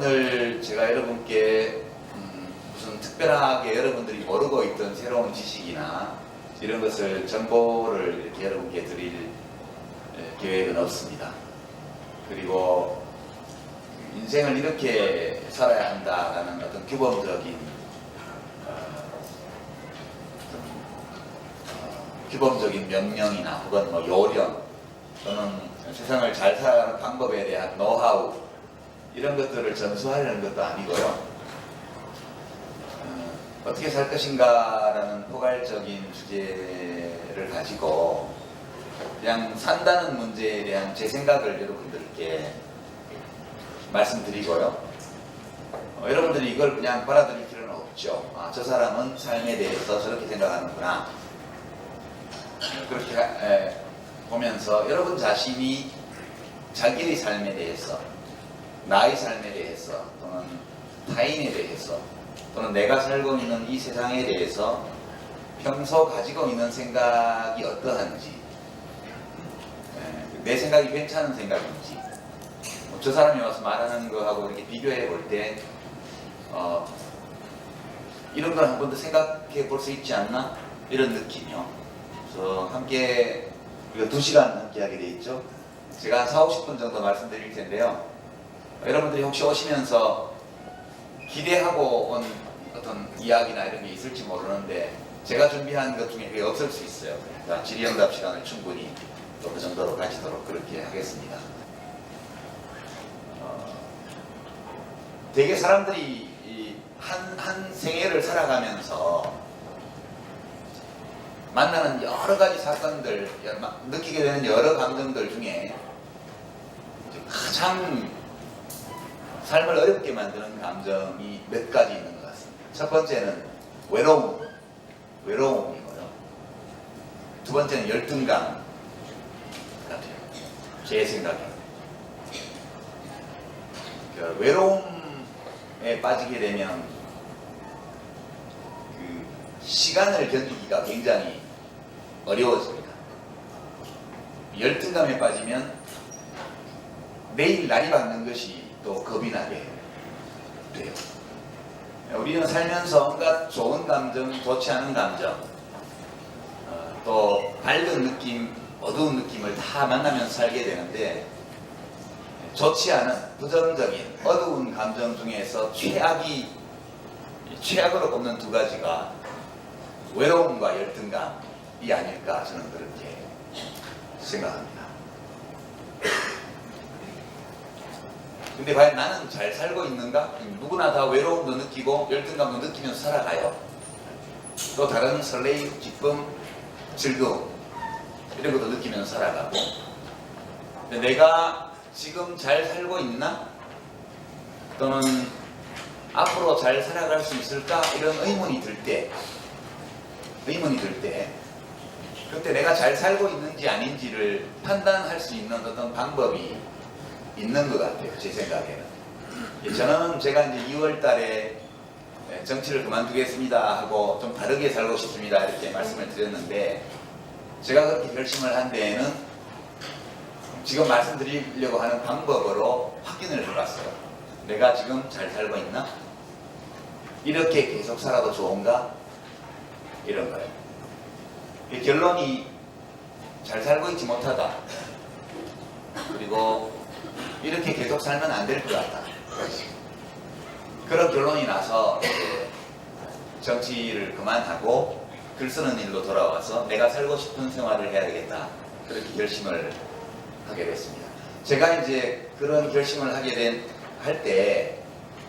오늘 제가 여러분께 무슨 특별하게 여러분들이 모르고 있던 새로운 지식이나 이런 것을 정보를 이렇게 여러분께 드릴 계획은 없습니다. 그리고 인생을 이렇게 살아야 한다라는 어떤 규범적인 규범적인 명령이나 혹은 뭐 요령 또는 세상을 잘 살아가는 방법에 대한 노하우 이런 것들을 전수하려는 것도 아니고요. 어떻게 살 것인가라는 포괄적인 주제를 가지고 그냥 산다는 문제에 대한 제 생각을 여러분들께 말씀드리고요. 여러분들이 이걸 그냥 받아들일 필요는 없죠. 저 사람은 삶에 대해서 저렇게 생각하는구나. 그렇게 보면서 여러분 자신이 자기의 삶에 대해서, 나의 삶에 대해서, 또는 타인에 대해서, 또는 내가 살고 있는 이 세상에 대해서 평소 가지고 있는 생각이 어떠한지, 내 생각이 괜찮은 생각인지, 저 사람이 와서 말하는 거하고 이렇게 비교해 볼 때 이런 걸 한 번 더 생각해 볼 수 있지 않나? 이런 느낌이요. 그래서 함께 우리가 2시간 함께 하게 돼 있죠. 제가 40-50분 정도 말씀드릴 텐데요. 여러분들이 혹시 오시면서 기대하고 온 어떤 이야기나 이런 게 있을지 모르는데 제가 준비한 것 중에 그게 없을 수 있어요. 그러니까 질의응답 시간을 충분히 또 그 정도로 가지도록 그렇게 하겠습니다. 되게 사람들이 한 생애를 살아가면서 만나는 여러 가지 사건들, 느끼게 되는 여러 감정들 중에 가장 삶을 어렵게 만드는 감정이 몇 가지 있는 것 같습니다. 첫 번째는 외로움이고요. 두 번째는 열등감 같아요. 제 생각에. 그러니까 외로움에 빠지게 되면 그 시간을 견디기가 굉장히 어려워집니다. 열등감에 빠지면 매일 날이 밝는 것이 또 겁이 나게 돼요. 우리는 살면서 온갖 좋은 감정, 좋지 않은 감정, 또 밝은 느낌, 어두운 느낌을 다 만나면서 살게 되는데 좋지 않은 부정적인 어두운 감정 중에서 최악으로 꼽는 2가지가 외로움과 열등감이 아닐까 저는 그렇게 생각합니다. 근데 과연 나는 잘 살고 있는가? 누구나 다 외로움도 느끼고 열등감도 느끼면서 살아가요. 또 다른 설레임, 기쁨, 즐거움 이런 것도 느끼면서 살아가고 근데 내가 지금 잘 살고 있나? 또는 앞으로 잘 살아갈 수 있을까? 이런 의문이 들 때 그때 내가 잘 살고 있는지 아닌지를 판단할 수 있는 어떤 방법이 있는 것 같아요. 제 생각에는. 저는 제가 이제 2월 달에 정치를 그만두겠습니다 하고 좀 다르게 살고 싶습니다 이렇게 말씀을 드렸는데 제가 그렇게 결심을 한 데에는 지금 말씀드리려고 하는 방법으로 확인을 해봤어요. 내가 지금 잘 살고 있나? 이렇게 계속 살아도 좋은가? 이런 거예요. 결론이 잘 살고 있지 못하다. 그리고 이렇게 계속 살면 안 될 것 같다. 그런 결론이 나서 정치를 그만하고 글 쓰는 일로 돌아와서 내가 살고 싶은 생활을 해야 되겠다. 그렇게 결심을 하게 됐습니다. 제가 이제 그런 결심을 할 때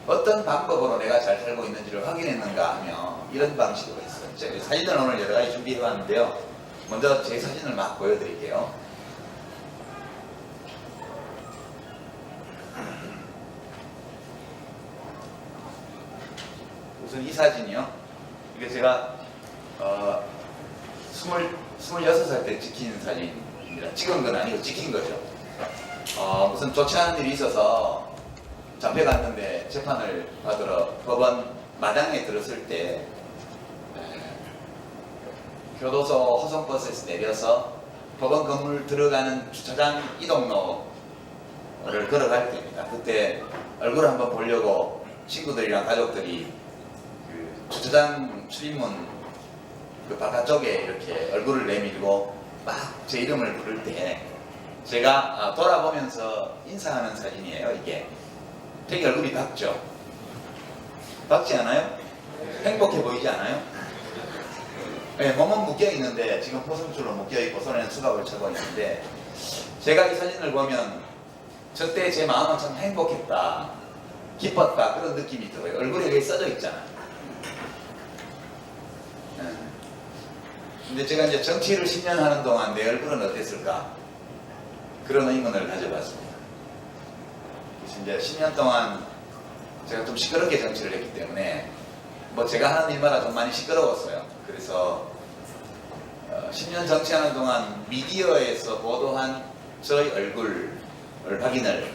어떤 방법으로 내가 잘 살고 있는지를 확인했는가 하면 이런 방식으로 했어요. 제가 사진을 오늘 여러 가지 준비해 왔는데요. 먼저 제 사진을 막 보여드릴게요. 우선 이 사진이요. 이게 제가 26살 때 찍힌 사진입니다. 찍은 건 아니고 찍힌 거죠. 무슨 좋지 않은 일이 있어서 잡혀갔는데 재판을 받으러 법원 마당에 들었을 때 교도소 호송버스에서 내려서 법원 건물 들어가는 주차장 이동로를 걸어갈 때입니다. 그때 얼굴을 한번 보려고 친구들이랑 가족들이 그 주차장 출입문 그 바깥쪽에 이렇게 얼굴을 내밀고 막 제 이름을 부를 때 제가 돌아보면서 인사하는 사진이에요. 이게 되게 얼굴이 밝죠? 밝지 않아요? 행복해 보이지 않아요? 네, 몸은 묶여 있는데 지금 포승줄로 묶여 있고 손에는 수갑을 차고 있는데 제가 이 사진을 보면 저때 제 마음은 참 행복했다, 기뻤다 그런 느낌이 들어요. 얼굴에 그게 써져 있잖아요. 근데 제가 이제 정치를 10년 하는 동안 내 얼굴은 어땠을까? 그런 의문을 가져봤습니다. 그래서 이제 10년 동안 제가 좀 시끄럽게 정치를 했기 때문에 뭐 제가 하는 일마다 좀 많이 시끄러웠어요. 그래서 10년 정치하는 동안 미디어에서 보도한 저의 얼굴을 확인을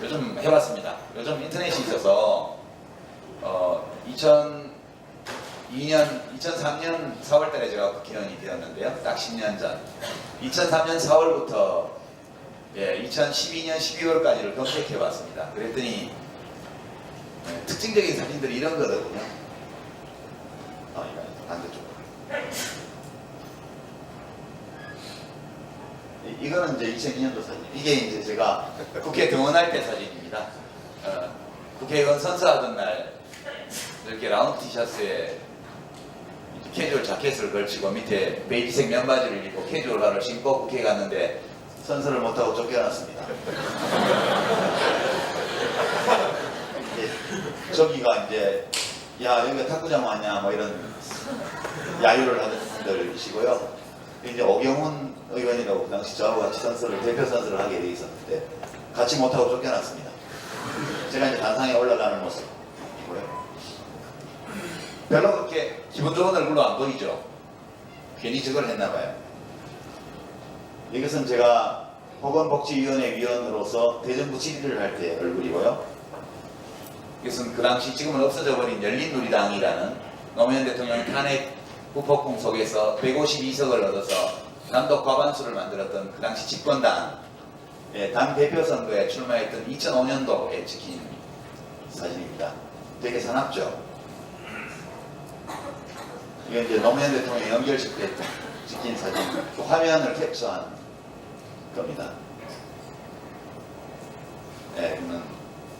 요즘 해봤습니다. 요즘 인터넷이 있어서 2003년 4월 달에 제가 국회의원이 되었는데요. 딱 10년 전. 2003년 4월부터 2012년 12월까지를 검색해 봤습니다. 그랬더니 특징적인 사진들이 이런 거거든요. 이거 반대쪽. 이거는 이제 2002년도 사진. 이게 이제 제가 국회 등원할 때 사진입니다. 국회의원 선서하던 날 이렇게 라운드 티셔츠에 캐주얼 자켓을 걸치고 밑에 베이지색 면바지를 입고 캐주얼화를 신고 국회에 갔는데 선서를 못하고 쫓겨났습니다. 저기가 이제 야 여기가 탁구장 왔냐 뭐 이런 야유를 하는 분들이시고요. 이제 오경훈 의원이라고 그 당시 저하고 같이 대표 선서를 하게 돼 있었는데 같이 못하고 쫓겨났습니다. 제가 이제 단상에 올라가는 모습이고요. 별로 그렇게 기분 좋은 얼굴로 안 보이죠? 괜히 저걸 했나봐요. 이것은 제가 보건복지위원회 위원으로서 대정부 질의를 할 때 얼굴이고요. 이것은 그 당시 지금은 없어져 버린 열린우리당이라는 노무현 대통령 탄핵 후폭풍 속에서 152석을 얻어서 단독 과반수를 만들었던 그 당시 집권당 당 대표 선거에 출마했던 2005년도에 찍힌 사진입니다. 되게 사납죠? 이건 이제 노무현 대통령 연결식 때 찍힌 사진, 그 화면을 캡처한 겁니다. 그러면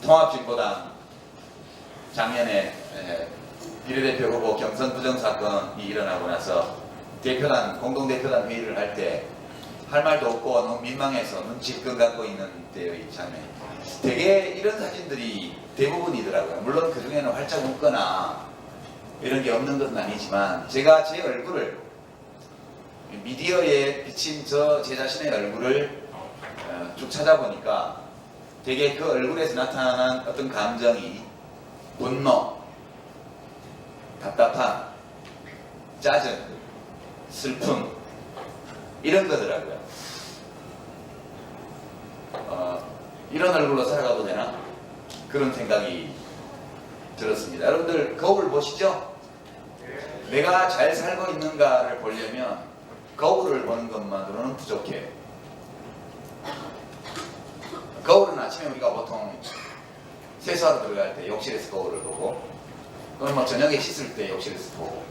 통합진보당 작년에 비례대표 후보 경선 부정 사건이 일어나고 나서 공동대표단 회의를 할 때 할 말도 없고 너무 민망해서 눈치껏 갖고 있는 때의 장면. 되게 이런 사진들이 대부분이더라고요. 물론 그 중에는 활짝 웃거나 이런 게 없는 것은 아니지만 제가 제 얼굴을 미디어에 비친 제 자신의 얼굴을 쭉 찾아보니까 되게 그 얼굴에서 나타나는 어떤 감정이 분노, 답답함, 짜증, 슬픔 이런 거더라고요. 이런 얼굴로 살아가도 되나? 그런 생각이 들었습니다. 여러분들 거울 보시죠? 내가 잘 살고 있는가를 보려면 거울을 보는 것만으로는 부족해요. 거울은 아침에 우리가 보통 세수하러 들어갈 때 욕실에서 거울을 보고 또는 뭐 저녁에 씻을 때 욕실에서 보고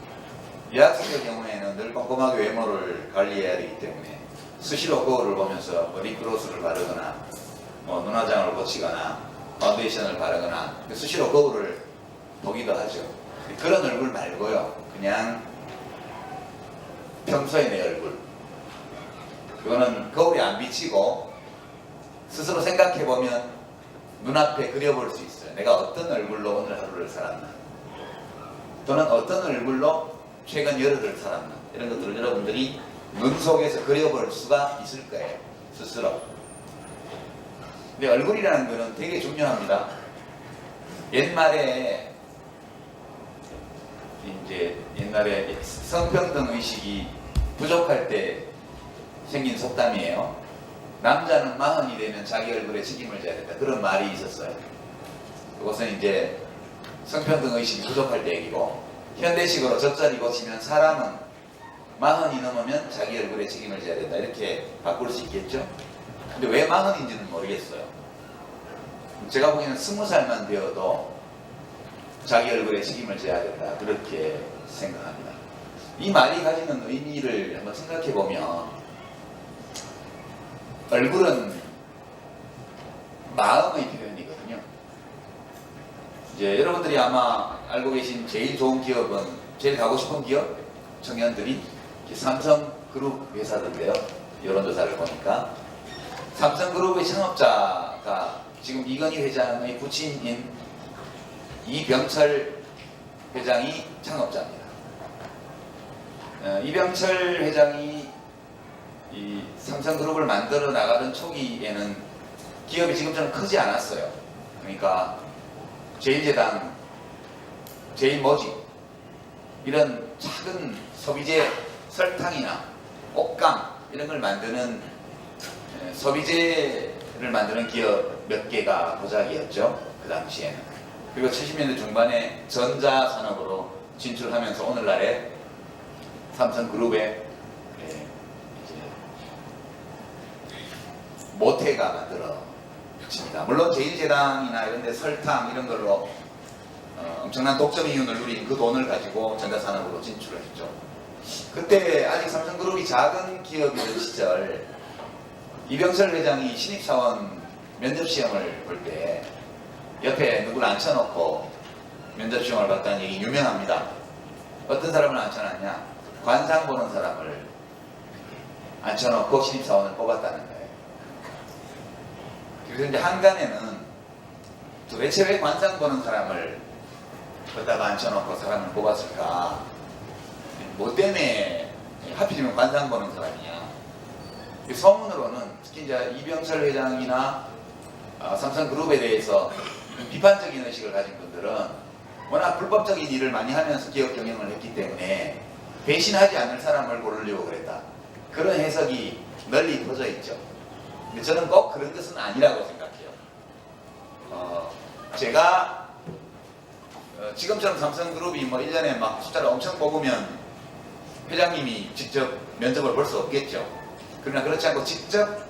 여학생의 경우에는 늘 꼼꼼하게 외모를 관리해야 되기 때문에 수시로 거울을 보면서 뭐 립글로스를 바르거나 뭐 눈화장을 고치거나 파운데이션을 바르거나 수시로 거울을 보기도 하죠. 그런 얼굴 말고요. 그냥 평소의 내 얼굴. 그거는 거울에 안 비치고 스스로 생각해보면 눈앞에 그려볼 수 있어요. 내가 어떤 얼굴로 오늘 하루를 살았나. 또는 어떤 얼굴로 최근 열흘을 살았나. 이런 것들을 여러분들이 눈 속에서 그려볼 수가 있을 거예요. 스스로. 근데 얼굴이라는 거는 되게 중요합니다. 옛날에 성평등 의식이 부족할 때 생긴 속담이에요. 남자는 40이 되면 자기 얼굴에 책임을 져야 된다. 그런 말이 있었어요. 그것은 이제 성평등 의식이 부족할 때 얘기고, 현대식으로 젖자리 고치면 사람은 40이 넘으면 자기 얼굴에 책임을 져야 된다. 이렇게 바꿀 수 있겠죠? 근데 왜 40인지는 모르겠어요. 제가 보기에는 20살만 되어도 자기 얼굴에 책임을 져야 된다, 그렇게 생각합니다. 이 말이 가지는 의미를 한번 생각해 보면, 얼굴은 마음의 표현이거든요. 이제 여러분들이 아마 알고 계신 제일 좋은 기업은, 제일 가고 싶은 기업, 청년들이 삼성그룹 회사던데요. 여론조사를 보니까 삼성그룹의 창업자가 지금 이건희 회장의 부친인 이병철 회장이 창업자입니다. 이병철 회장이 이 삼성그룹을 만들어 나가던 초기에는 기업이 지금처럼 크지 않았어요. 그러니까 제일제당, 제일모직 이런 작은 소비재, 설탕이나 옷감 이런 걸 만드는 소비재를 만드는 기업 몇 개가 도자기였죠, 그 당시에는. 그리고 70년대 중반에 전자산업으로 진출하면서 오늘날의 삼성그룹의 이제 모태가 만들어집니다. 물론 제일제당이나 이런 데 설탕 이런 걸로 엄청난 독점 이윤을 누린 그 돈을 가지고 전자산업으로 진출을 했죠. 그때 아직 삼성그룹이 작은 기업이던 시절, 이병철 회장이 신입사원 면접시험을 볼 때 옆에 누구를 앉혀놓고 면접시험을 봤다는 얘기 유명합니다. 어떤 사람을 앉혀놨냐? 관상 보는 사람을 앉혀놓고 신입사원을 뽑았다는 거예요. 그래서 이제 한간에는 도대체 왜 관상 보는 사람을 거기다가 앉혀놓고 사람을 뽑았을까? 뭐 때문에 하필이면 관상 보는 사람이냐? 소문으로는 특히 이제 이병철 회장이나 삼성그룹에 대해서 비판적인 의식을 가진 분들은 워낙 불법적인 일을 많이 하면서 기업 경영을 했기 때문에 배신하지 않을 사람을 고르려고 그랬다, 그런 해석이 널리 퍼져 있죠. 근데 저는 꼭 그런 것은 아니라고 생각해요. 제가 지금처럼 삼성그룹이 뭐 1년에 막 숫자를 엄청 뽑으면 회장님이 직접 면접을 볼 수 없겠죠. 그러나 그렇지 않고 직접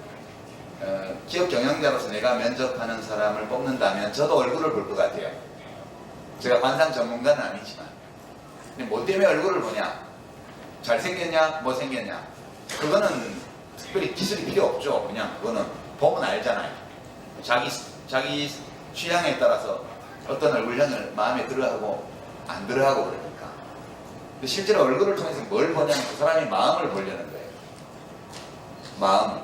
기업 경영자로서 내가 면접하는 사람을 뽑는다면 저도 얼굴을 볼 것 같아요. 제가 관상 전문가는 아니지만. 근데 뭐 때문에 얼굴을 보냐? 잘생겼냐? 못생겼냐? 그거는 특별히 기술이 필요 없죠. 그냥 그거는 보면 알잖아요. 자기 취향에 따라서 어떤 얼굴형을 마음에 들어하고 안 들어하고 그러니까. 근데 실제로 얼굴을 통해서 뭘 보냐면 그 사람의 마음을 보려는 거예요. 마음.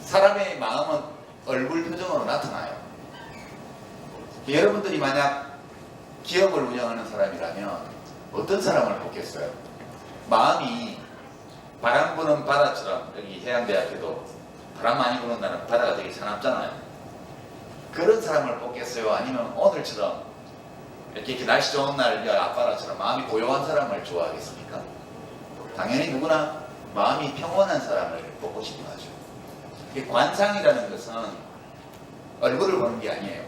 사람의 마음은 얼굴 표정으로 나타나요. 여러분들이 만약 기업을 운영하는 사람이라면 어떤 사람을 뽑겠어요? 마음이 바람 부는 바다처럼, 여기 해양대학교도 바람 많이 부는 날은 바다가 되게 사납잖아요. 그런 사람을 뽑겠어요? 아니면 오늘처럼 이렇게 날씨 좋은 날 앞바다처럼 마음이 고요한 사람을 좋아하겠습니까? 당연히 누구나 마음이 평온한 사람을 뽑고 싶어 하죠. 관상이라는 것은 얼굴을 보는 게 아니에요.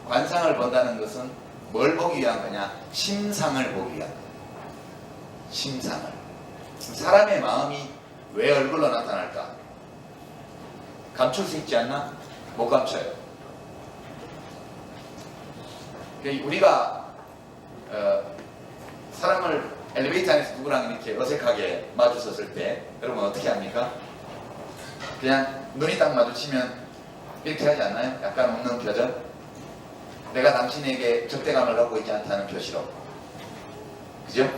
관상을 본다는 것은 뭘 보기 위한 거냐? 심상을 보기 위한 거예요. 심상을. 사람의 마음이 왜 얼굴로 나타날까? 감출 수 있지 않나? 못 감춰요. 우리가 사람을 엘리베이터 안에서 누구랑 이렇게 어색하게 마주섰을 때 여러분 어떻게 합니까? 그냥 눈이 딱 마주치면 이렇게 하지 않나요? 약간 웃는 표정? 내가 당신에게 적대감을 갖고 있지 않다는 표시로. 그죠?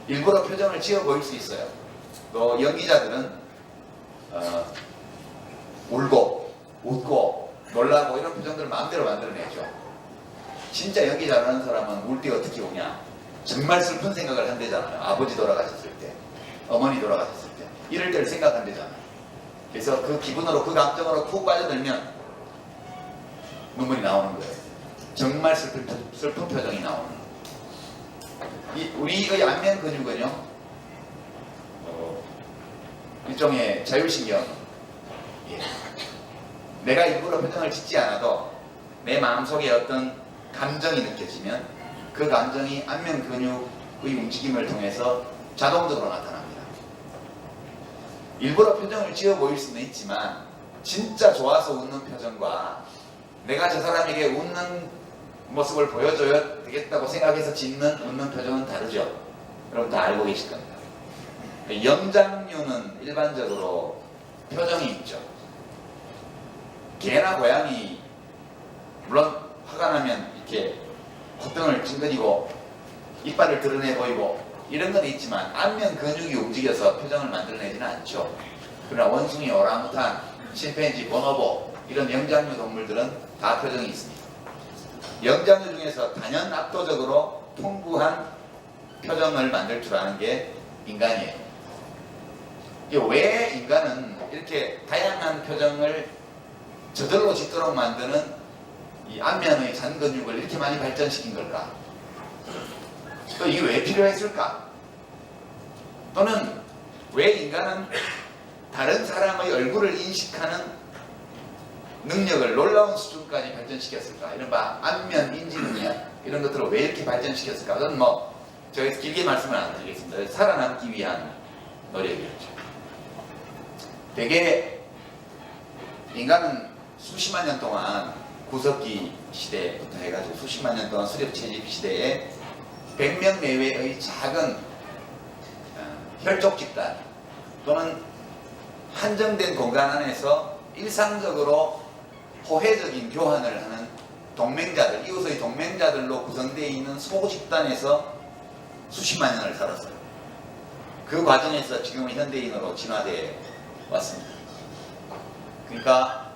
일부러 표정을 지어 보일 수 있어요. 또 연기자들은 울고 웃고 놀라고 이런 표정들을 마음대로 만들어내죠. 진짜 연기 잘하는 사람은 울 때 어떻게 우냐? 정말 슬픈 생각을 한대잖아요. 아버지 돌아가셨을 때, 어머니 돌아가셨을 때, 이럴 때를 생각한대잖아요. 그래서 그 기분으로, 그 감정으로 푹 빠져들면 눈물이 나오는 거예요. 정말 슬픈 표정이 나오는 거예요. 우리의 안면 근육은요, 일종의 자율신경. 내가 일부러 표정을 짓지 않아도 내 마음속에 어떤 감정이 느껴지면 그 감정이 안면 근육의 움직임을 통해서 자동적으로 나타납니다. 일부러 표정을 지어 보일 수는 있지만 진짜 좋아서 웃는 표정과 내가 저 사람에게 웃는 모습을 보여줘야 되겠다고 생각해서 짓는 웃는 표정은 다르죠. 여러분 다 알고 계실 겁니다. 영장류는 일반적으로 표정이 있죠. 개나 고양이 물론 화가 나면 이렇게 콧등을 찡그리고 이빨을 드러내 보이고 이런 건 있지만 안면 근육이 움직여서 표정을 만들어내지는 않죠. 그러나 원숭이, 오랑우탄, 심팬지, 보노보 이런 영장류 동물들은 다 표정이 있습니다. 영장류 중에서 단연 압도적으로 풍부한 표정을 만들 줄 아는 게 인간이에요. 왜 인간은 이렇게 다양한 표정을 저절로 짓도록 만드는 이 안면의 잔근육을 이렇게 많이 발전시킨 걸까? 또 이게 왜 필요했을까? 또는 왜 인간은 다른 사람의 얼굴을 인식하는 능력을 놀라운 수준까지 발전시켰을까? 이른바 안면 인지 능력 이런 것들을 왜 이렇게 발전시켰을까? 그건 저희가 길게 말씀을 안 드리겠습니다. 살아남기 위한 노력이었죠. 대개 인간은 수십만 년 동안 구석기 시대부터 해가지고 수십만 년 동안 수렵 채집 시대에 100명 내외의 작은 혈족 집단 또는 한정된 공간 안에서 일상적으로 호혜적인 교환을 하는 동맹자들, 이웃의 동맹자들로 구성되어 있는 소집단에서 수십만 년을 살았어요. 그 과정에서 지금은 현대인으로 진화되어 왔습니다. 그러니까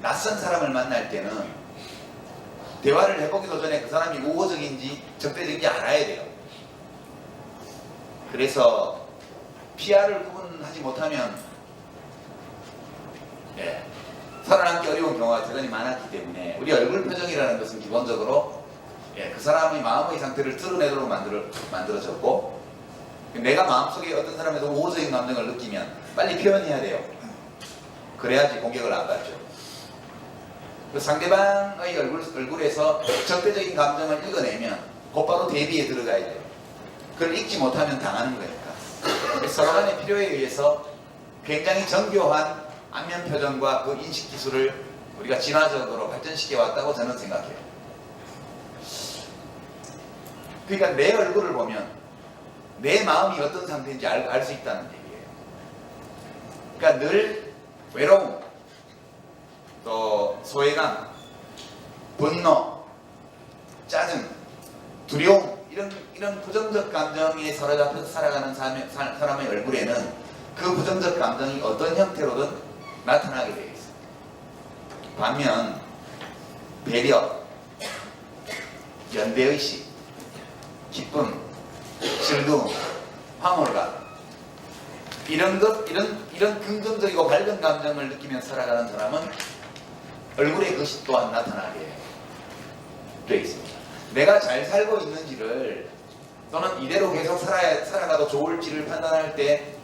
낯선 사람을 만날 때는 대화를 해보기도 전에 그 사람이 우호적인지 적대적인지 알아야 돼요. 그래서 PR을 구분하지 못하면 살아남기 어려운 경우가 대단히 많았기 때문에 우리 얼굴 표정이라는 것은 기본적으로 그 사람의 마음의 상태를 드러내도록 만들어졌고 내가 마음속에 어떤 사람에서 우호적인 감정을 느끼면 빨리 표현해야 돼요. 그래야지 공격을 안 받죠. 그 상대방의 얼굴에서 적대적인 감정을 읽어내면 곧바로 대비에 들어가야 돼요. 그걸 읽지 못하면 당하는 거니까. 서로 간의 필요에 의해서 굉장히 정교한 안면 표정과 그 인식 기술을 우리가 진화적으로 발전시켜 왔다고 저는 생각해요. 그러니까 내 얼굴을 보면 내 마음이 어떤 상태인지 알 수 있다는 얘기예요. 그러니까 늘 외로움, 또 소외감, 분노, 짜증, 두려움 이런 부정적 감정에 사로잡혀서 살아가는 사람의 얼굴에는 그 부정적 감정이 어떤 형태로든 나타나게 되어 있습니다. 반면 배려, 연대의식, 기쁨, 즐거움, 황홀감 이런 긍정적이고 밝은 감정을 느끼며 살아가는 사람은 얼굴에 그것이 또한 나타나게 되어 있습니다. 내가 잘 살고 있는지를 또는 이대로 계속 살아가도 좋을지를 판단할 때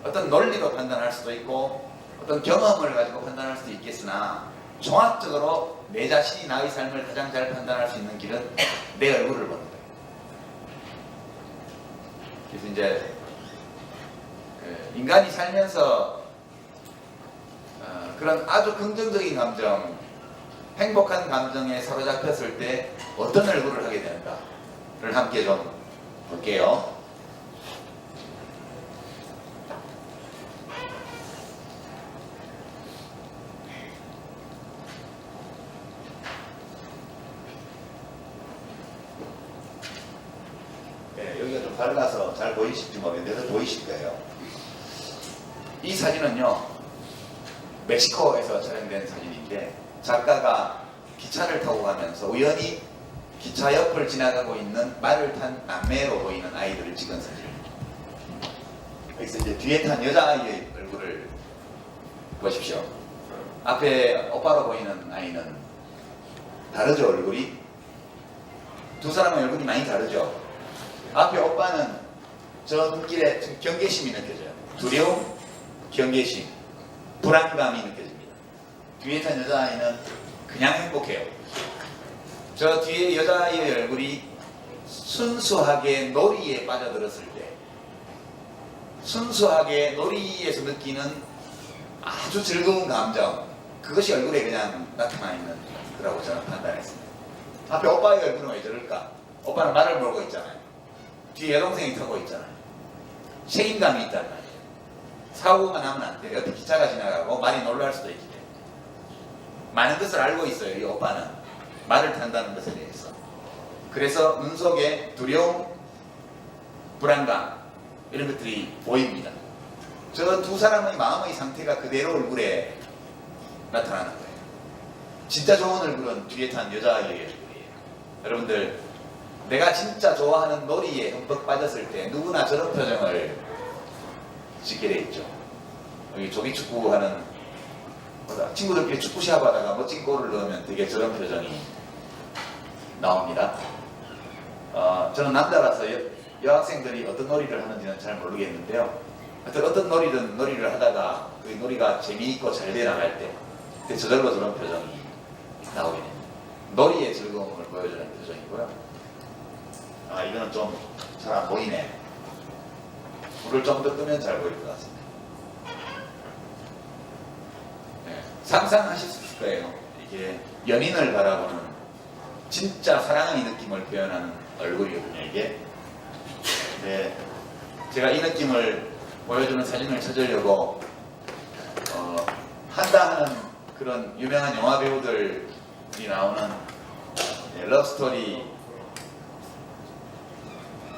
어떤 논리로 판단할 수도 있고 어떤 경험을 가지고 판단할 수도 있겠으나 종합적으로 내 자신이 나의 삶을 가장 잘 판단할 수 있는 길은 내 얼굴을 보는 거예요. 그래서 이제 인간이 살면서 그런 아주 긍정적인 감정, 행복한 감정에 사로잡혔을 때 어떤 얼굴을 하게 되는가를 함께 좀 볼게요. 여기가 좀 밝아서 잘 보이실지 모르겠는데 보이실 거예요. 이 사진은요 멕시코에서 촬영된 사진인데 작가가 기차를 타고 가면서 우연히 기차 옆을 지나가고 있는 말을 탄 남매로 보이는 아이들을 찍은 사진입니다. 여기서 이제 뒤에 탄 여자아이의 얼굴을 보십시오. 앞에 오빠로 보이는 아이는 다르죠, 얼굴이? 두 사람의 얼굴이 많이 다르죠. 앞에 오빠는 저 눈길에 경계심이 느껴져요. 두려움, 경계심, 불안감이 느껴집니다. 뒤에 탄 여자아이는 그냥 행복해요. 저 뒤에 여자아이의 얼굴이 순수하게 놀이에 빠져들었을 때, 순수하게 놀이에서 느끼는 아주 즐거운 감정, 그것이 얼굴에 그냥 나타나 있는 거라고 저는 판단했습니다. 앞에 오빠의 얼굴은 왜 저럴까? 오빠는 말을 몰고 있잖아요. 뒤에 여동생이 타고 있잖아요. 책임감이 있단 말이에요. 사고가 나면 안 돼요. 옆에 기차가 지나가고 말이 놀랄 수도 있기 때문에. 많은 것을 알고 있어요. 이 오빠는 말을 탄다는 것에 대해서. 그래서 눈 속에 두려움, 불안감 이런 것들이 보입니다. 저 두 사람의 마음의 상태가 그대로 얼굴에 나타나는 거예요. 진짜 좋은 얼굴은 뒤에 탄 여자아이의 얼굴이에요. 여러분들, 내가 진짜 좋아하는 놀이에 흠뻑 빠졌을 때 누구나 저런 표정을 짓게 돼 있죠. 여기 조기축구 하는 친구들끼리 축구 시합하다가 멋진 골을 넣으면 되게 저런 표정이 나옵니다. 저는 남자라서 여학생들이 어떤 놀이를 하는지는 잘 모르겠는데요. 어떤 놀이를 하다가 그 놀이가 재미있고 잘 돼 나갈 때 그때 저절로 저런 표정이 나오게 됩니다. 놀이의 즐거움을 보여주는 표정이고요. 이거는 좀 잘 안 보이네. 불을 좀 더 끄면 잘 보일 것 같습니다. 네, 상상하실 수 있을 거예요. 이게 연인을 바라보는 진짜 사랑의 느낌을 표현하는 얼굴이거든요, 이게. 네, 제가 이 느낌을 보여주는 사진을 찾으려고 한다 하는 그런 유명한 영화 배우들이 나오는 러브스토리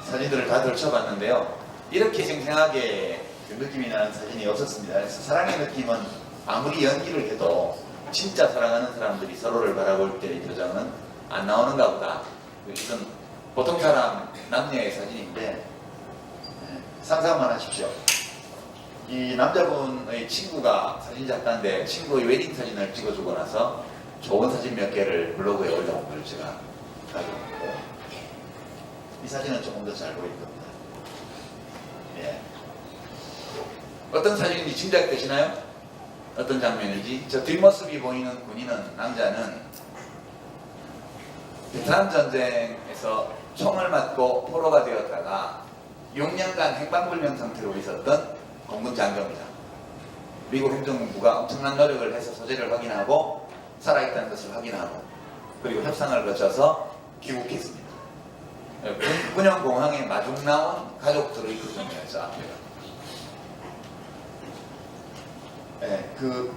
사진들을 다 들춰봤는데요. 이렇게 생생하게 그 느낌이 나는 사진이 없었습니다. 그래서 사랑의 느낌은 아무리 연기를 해도 진짜 사랑하는 사람들이 서로를 바라볼 때의 표정은 안 나오는가 보다. 이건 보통 사람 남녀의 사진인데 상상만 하십시오. 이 남자분의 친구가 사진작가인데 친구의 웨딩 사진을 찍어주고 나서 좋은 사진 몇 개를 블로그에 올려온 걸 제가 가지고 있는데요. 이 사진은 조금 더 잘 보일 겁니다. 예. 어떤 사진인지 짐작되시나요? 어떤 장면인지? 저 뒷모습이 보이는 군인은, 남자는 베트남 전쟁에서 총을 맞고 포로가 되었다가 6년간 행방불명 상태로 있었던 공군 장교입니다. 미국 행정부가 엄청난 노력을 해서 소재를 확인하고 살아있다는 것을 확인하고 그리고 협상을 거쳐서 귀국했습니다. 군용공항에 마중 나온 가족들의 표정이었죠, 앞에가. 네, 그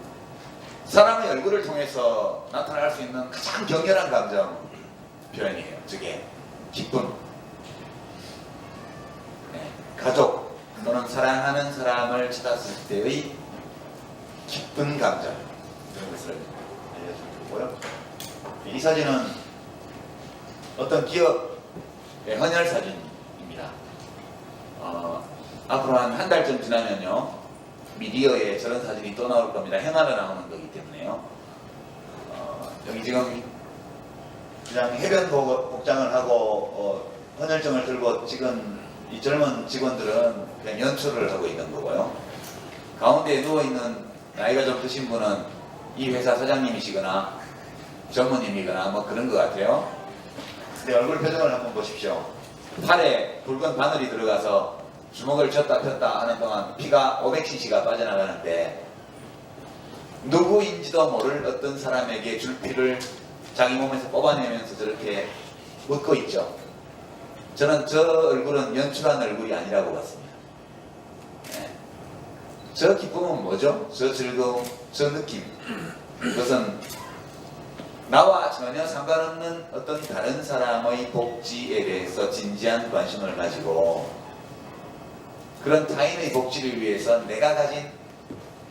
사람의 얼굴을 통해서 나타날 수 있는 가장 격렬한 감정 표현이에요. 저게 기쁨, 네, 가족 또는 사랑하는 사람을 찾았을 때의 기쁜 감정, 이런 것을 알려줄 거고요. 이 사진은 어떤 기업의 헌혈 사진입니다. 앞으로 한 달쯤 지나면요, 미디어에 저런 사진이 또 나올 겁니다. 해마다 나오는 거기 때문에요. 여기 지금 그냥 해변 복장을 하고 헌혈증을 들고 찍은 이 젊은 직원들은 그냥 연출을 하고 있는 거고요. 가운데에 누워있는 나이가 좀 드신 분은 이 회사 사장님이시거나 전무님이거나 뭐 그런 것 같아요. 근데 얼굴 표정을 한번 보십시오. 팔에 붉은 바늘이 들어가서 주먹을 쥐었다 폈다 하는 동안 피가 500cc가 빠져나가는데 누구인지도 모를 어떤 사람에게 줄 피를 자기 몸에서 뽑아내면서 저렇게 웃고 있죠. 저는 저 얼굴은 연출한 얼굴이 아니라고 봤습니다. 네. 저 기쁨은 뭐죠? 저 즐거움, 저 느낌. 그것은 나와 전혀 상관없는 어떤 다른 사람의 복지에 대해서 진지한 관심을 가지고 그런 타인의 복지를 위해서 내가 가진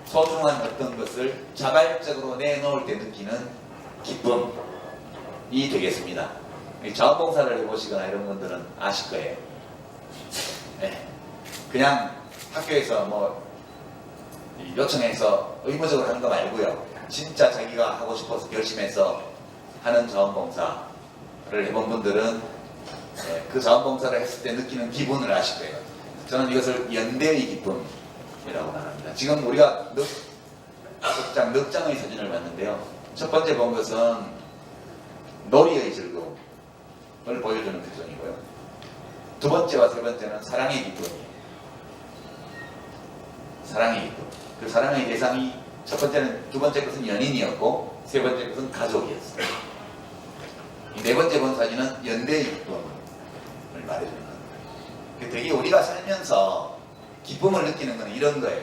소중한 어떤 것을 자발적으로 내놓을 때 느끼는 기쁨이 되겠습니다. 자원봉사를 해보시거나 이런 분들은 아실 거예요. 네. 그냥 학교에서 뭐 요청해서 의무적으로 하는 거 말고요. 진짜 자기가 하고 싶어서 결심해서 하는 자원봉사를 해본 분들은 그 자원봉사를 했을 때 느끼는 기분을 아실 거예요. 저는 이것을 연대의 기쁨이라고 말합니다. 지금 우리가 넉 장의 사진을 봤는데요. 첫 번째 본 것은 놀이의 즐거움을 보여주는 표정이고요. 두 번째와 세 번째는 사랑의 기쁨이에요. 사랑의 기쁨. 그 사랑의 대상이 첫 번째는, 두 번째 것은 연인이었고, 세 번째 것은 가족이었어요. 이 네 번째 본 사진은 연대 입범을 말해주는 거예요. 되게 우리가 살면서 기쁨을 느끼는 건 이런 거예요.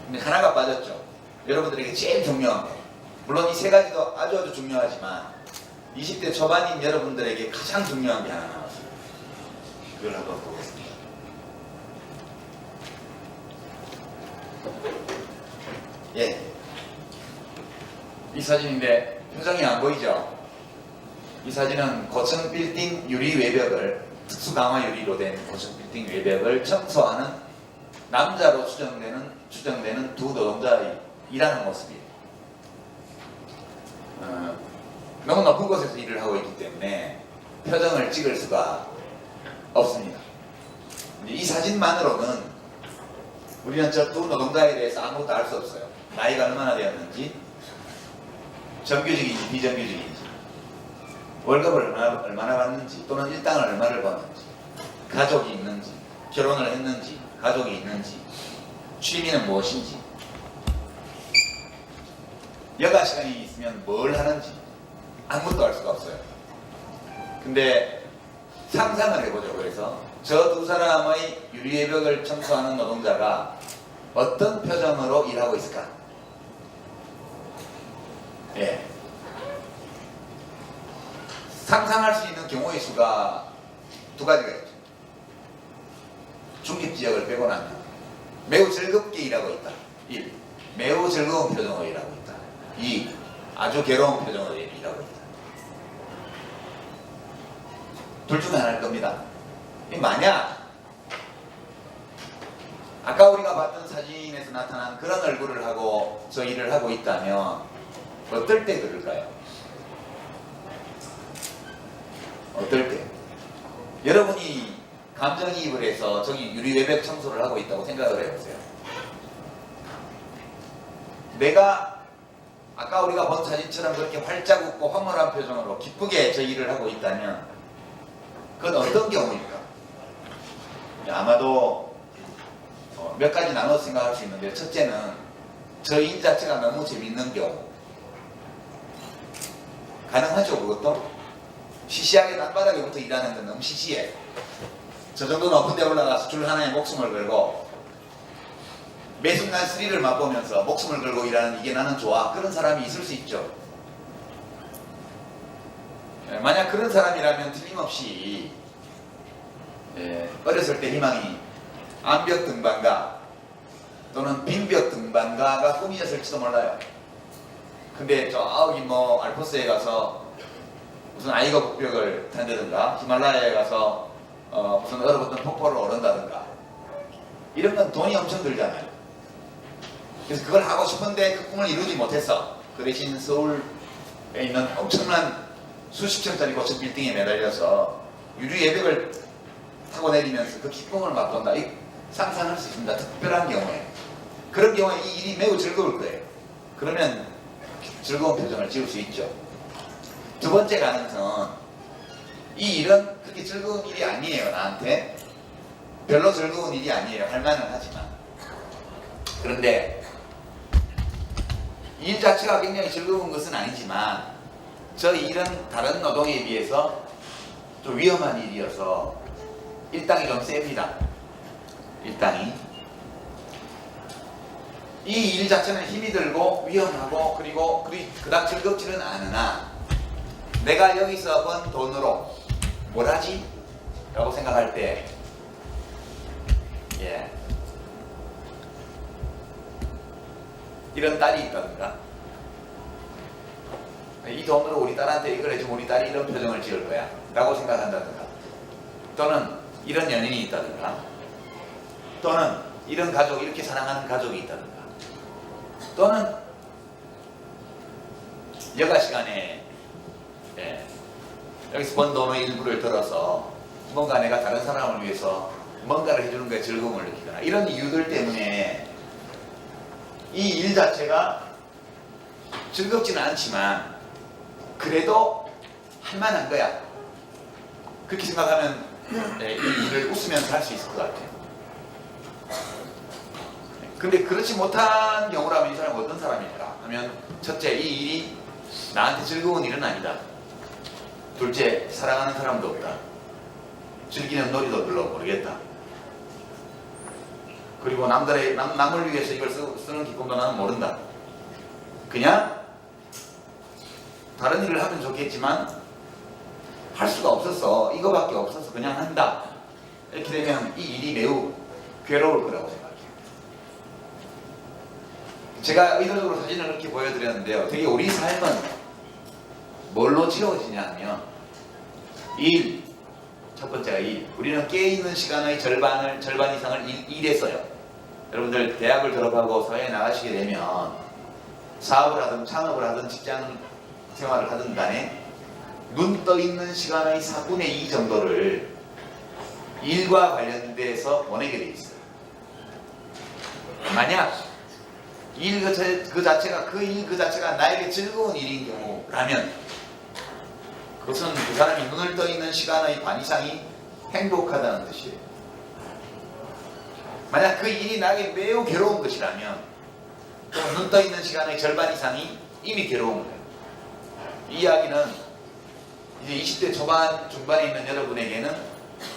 근데 하나가 빠졌죠. 여러분들에게 제일 중요한 거. 물론 이 세 가지도 아주 중요하지만 20대 초반인 여러분들에게 가장 중요한 게 하나 남았어요. 그걸 한번 보겠습니다. 예. 이 사진인데 표정이 안 보이죠? 이 사진은 고층 빌딩 유리 외벽을, 특수 강화 유리로 된 고층 빌딩 외벽을 청소하는 남자로 추정되는 두 노동자의 일하는 모습이에요. 너무 높은 곳에서 일을 하고 있기 때문에 표정을 찍을 수가 없습니다. 이 사진만으로는 우리는 저 두 노동자에 대해서 아무것도 알 수 없어요. 나이가 얼마나 되었는지, 정규직인지 비정규직인지, 월급을 얼마나 받는지, 또는 일당을 얼마를 버는지, 가족이 있는지, 결혼을 했는지, 가족이 있는지, 취미는 무엇인지, 여가 시간이 있으면 뭘 하는지 아무것도 알 수가 없어요. 근데 상상을 해보죠. 그래서 저 두 사람의 유리외벽을 청소하는 노동자가 어떤 표정으로 일하고 있을까? 예. 상상할 수 있는 경우의 수가 두 가지가 있죠. 중립지역을 빼고 나면 매우 즐겁게 일하고 있다. 1. 매우 즐거운 표정으로 일하고 있다. 2. 아주 괴로운 표정으로 일하고 있다. 둘 중에 하나일 겁니다. 만약 아까 우리가 봤던 사진에서 나타난 그런 얼굴을 하고 저 일을 하고 있다면 어떨 때 그럴까요? 어떨 때? 여러분이 감정이입을 해서 저기 유리외벽 청소를 하고 있다고 생각을 해보세요. 내가 아까 우리가 본 사진처럼 그렇게 활짝 웃고 황홀한 표정으로 기쁘게 저 일을 하고 있다면 그건 어떤 경우일까? 아마도 몇 가지 나눠서 생각할 수 있는데, 첫째는 저 일 자체가 너무 재밌는 경우. 가능하죠, 그것도? 시시하게 땅바닥에부터 일하는 건 너무 시시해. 저 정도 높은 데 올라가서 줄 하나에 목숨을 걸고 매 순간 스릴을 맛보면서 목숨을 걸고 일하는, 이게 나는 좋아. 그런 사람이 있을 수 있죠. 만약 그런 사람이라면 틀림없이 어렸을 때 희망이 암벽 등반가 또는 빈벽 등반가가 꿈이었을지도 몰라요. 근데 저기 알프스에 가서 무슨 아이거 북벽을 탄다든가 히말라야에 가서 무슨 얼어붙은 폭포를 오른다든가, 이런 건 돈이 엄청 들잖아요. 그래서 그걸 하고 싶은데 그 꿈을 이루지 못했어. 그 대신 서울에 있는 엄청난 수십 층짜리 고층 빌딩에 매달려서 유리 외벽을 타고 내리면서 그 기쁨을 맛본다. 상상할 수 있습니다. 특별한 경우에. 그런 경우에 이 일이 매우 즐거울 거예요. 그러면 즐거운 표정을 지을 수 있죠. 두 번째 가능성은 이 일은 그렇게 즐거운 일이 아니에요. 나한테 별로 즐거운 일이 아니에요. 할 만은 하지만. 그런데 일 자체가 굉장히 즐거운 것은 아니지만 저 일은 다른 노동에 비해서 좀 위험한 일이어서 일당이 좀 셉니다. 일당이. 이 일 자체는 힘이 들고 위험하고 그리고 그닥 즐겁지는 않으나 내가 여기서 번 돈으로 뭘 하지? 라고 생각할 때 이런 딸이 있다든가, 이 돈으로 우리 딸한테 이걸 해주면 우리 딸이 이런 표정을 지을 거야 라고 생각한다든가, 또는 이런 연인이 있다든가, 또는 이런 가족, 이렇게 사랑하는 가족이 있다든가, 또는 여가 시간에 여기서 번 돈의 일부를 들어서 뭔가 내가 다른 사람을 위해서 뭔가를 해주는 거에 즐거움을 느끼거나, 이런 이유들 때문에 이 일 자체가 즐겁지는 않지만 그래도 할만한 거야. 그렇게 생각하면 이 일을 웃으면서 할 수 있을 것 같아요. 근데 그렇지 못한 경우라면 이 사람은 어떤 사람일까 하면, 첫째, 이 일이 나한테 즐거운 일은 아니다. 둘째, 사랑하는 사람도 없다. 즐기는 놀이도 별로 모르겠다. 그리고 남을 위해서 이걸 쓰는 기쁨도 나는 모른다. 그냥 다른 일을 하면 좋겠지만 할 수가 없었어. 이거밖에 없어서 그냥 한다. 이렇게 되면 이 일이 매우 괴로울 거라고 생각해요. 제가 의도적으로 사진을 이렇게 보여드렸는데요. 되게 우리 삶은 뭘로 채워지냐 하면 일, 첫 번째가 일. 우리는 깨어있는 시간의 절반 이상을 일에 써요. 여러분들 대학을 졸업하고 사회에 나가시게 되면 사업을 하든 창업을 하든 직장 생활을 하든 간에 눈 떠있는 시간의 4분의 2 정도를 일과 관련돼서 보내게 돼 있어요. 만약 일 그 자체가 나에게 즐거운 일인 경우라면 그것은 그 사람이 눈을 떠있는 시간의 반 이상이 행복하다는 뜻이에요. 만약 그 일이 나에게 매우 괴로운 것이라면 또 눈 떠있는 시간의 절반 이상이 이미 괴로운 거예요. 이 이야기는 이제 20대 초반, 중반에 있는 여러분에게는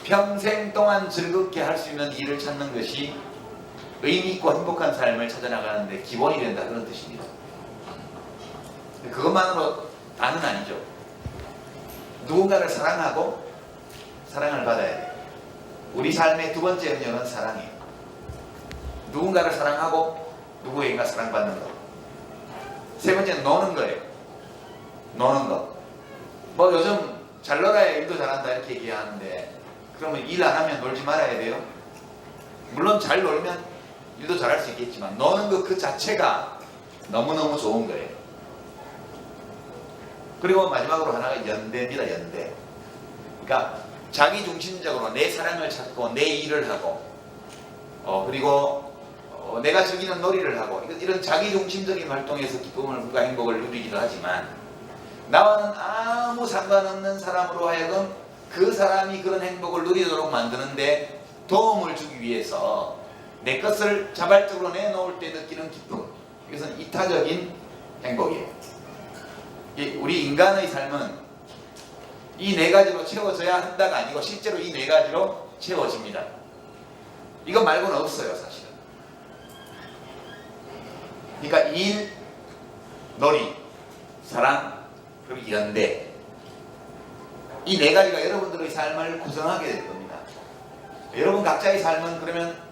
평생 동안 즐겁게 할 수 있는 일을 찾는 것이 의미 있고 행복한 삶을 찾아나가는데 기본이 된다, 그런 뜻입니다. 그것만으로 다는 아니죠. 누군가를 사랑하고 사랑을 받아야 돼요. 우리 삶의 두 번째 영역은 사랑이에요. 누군가를 사랑하고 누구에게가 사랑받는 것. 세 번째는 노는 거예요. 노는 것. 뭐 요즘 잘 놀아야 일도 잘한다 이렇게 얘기하는데, 그러면 일 안 하면 놀지 말아야 돼요? 물론 잘 놀면 일도 잘할 수 있겠지만 노는 것 그 자체가 너무너무 좋은 거예요. 그리고 마지막으로 하나가 연대입니다. 연대. 그러니까 자기중심적으로 내 사랑을 찾고 내 일을 하고 그리고 내가 즐기는 놀이를 하고 이런 자기중심적인 활동에서 기쁨과 행복을 누리기도 하지만, 나와는 아무 상관없는 사람으로 하여금 그 사람이 그런 행복을 누리도록 만드는데 도움을 주기 위해서 내 것을 자발적으로 내놓을 때 느끼는 기쁨, 이것은 이타적인 행복이에요. 우리 인간의 삶은 이 네 가지로 채워져야 한다가 아니고 실제로 이 네 가지로 채워집니다. 이거 말고는 없어요, 사실은. 그러니까 일, 놀이, 사랑, 그리고 연대, 이 네 가지가 여러분들의 삶을 구성하게 될 겁니다. 여러분 각자의 삶은 그러면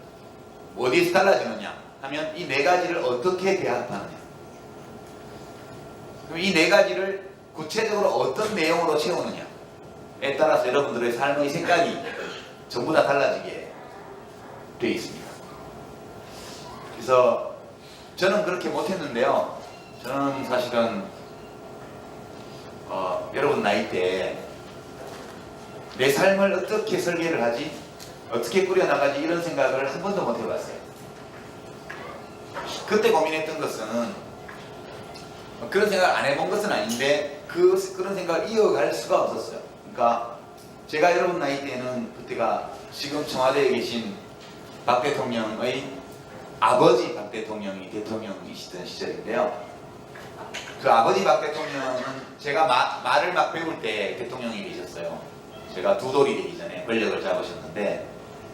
어디에서 달라지느냐 하면 이 네 가지를 어떻게 대합하느냐, 그럼 이 네 가지를 구체적으로 어떤 내용으로 채우느냐에 따라서 여러분들의 삶의 생각이 전부 다 달라지게 되어 있습니다. 그래서 저는 그렇게 못했는데요. 저는 사실은 여러분 나이 때 내 삶을 어떻게 설계를 하지, 어떻게 꾸려나가지, 이런 생각을 한 번도 못 해봤어요. 그때 고민했던 것은, 그런 생각을 안 해본 것은 아닌데 그런 생각을 이어갈 수가 없었어요. 그러니까 제가 여러분 나이 때는 그때가 지금 청와대에 계신 박 대통령의 아버지 박 대통령이 대통령이시던 시절인데요. 그 아버지 박 대통령은 제가 말을 막 배울 때 대통령이 계셨어요. 제가 두 돌이 되기 전에 권력을 잡으셨는데,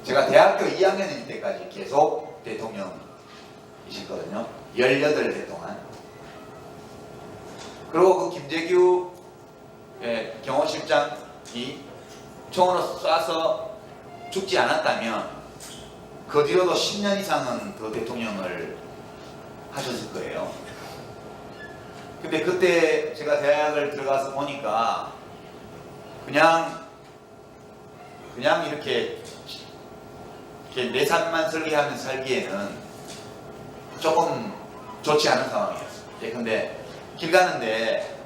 제가 대학교 2학년일 때까지 계속 대통령이셨거든요. 18대 동안. 그리고 그 김재규 경호실장이 총으로 쏴서 죽지 않았다면 그 뒤로도 10년 이상은 더 대통령을 하셨을 거예요. 근데 그때 제가 대학을 들어가서 보니까 그냥 이렇게 내 삶만 설계하면서 살기에는 조금 좋지 않은 상황이었어요. 근데 길 가는데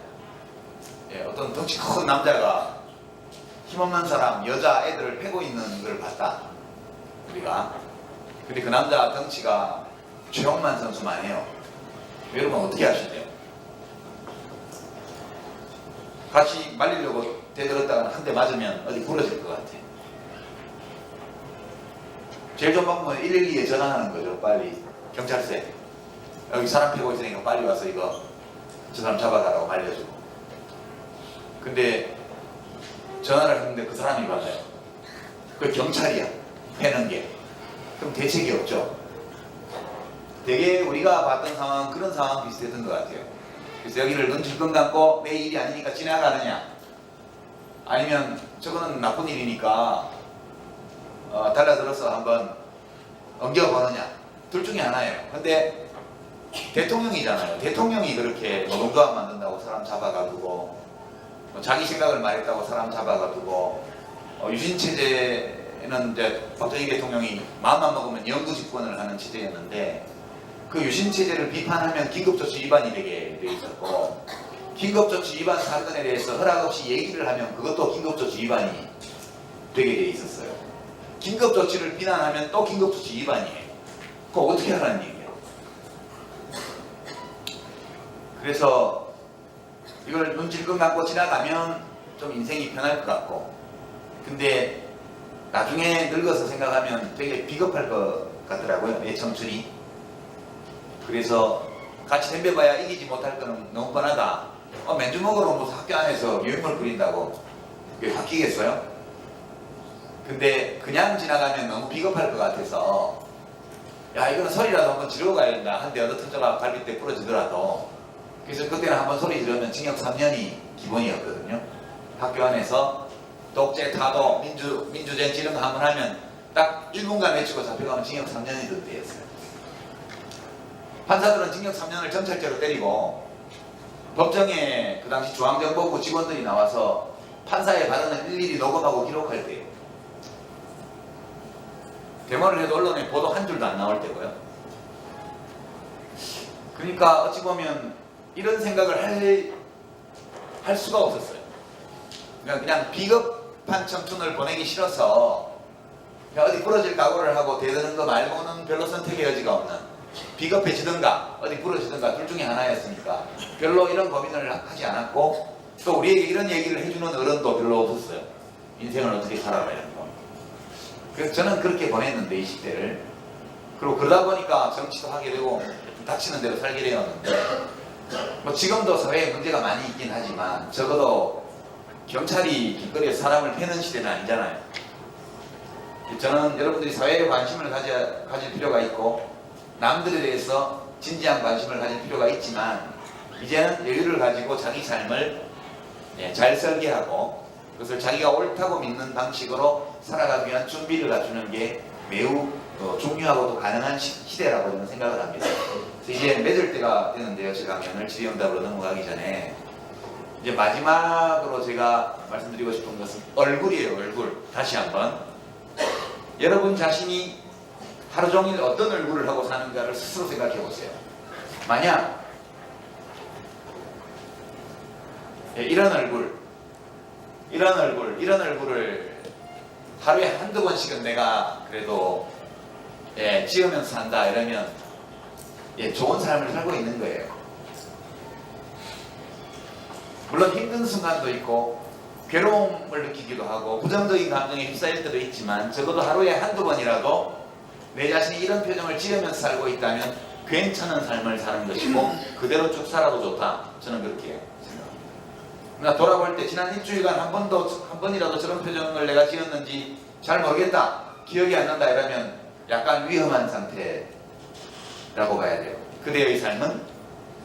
어떤 덩치 큰 남자가 힘없는 사람, 여자 애들을 패고 있는 걸 봤다, 우리가. 근데 그 남자 덩치가 최홍만 선수만 해요. 여러분 어떻게 하실래요? 같이 말리려고 대들었다가 한 대 맞으면 어디 부러질 것 같아. 제일 좋은 방법은 112에 전화하는 거죠, 빨리. 경찰서에 여기 사람 패고 있으니까 빨리 와서 이거 저 사람 잡아가라고 알려주고. 근데 전화를 했는데 그 사람이 받아요. 그 경찰이야. 패는 게. 그럼 대책이 없죠. 되게 우리가 봤던 상황, 그런 상황 비슷했던 것 같아요. 그래서 여기를 눈질끈 감고 내 일이 아니니까 지나가느냐, 아니면 저거는 나쁜 일이니까 달라들어서 한번 엉겨보느냐, 둘 중에 하나예요. 근데 대통령이잖아요. 대통령이 그렇게 농도 안 만든다고 사람 잡아가두고, 자기 생각을 말했다고 사람 잡아가두고, 유신체제는 이제 박정희 대통령이 마음만 먹으면 영구 집권을 하는 체제였는데, 그 유신체제를 비판하면 긴급조치 위반이 되게 돼 있었고, 긴급조치 위반 사건에 대해서 허락 없이 얘기를 하면 그것도 긴급조치 위반이 되게 돼 있었어요. 긴급조치를 비난하면 또 긴급조치 위반이에요. 그거 어떻게 하라는 얘기예요? 그래서 이걸 눈질끈 감고 지나가면 좀 인생이 편할 것 같고, 근데 나중에 늙어서 생각하면 되게 비겁할 것 같더라고요. 내 청춘이. 그래서 같이 덤벼봐야 이기지 못할 거는 너무 뻔하다. 맨주먹으로 무슨 학교 안에서 유행물 뿌린다고 그게 바뀌겠어요? 근데 그냥 지나가면 너무 비겁할 것 같아서, 야, 이거는 소리라도 한번 지르고 가야 된다. 한 대 얻어터져가 갈비뼈 부러지더라도. 그래서 그때는 한번 소리 지르면 징역 3년이 기본이었거든요. 학교 안에서 독재, 타도, 민주젠치 이런 거 한번 하면 딱 1분간 외치고 잡혀가면 징역 3년이던 때였어요. 판사들은 징역 3년을 정찰죄로 때리고, 법정에 그 당시 중앙정보부 직원들이 나와서 판사의 발언을 일일이 녹음하고 기록할 때예요. 데모를 해도 언론에 보도 한 줄도 안 나올 때고요. 그러니까 어찌 보면 이런 생각을 할 수가 없었어요. 그냥 비겁한 청춘을 보내기 싫어서 그냥 어디 부러질 각오를 하고 대드는 거 말고는 별로 선택의 여지가 없는, 비겁해지든가 어디 부러지든가 둘 중에 하나였으니까 별로 이런 고민을 하지 않았고, 또 우리에게 이런 얘기를 해주는 어른도 별로 없었어요. 인생을 어떻게 살아라 이런 거. 그래서 저는 그렇게 보냈는데 20대를. 그리고 그러다 보니까 정치도 하게 되고 닥치는 대로 살게 되었는데, 뭐 지금도 사회에 문제가 많이 있긴 하지만 적어도 경찰이 길거리에서 사람을 패는 시대는 아니잖아요. 저는 여러분들이 사회에 관심을 가질 필요가 있고, 남들에 대해서 진지한 관심을 가질 필요가 있지만, 이제는 여유를 가지고 자기 삶을 잘 설계하고 그것을 자기가 옳다고 믿는 방식으로 살아가기 위한 준비를 갖추는 게 매우 중요하고도 가능한 시대라고 저는 생각을 합니다. 그래서 이제 맺을 때가 되는데요. 제 강연을 질의응답으로 넘어가기 전에 이제 마지막으로 제가 말씀드리고 싶은 것은 얼굴이에요. 얼굴. 다시 한번 여러분 자신이 하루 종일 어떤 얼굴을 하고 사는가를 스스로 생각해 보세요. 만약 이런 얼굴을 하루에 한두 번씩은 내가 그래도 지으면서 산다 이러면 좋은 삶을 살고 있는 거예요. 물론 힘든 순간도 있고 괴로움을 느끼기도 하고 부정적인 감정에 휩싸일 때도 있지만, 적어도 하루에 한두 번이라도 내 자신이 이런 표정을 지으면서 살고 있다면 괜찮은 삶을 사는 것이고 그대로 쭉 살아도 좋다. 저는 그렇게 생각합니다. 그러나 돌아볼 때 지난 일주일간 한 번이라도 저런 표정을 내가 지었는지 잘 모르겠다, 기억이 안 난다 이러면 약간 위험한 상태라고 봐야 돼요. 그대의 삶은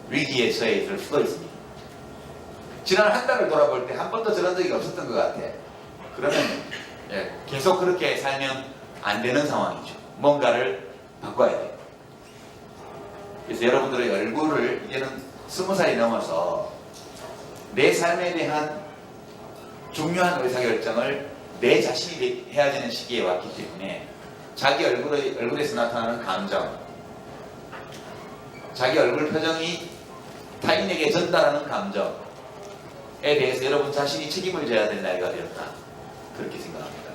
위기에 처해 있을 수도 있습니다. 지난 한 달을 돌아볼 때 한 번도 저런 적이 없었던 것 같아. 그러면 계속 그렇게 살면 안 되는 상황이죠. 뭔가를 바꿔야 돼요. 그래서 여러분들의 얼굴을 이제는 20살이 넘어서 내 삶에 대한 중요한 의사결정을 내 자신이 해야 되는 시기에 왔기 때문에 자기 얼굴에서 나타나는 감정, 자기 얼굴 표정이 타인에게 전달하는 감정에 대해서 여러분 자신이 책임을 져야 될 나이가 되었다. 그렇게 생각합니다.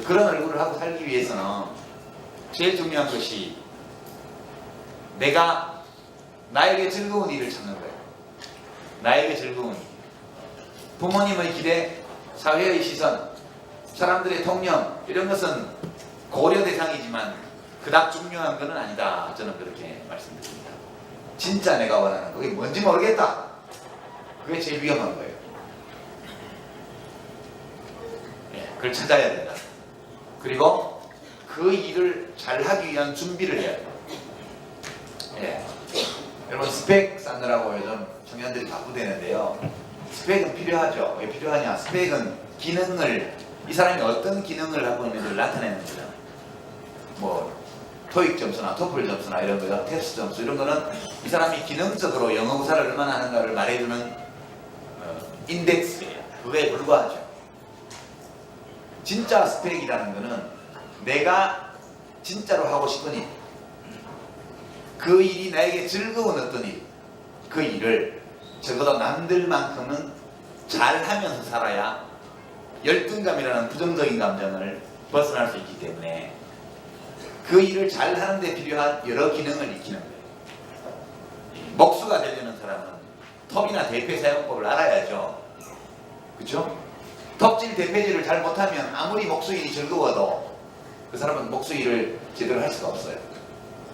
그런 얼굴을 하고 살기 위해서는 제일 중요한 것이 내가 나에게 즐거운 일을 찾는 거예요. 나에게 즐거운 일. 부모님의 기대, 사회의 시선, 사람들의 통념 이런 것은 고려 대상이지만 그닥 중요한 것은 아니다. 저는 그렇게 말씀드립니다. 진짜 내가 원하는 그게 뭔지 모르겠다. 그게 제일 위험한 거예요. 예, 그걸 찾아야 된다. 그리고 그 일을 잘 하기 위한 준비를 해야 돼요. 예. 여러분 스펙 쌓느라고 요즘 청년들이 바쁘대는데요. 스펙은 필요하죠. 왜 필요하냐? 스펙은 기능을, 이 사람이 어떤 기능을 갖고 있는지를 나타내는 거잖아요. 뭐 토익 점수나 토플 점수나 이런 거요, 테스트 점수 이런 거는 이 사람이 기능적으로 영어 구사를 얼마나 하는가를 말해주는 인덱스예요. 그거에 불과하죠. 진짜 스펙이라는 거는 내가 진짜로 하고 싶은 일, 그 일이 나에게 즐거운 어떤 일, 그 일을 적어도 남들만큼은 잘하면서 살아야 열등감이라는 부정적인 감정을 벗어날 수 있기 때문에 그 일을 잘하는 데 필요한 여러 기능을 익히는 거예요. 목수가 되려는 사람은 톱이나 대패 사용법을 알아야죠. 그렇죠? 톱질 대패질을 잘 못하면 아무리 목수일이 즐거워도 그 사람은 목수일을 제대로 할 수가 없어요.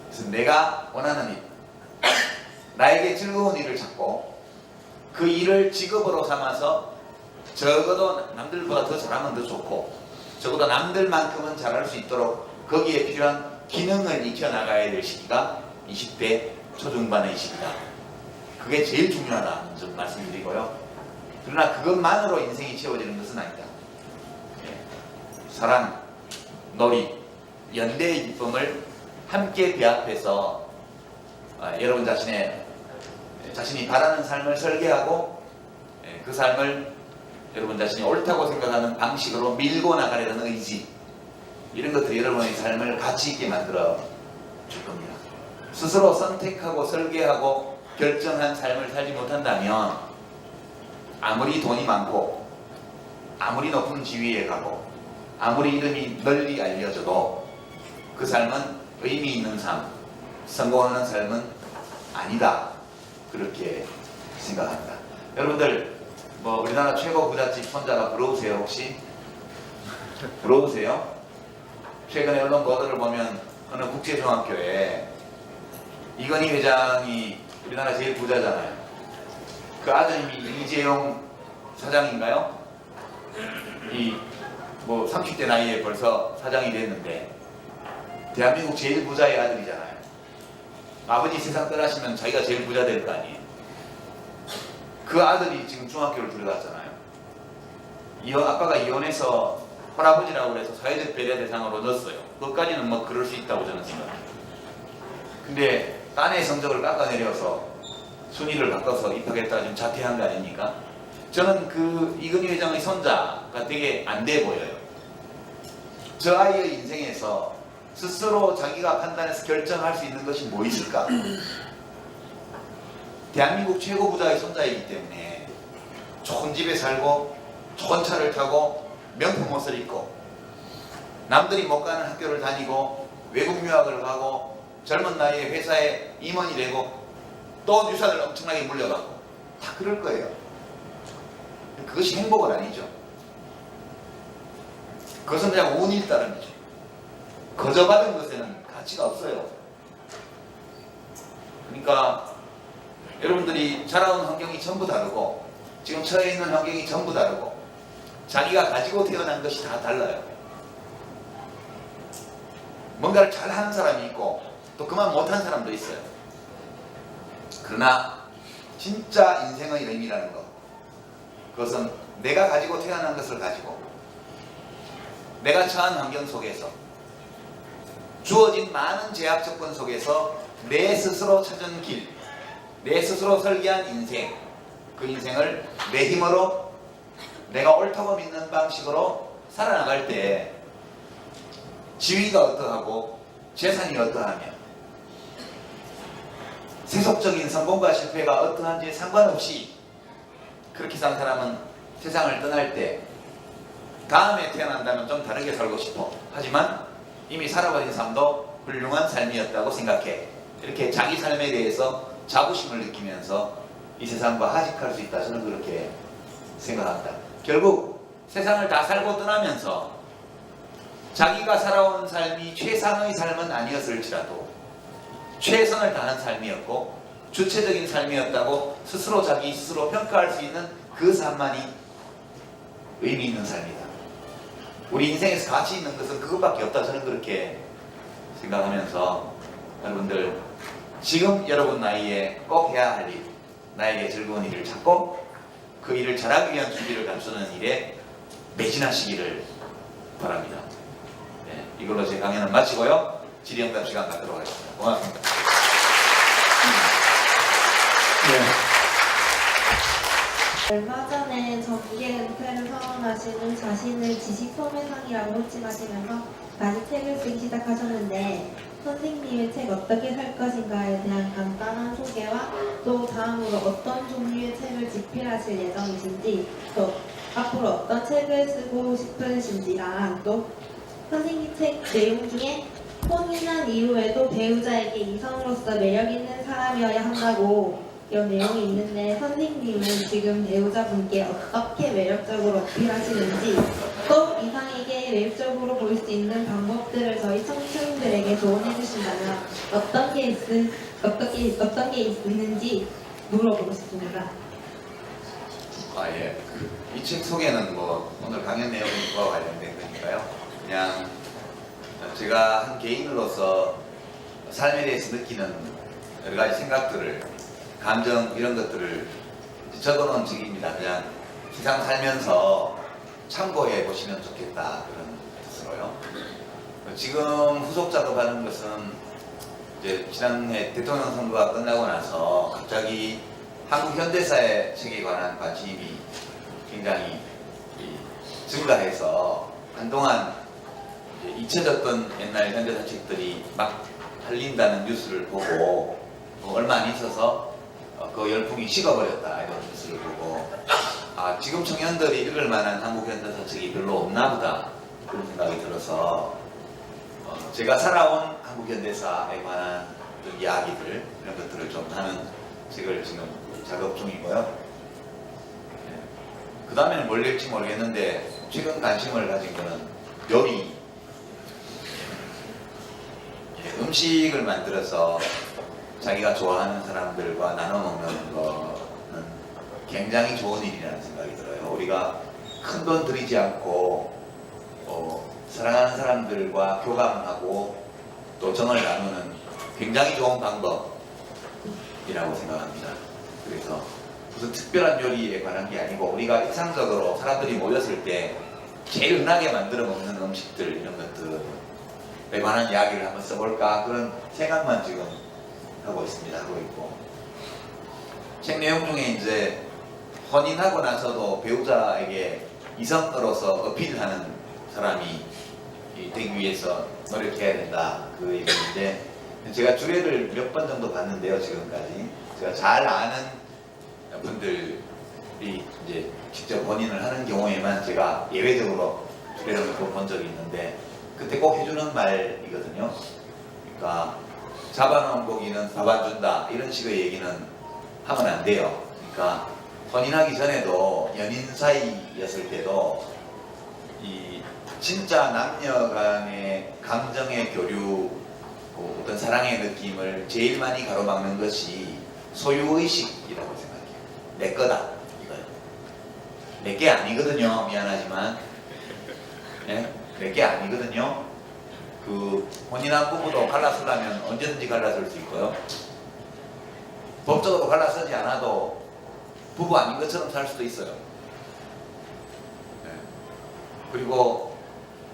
그래서 내가 원하는 일, 나에게 즐거운 일을 찾고 그 일을 직업으로 삼아서 적어도 남들보다 더 잘하면 더 좋고 적어도 남들만큼은 잘할 수 있도록 거기에 필요한 기능을 익혀나가야 될 시기가 20대 초중반의 시기다. 그게 제일 중요하다 좀 말씀드리고요. 그러나 그것만으로 인생이 채워지는 것은 아니다. 사랑, 놀이, 연대의 기쁨을 함께 배합해서 여러분 자신이 바라는 삶을 설계하고 그 삶을 여러분 자신이 옳다고 생각하는 방식으로 밀고 나가려는 의지, 이런 것들이 여러분의 삶을 가치 있게 만들어 줄 겁니다. 스스로 선택하고 설계하고 결정한 삶을 살지 못한다면 아무리 돈이 많고 아무리 높은 지위에 가고 아무리 이름이 널리 알려져도 그 삶은 의미 있는 삶, 성공하는 삶은 아니다. 그렇게 생각합니다. 여러분들 뭐 우리나라 최고 부잣집 손자가 부러우세요 혹시? 부러우세요? 최근에 언론 보도를 보면 어느 국제중학교에 이건희 회장이 우리나라 제일 부자잖아요. 그 아드님이 이재용 사장인가요? 뭐 30대 나이에 벌써 사장이 됐는데 대한민국 제일 부자의 아들이잖아요. 아버지 세상 떠나시면 자기가 제일 부자 될 거 아니에요. 그 아들이 지금 중학교를 들어갔잖아요. 아빠가 이혼해서 할아버지라고 해서 사회적 배려 대상으로 넣었어요. 그것까지는 뭐 그럴 수 있다고 저는 생각해요. 근데 딴의 성적을 깎아내려서 순위를 바꿔서 입학했다가 지금 자퇴한 거 아닙니까? 저는 그 이건희 회장의 손자가 되게 안 돼 보여요. 저 아이의 인생에서 스스로 자기가 판단해서 결정할 수 있는 것이 뭐 있을까? 대한민국 최고 부자의 손자이기 때문에 좋은 집에 살고 좋은 차를 타고 명품 옷을 입고 남들이 못 가는 학교를 다니고 외국 유학을 가고 젊은 나이에 회사에 임원이 되고 또 유산을 엄청나게 물려받고 다 그럴 거예요. 그것이 행복은 아니죠. 그것은 그냥 운일 따름이죠. 거저받은 것에는 가치가 없어요. 그러니까 여러분들이 자라온 환경이 전부 다르고 지금 처해 있는 환경이 전부 다르고 자기가 가지고 태어난 것이 다 달라요. 뭔가를 잘하는 사람이 있고 또 그만 못한 사람도 있어요. 그러나 진짜 인생의 의미라는 것, 그것은 내가 가지고 태어난 것을 가지고 내가 처한 환경 속에서 주어진 많은 제약 조건 속에서 내 스스로 찾은 길, 내 스스로 설계한 인생, 그 인생을 내 힘으로 내가 옳다고 믿는 방식으로 살아나갈 때 지위가 어떠하고 재산이 어떠하며 세속적인 성공과 실패가 어떠한지 상관없이 그렇게 산 사람은 세상을 떠날 때 다음에 태어난다면 좀 다르게 살고 싶어. 하지만 이미 살아버린 삶도 훌륭한 삶이었다고 생각해. 이렇게 자기 삶에 대해서 자부심을 느끼면서 이 세상과 하직할 수 있다. 저는 그렇게 생각합니다. 결국 세상을 다 살고 떠나면서 자기가 살아온 삶이 최상의 삶은 아니었을지라도 최선을 다한 삶이었고 주체적인 삶이었다고 스스로 자기 스스로 평가할 수 있는 그 삶만이 의미 있는 삶이다. 우리 인생에서 가치 있는 것은 그것밖에 없다. 저는 그렇게 생각하면서 여러분들 지금 여러분 나이에 꼭 해야 할 일, 나에게 즐거운 일을 찾고 그 일을 잘하기 위한 준비를 갖추는 일에 매진하시기를 바랍니다. 네, 이걸로 제 강연은 마치고요. 질의응답 시간 갖도록 하겠습니다. 고맙습니다. 네. 얼마 전에 정계 은퇴를 선언하시는 자신을 지식 소매상이라고 호칭하시면서 다시 책을 쓰기 시작하셨는데 선생님의 책 어떻게 살 것인가에 대한 간단한 소개와 또 다음으로 어떤 종류의 책을 집필하실 예정이신지 또 앞으로 어떤 책을 쓰고 싶으신지랑 또 선생님 책 내용 중에 혼인한 이후에도 배우자에게 이성으로서 매력 있는 사람이어야 한다고 이런 내용이 있는데 선생님은 지금 배우자분께 어떻게 매력적으로 어필하시는지 또 이상에게 매력적으로 보일 수 있는 방법들을 저희 청춘들에게 조언해 주신다면 어떤 게 있는지 물어보고 싶습니다. 예. 이 책 소개는 뭐 오늘 강연 내용과 관련된 거니까요. 그냥 제가 한 개인으로서 삶에 대해서 느끼는 여러 가지 생각들을, 감정 이런 것들을 적어놓은 책입니다. 그냥 세상 살면서 참고해 보시면 좋겠다 그런 뜻으로요. 지금 후속 작업하는 것은 이제 지난해 대통령 선거가 끝나고 나서 갑자기 한국 현대사의 책에 관한 관심이 굉장히 증가해서 한동안 잊혀졌던 옛날 현대사 책들이 막 팔린다는 뉴스를 보고 얼마 안 있어서 그 열풍이 식어버렸다 이런 뉴스를 보고 지금 청년들이 읽을 만한 한국 현대사 책이 별로 없나 보다 그런 생각이 들어서 제가 살아온 한국 현대사에 관한 이야기들 이런 것들을 좀 하는 책을 지금 작업 중이고요. 그 다음에는 뭘 낼지 모르겠는데 최근 관심을 가진 거는 요리, 음식을 만들어서 자기가 좋아하는 사람들과 나눠 먹는 거는 굉장히 좋은 일이라는 생각이 들어요. 우리가 큰 돈 들이지 않고 사랑하는 사람들과 교감하고 또 정을 나누는 굉장히 좋은 방법이라고 생각합니다. 그래서 무슨 특별한 요리에 관한 게 아니고 우리가 일상적으로 사람들이 모였을 때 제일 흔하게 만들어 먹는 음식들 이런 것들에 관한 이야기를 한번 써볼까 그런 생각만 지금 하고 있습니다. 하고 있고 책 내용 중에 이제 혼인하고 나서도 배우자에게 이성으로서 어필하는 사람이 되기 위해서 노력해야 된다 그 얘기인데 제가 주례를 몇 번 정도 봤는데요. 지금까지 제가 잘 아는 분들이 이제 직접 혼인을 하는 경우에만 제가 예외적으로 주례를 본 적이 있는데 그때 꼭 해주는 말이거든요. 그러니까 잡아놓은 고기는 밥 안 준다 이런 식의 얘기는 하면 안 돼요. 그러니까 혼인하기 전에도 연인 사이였을 때도 이 진짜 남녀 간의 감정의 교류 어떤 사랑의 느낌을 제일 많이 가로막는 것이 소유의식이라고 생각해요. 내 거다 이거요. 내게 아니거든요. 미안하지만 내게 아니거든요. 그 혼인한 부부도 갈라서려면 언제든지 갈라설 수 있고요. 법적으로 갈라서지 않아도 부부 아닌 것처럼 살 수도 있어요. 그리고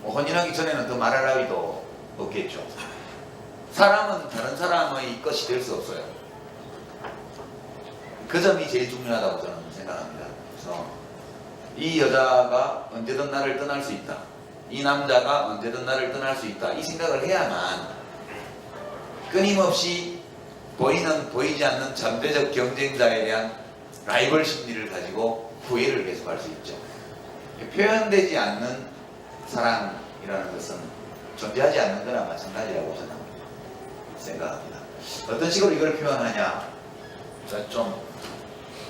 혼인하기 전에는 더 말할 나위도 없겠죠. 사람은 다른 사람의 것이 될 수 없어요. 그 점이 제일 중요하다고 저는 생각합니다. 그래서 이 여자가 언제든 나를 떠날 수 있다. 이 남자가 언제든 나를 떠날 수 있다. 이 생각을 해야만 끊임없이 보이는 보이지 않는 잠재적 경쟁자에 대한 라이벌 심리를 가지고 후회를 계속할 수 있죠. 표현되지 않는 사랑이라는 것은 존재하지 않는 거나 마찬가지라고 저는 생각합니다. 어떤 식으로 이걸 표현하냐? 좀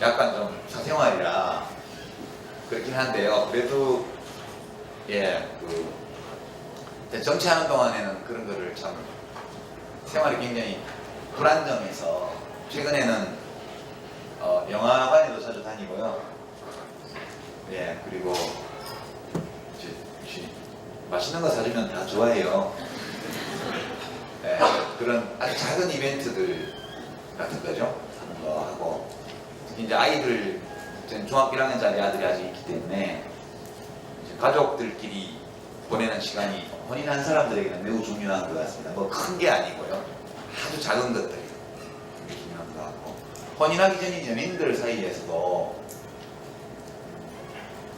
약간 좀 사생활이라 그렇긴 한데요. 그래도 정치하는 동안에는 그런 거를 참 생활이 굉장히 불안정해서 최근에는 영화관에도 자주 다니고요. 예, 그리고 이제 맛있는 거 사주면 다 좋아해요. 예, 그런 아주 작은 이벤트들 같은 거죠. 하는 거 하고 특히 이제 아이들 저는 중학교 1학년짜리 아들이 아직 있기 때문에 이제 가족들끼리 보내는 시간이 혼인한 사람들에게는 매우 중요한 것 같습니다. 뭐 큰 게 아니고요. 아주 작은 것들이 중요한 것 같고 혼인하기 전인 연인들 사이에서도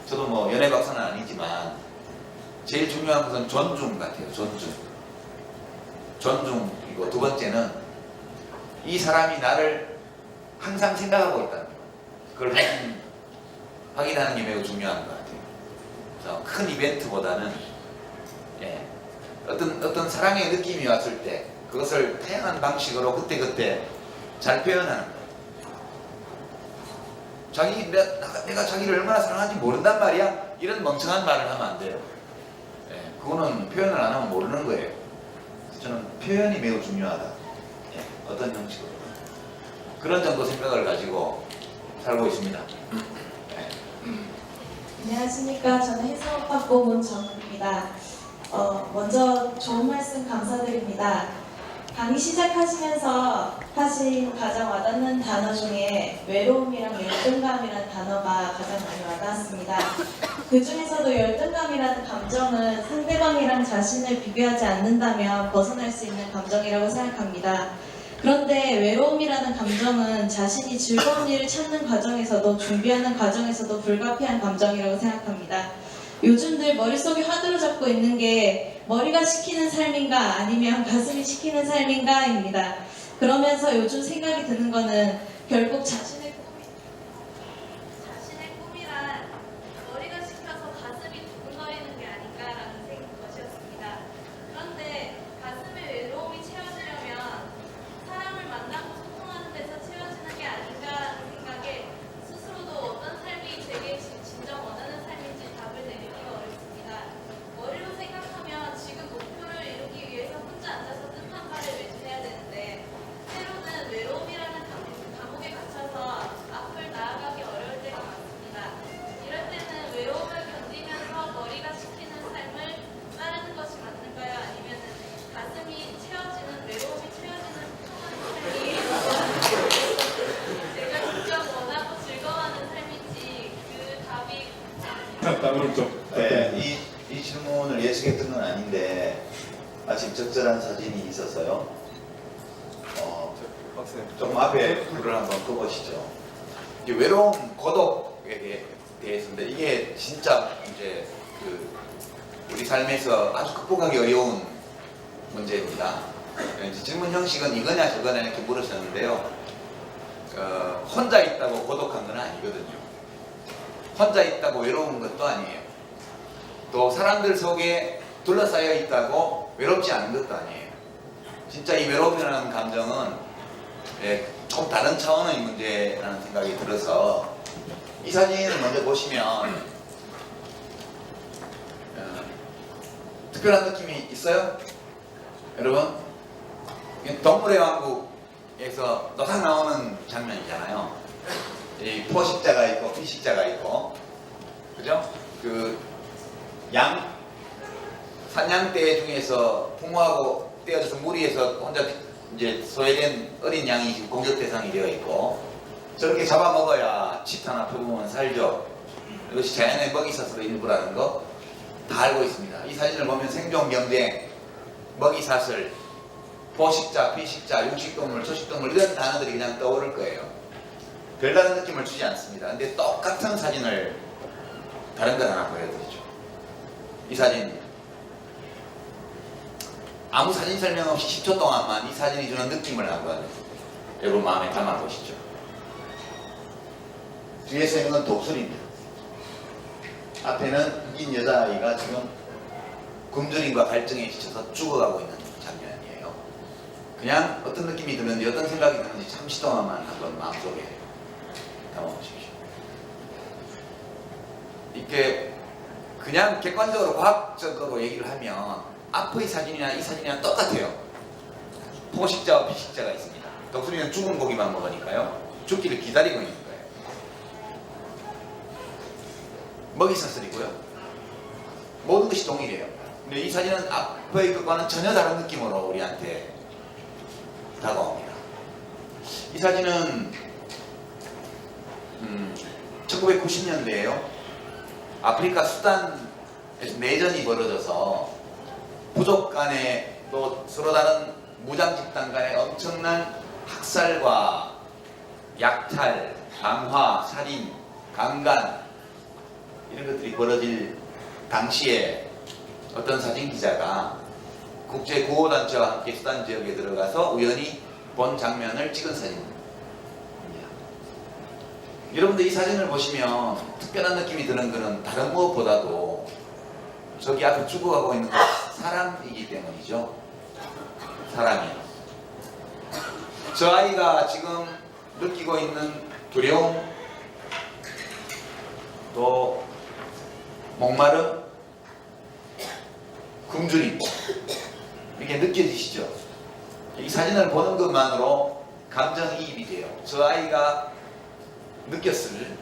저도 뭐 연애 박사는 아니지만 제일 중요한 것은 존중 같아요. 존중이고 두 번째는 이 사람이 나를 항상 생각하고 있다는 거. 그걸 확인하는 게 매우 중요한 것 같아요. 그래서 큰 이벤트보다는 어떤 사랑의 느낌이 왔을 때 그것을 다양한 방식으로 그때그때 잘 표현하는 거예요. 내가 자기를 얼마나 사랑하는지 모른단 말이야? 이런 멍청한 말을 하면 안 돼요. 그거는 표현을 안 하면 모르는 거예요. 그래서 저는 표현이 매우 중요하다. 어떤 형식으로. 그런 정도 생각을 가지고 살고 있습니다. 안녕하십니까. 저는 해사업학고 문정입니다. 먼저 좋은 말씀 감사드립니다. 강의 시작하시면서 하신 가장 와닿는 단어 중에 외로움이랑 열등감이라는 단어가 가장 많이 와닿았습니다. 그 중에서도 열등감이라는 감정은 상대방이랑 자신을 비교하지 않는다면 벗어날 수 있는 감정이라고 생각합니다. 그런데 외로움이라는 감정은 자신이 즐거운 일을 찾는 과정에서도 준비하는 과정에서도 불가피한 감정이라고 생각합니다. 요즘들 머릿속에 화두로 잡고 있는 게 머리가 시키는 삶인가 아니면 가슴이 시키는 삶인가입니다. 그러면서 요즘 생각이 드는 거는 결국 자신의 꿈이란 머리가 시켜서 가슴이 두근거리는 게 아닌가라는 것이었습니다. 그런데 가슴의 외로움이 채워지려면 사람을 만나고 소통하는 데서 채워지는 게 아닌가라는 생각에 스스로도 어떤 삶이 제게 진정 원하는 삶인지 답을 내리기가 어렵습니다. 머리로 생각하면 지금 목표를 이루기 위해서 혼자 앉아서 뜻한 바를 외쳐야 되는데 때로는 외로움이라는 감옥에 갇혀서 앞을 나아가기 어려울 때가 많습니다. 이럴 때는 외로움을 견디면서 머리가 시키는 삶을 따르는 것이 맞는가요? 아니면 가슴이 채워지는 외로움이 채워지는 소통하는 삶이 내가 진짜 원하고 즐거워하는 삶인지 그 답이 답을 좀. 이 질문을 예측했던 건 아닌데 마침 적절한 사진이 있어서요. 조금 앞에 글을 한번 써보시죠. 이게 외로움, 고독에 대해서인데 이게 진짜 이제 우리 삶에서 아주 극복하기 어려운 문제입니다. 이제 질문 형식은 이거냐 저거냐 이렇게 물으셨는데요. 혼자 있다고 고독한 건 아니거든요. 혼자 있다고 외로운 것도 아니에요. 또 사람들 속에 둘러싸여 있다고 외롭지 않은 것도 아니에요. 진짜 이 외로움이라는 감정은 좀 다른 차원의 문제라는 생각이 들어서 이 사진을 먼저 보시면 특별한 느낌이 있어요? 여러분? 동물의 왕국에서 노상 나오는 장면이잖아요. 이 포식자가 있고 피식자가 있고 그죠? 산양떼 중에서 풍부하고 떼어져서 무리에서 혼자 이제 소외된 어린 양이 공격 대상이 되어 있고 저렇게 잡아먹어야 집 하나 펴보면 살죠. 이것이 자연의 먹이사슬의 일부라는 거 다 알고 있습니다. 이 사진을 보면 생존 경쟁, 먹이사슬, 포식자, 피식자, 육식동물, 초식동물 이런 단어들이 그냥 떠오를 거예요. 별다른 느낌을 주지 않습니다. 근데 똑같은 사진을 다른 걸 하나 보여드리죠. 이 사진 아무 사진 설명 없이 10초 동안만 이 사진이 주는 느낌을 한번 여러분 마음에 담아보시죠. 뒤에서 있는 건 독수리입니다. 앞에는 흑인 여자아이가 지금 굶주림과 갈증에 지쳐서 죽어가고 있는 장면이에요. 그냥 어떤 느낌이 드는지 어떤 생각이 드는지 잠시 동안만 한번 마음속에 담아보십시오. 이렇게 그냥 객관적으로 과학적으로 얘기를 하면 앞의 사진이나 이 사진이랑 똑같아요. 포식자와 비식자가 있습니다. 독수리는 죽은 고기만 먹으니까요. 죽기를 기다리고 있는 거예요. 먹이사슬이고요. 모든 것이 동일해요. 근데 이 사진은 앞의 것과는 전혀 다른 느낌으로 우리한테 다가옵니다. 이 사진은 1990년대에요. 아프리카 수단에서 내전이 벌어져서 부족 간에 또 서로 다른 무장 집단 간에 엄청난 학살과 약탈, 강화, 살인, 강간 이런 것들이 벌어질 당시에 어떤 사진 기자가 국제 구호단체와 함께 수단 지역에 들어가서 우연히 본 장면을 찍은 사진입니다. 여러분들 이 사진을 보시면 특별한 느낌이 드는 것은 다른 무엇보다도 저기 앞에 죽어가고 있는 건 사람이기 때문이죠. 사람이요. 저 아이가 지금 느끼고 있는 두려움, 또 목마름, 굶주림, 이게 느껴지시죠? 이 사진을 보는 것만으로 감정이입이 돼요. 저 아이가 느꼈을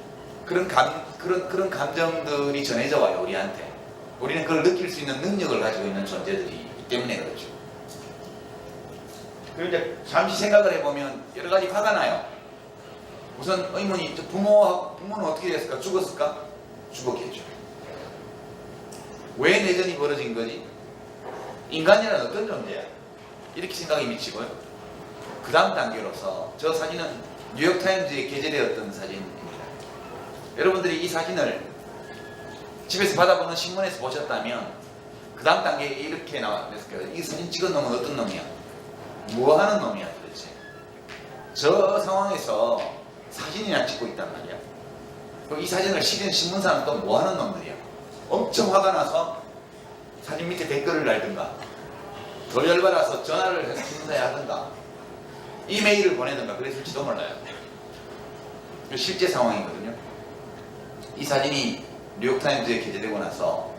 그런 감정들이 전해져 와요, 우리한테. 우리는 그걸 느낄 수 있는 능력을 가지고 있는 존재들이기 때문에 그렇죠. 그리고 이제 잠시 생각을 해보면 여러 가지 화가 나요. 우선 의문이, 부모는 어떻게 됐을까? 죽었을까? 죽었겠죠. 왜 내전이 벌어진 거지? 인간이란 어떤 존재야? 이렇게 생각이 미치고요. 그 다음 단계로서 저 사진은 뉴욕타임즈에 게재되었던 사진입니다. 여러분들이 이 사진을 집에서 받아보는 신문에서 보셨다면 그 다음 단계에 이렇게 나왔을 거예요. 이 사진 찍은 놈은 어떤 놈이야? 뭐 하는 놈이야 도대체? 저 상황에서 사진이나 찍고 있단 말이야. 그럼 이 사진을 실은 신문사는 또 뭐 하는 놈들이야? 엄청 화가 나서 사진 밑에 댓글을 달든가, 더 열받아서 전화를 해서 신문사에 하든가, 이메일을 보내든가 그랬을지도 몰라요. 실제 상황이거든요. 이 사진이 뉴욕타임즈에 게재되고 나서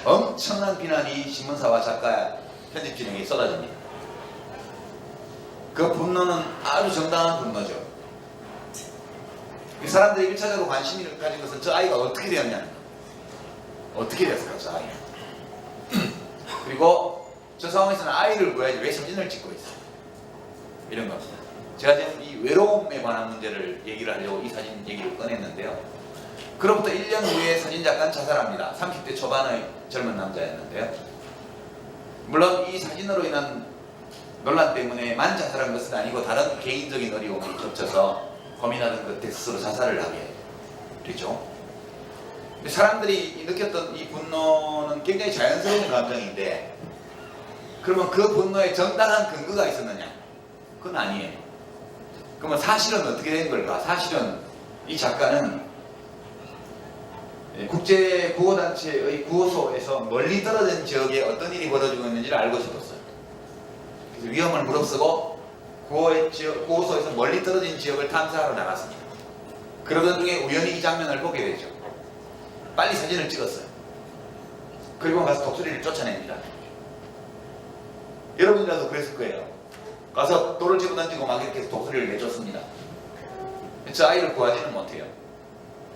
엄청난 비난이 신문사와 작가, 편집진에게 쏟아집니다. 그 분노는 아주 정당한 분노죠. 이 사람들이 1차적으로 관심을 가진 것은 저 아이가 어떻게 되었냐는 거예요. 어떻게 됐을까, 저 아이가. 그리고 저 상황에서는 아이를 구해야지 왜 사진을 찍고 있어? 이런 겁니다. 제가 지금 이 외로움에 관한 문제를 얘기를 하려고 이 사진 얘기를 꺼냈는데요. 그로부터 1년 후에 사진작가는 자살합니다. 30대 초반의 젊은 남자였는데요. 물론 이 사진으로 인한 논란 때문에만 자살한 것은 아니고 다른 개인적인 어려움이 겹쳐서 고민하던 끝에 스스로 자살을 하게 되죠. 사람들이 느꼈던 이 분노는 굉장히 자연스러운 감정인데, 그러면 그 분노에 정당한 근거가 있었느냐? 그건 아니에요. 그러면 사실은 어떻게 된 걸까? 사실은 이 작가는 국제 구호단체의 구호소에서 멀리 떨어진 지역에 어떤 일이 벌어지고 있는지를 알고 싶었어요. 그래서 위험을 무릅쓰고 구호소에서 멀리 떨어진 지역을 탐사하러 나갔습니다. 그러던 중에 우연히 이 장면을 보게 되죠. 빨리 사진을 찍었어요. 그리고 가서 독수리를 쫓아냅니다. 여러분이라도 그랬을 거예요. 가서 돌을 집어던지고 막 이렇게 독수리를 내줬습니다. 저 아이를 구하지는 못해요.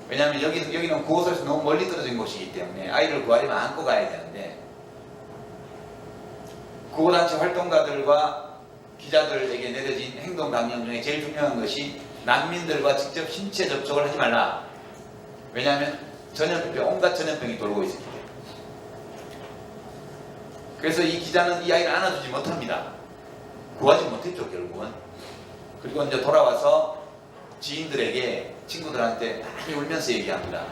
왜냐하면 여기는 구호소에서 너무 멀리 떨어진 곳이기 때문에 아이를 구하려면 안고 가야 되는데, 구호단체 활동가들과 기자들에게 내려진 행동 강령 중에 제일 중요한 것이 난민들과 직접 신체 접촉을 하지 말라. 왜냐하면 전염병, 온갖 전염병이 돌고 있기 때문에. 그래서 이 기자는 이 아이를 안아주지 못합니다. 구하지 못했죠, 결국은. 그리고 이제 돌아와서 지인들에게, 친구들한테 많이 울면서 얘기합니다.